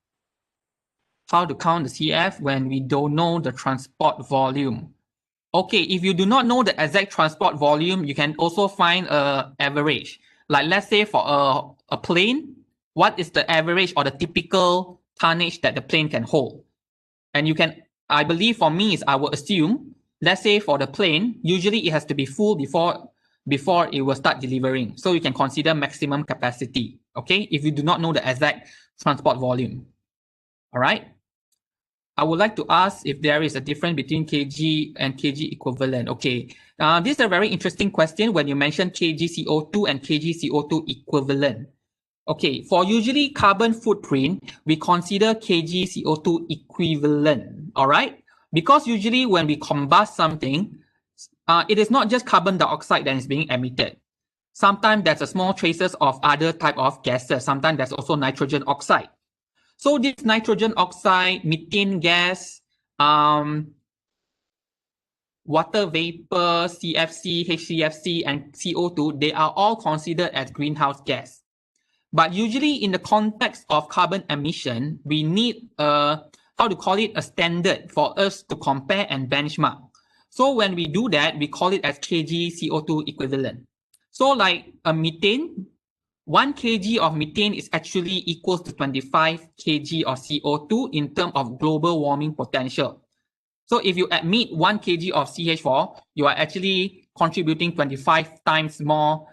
how to count the CF when we don't know the transport volume? Okay, if you do not know the exact transport volume, you can also find an average. Like let's say for a plane, what is the average or the typical tonnage that the plane can hold? And you can, I believe for me is I will assume, let's say for the plane, usually it has to be full before it will start delivering. So you can consider maximum capacity, okay? If you do not know the exact transport volume, all right? I would like to ask if there is a difference between kg and kg equivalent. Okay, this is a very interesting question when you mention kg CO2 and kg CO2 equivalent. Okay, for usually carbon footprint, we consider kg CO2 equivalent, all right? Because usually when we combust something, it is not just carbon dioxide that is being emitted. Sometimes there's a small traces of other type of gases. Sometimes there's also nitrogen oxide. So this nitrogen oxide, methane gas, water vapor, CFC, HCFC, and CO2, they are all considered as greenhouse gas. But usually in the context of carbon emission, we need a standard for us to compare and benchmark. So when we do that, we call it as kg CO2 equivalent. So like a methane, 1 kg of methane is actually equals to 25 kg of CO2 in terms of global warming potential. So if you emit 1 kg of CH4, you are actually contributing 25 times more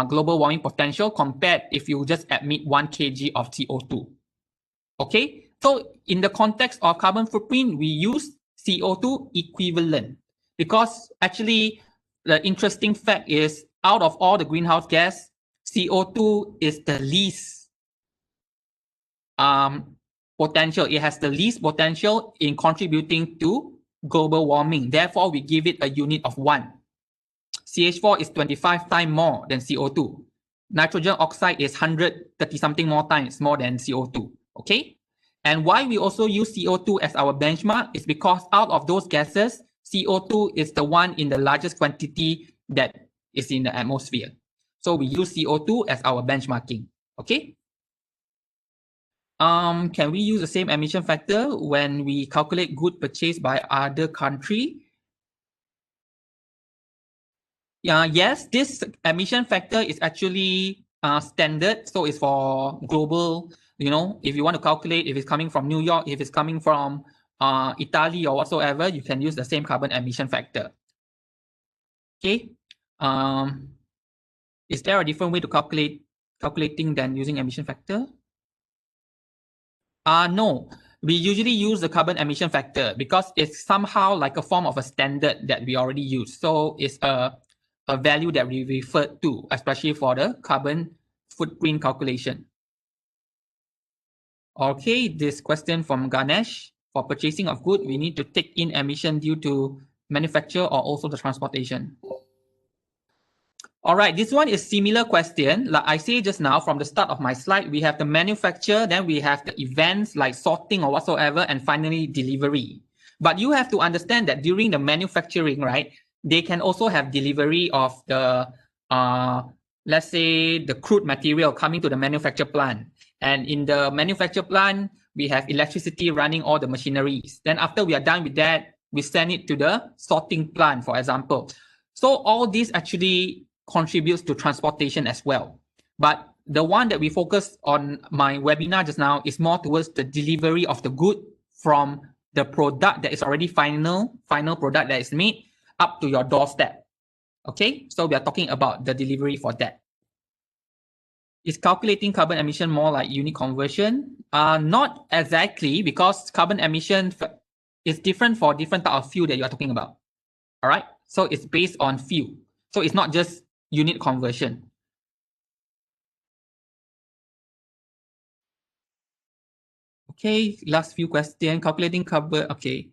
global warming potential compared if you just emit 1 kg of CO2. Okay, so in the context of carbon footprint, we use CO2 equivalent because actually the interesting fact is out of all the greenhouse gas, CO2 is the least potential. It has the least potential in contributing to global warming. Therefore, we give it a unit of 1. CH4 is 25 times more than CO2. Nitrogen oxide is 130 something more times more than CO2. Okay? And why we also use CO2 as our benchmark is because out of those gases, CO2 is the one in the largest quantity that is in the atmosphere. So we use CO2 as our benchmarking. Okay? Can we use the same emission factor when we calculate good purchased by other country? Yes, this emission factor is actually standard. So it's for global, if you want to calculate if it's coming from New York, if it's coming from Italy or whatsoever, you can use the same carbon emission factor. Okay. Is there a different way to calculating than using emission factor? No. We usually use the carbon emission factor because it's somehow like a form of a standard that we already use. So it's a value that we refer to, especially for the carbon footprint calculation. Okay, this question from Ganesh. For purchasing of goods, we need to take in emission due to manufacture or also the transportation. All right, this one is similar question. Like I say just now, from the start of my slide, we have the manufacture, then we have the events like sorting or whatsoever, and finally delivery. But you have to understand that during the manufacturing, right, they can also have delivery of the, let's say, the crude material coming to the manufacture plant. And in the manufacture plant, we have electricity running all the machineries. Then after we are done with that, we send it to the sorting plant, for example. So all these actually contributes to transportation as well. But the one that we focus on my webinar just now is more towards the delivery of the good from the product that is already final product that is made up to your doorstep. Okay, so we are talking about the delivery for that. Is calculating carbon emission more like unit conversion? Not exactly, because carbon emission is different for different type of fuel that you are talking about. All right, so it's based on fuel. So it's not just unit conversion. Okay, last few questions. Calculating carbon. Okay.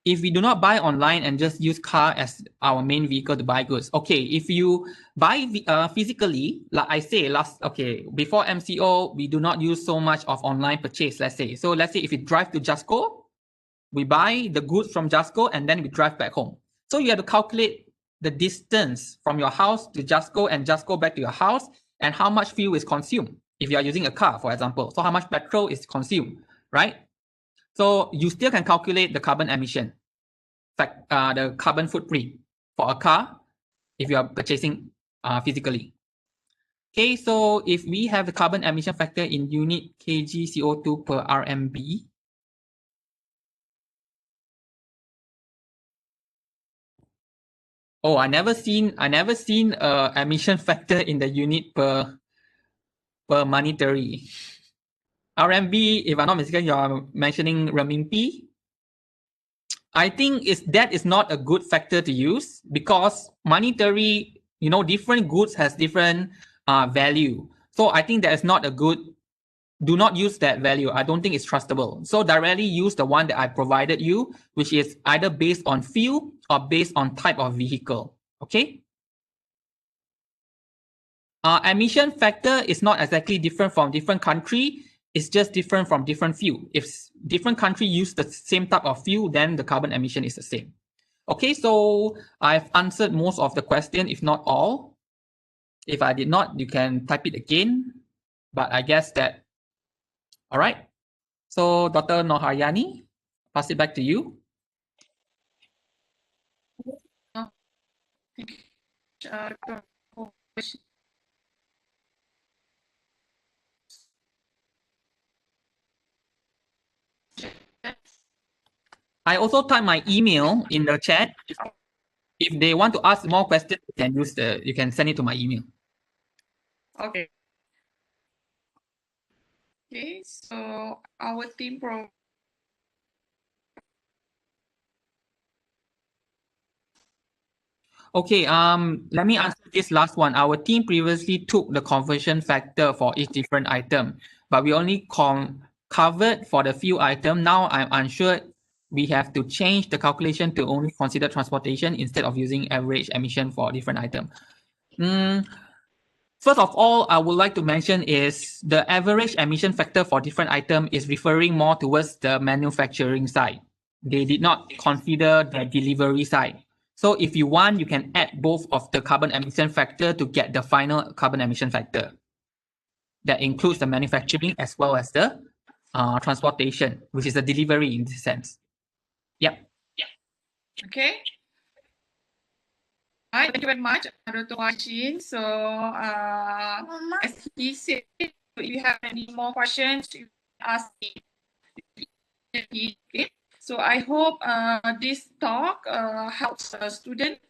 If we do not buy online and just use car as our main vehicle to buy goods. Okay, if you buy physically, like I say before MCO, we do not use so much of online purchase, let's say. So let's say if we drive to Jasco, we buy the goods from Jasco and then we drive back home. So you have to calculate the distance from your house to Jasco and Jasco back to your house and how much fuel is consumed. If you are using a car, for example, so how much petrol is consumed, right? So you still can calculate the carbon emission, the carbon footprint for a car if you are purchasing physically. Okay, so if we have the carbon emission factor in unit kg CO2 per RMB, oh, I never seen emission factor in the unit per monetary. RMB, if I'm not mistaken, you're mentioning renminbi. I think that is not a good factor to use because monetary, different goods has different value. So I think that is not a good. Do not use that value. I don't think it's trustable. So directly use the one that I provided you, which is either based on fuel or based on type of vehicle. Okay. Emission factor is not exactly different from different country. It's just different from different fuel. If different country use the same type of fuel, then the carbon emission is the same. Okay, so I've answered most of the question, if not all. If I did not, you can type it again. But I guess that, all right. So Dr. Nohayani, pass it back to you. I also type my email in the chat. If they want to ask more questions, you can send it to my email. Okay. Okay, so our team Okay, let me answer this last one. Our team previously took the conversion factor for each different item, but we only covered for the few item. Now I'm unsure. We have to change the calculation to only consider transportation instead of using average emission for different item. First of all, I would like to mention is the average emission factor for different item is referring more towards the manufacturing side. They did not consider the delivery side. So if you want, you can add both of the carbon emission factor to get the final carbon emission factor. That includes the manufacturing as well as the transportation, which is the delivery in this sense. Yep. Okay. Thank you very much, Dr. Wai Shin. So, as he said, if you have any more questions, you can ask me. Okay. So, I hope this talk helps students.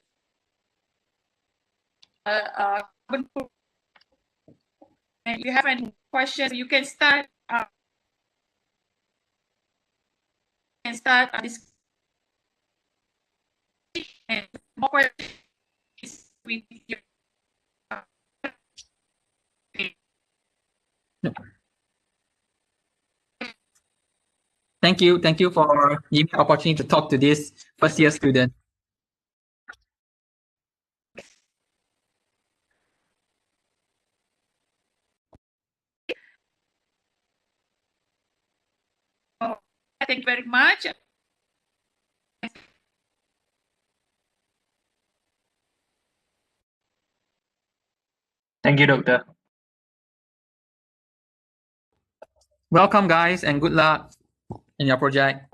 And if you have any questions, you can start. This and more questions with you. Thank you. Thank you for giving me the opportunity to talk to this first year student. Thank you very much. Thank you, Doctor. Welcome, guys, and good luck in your project.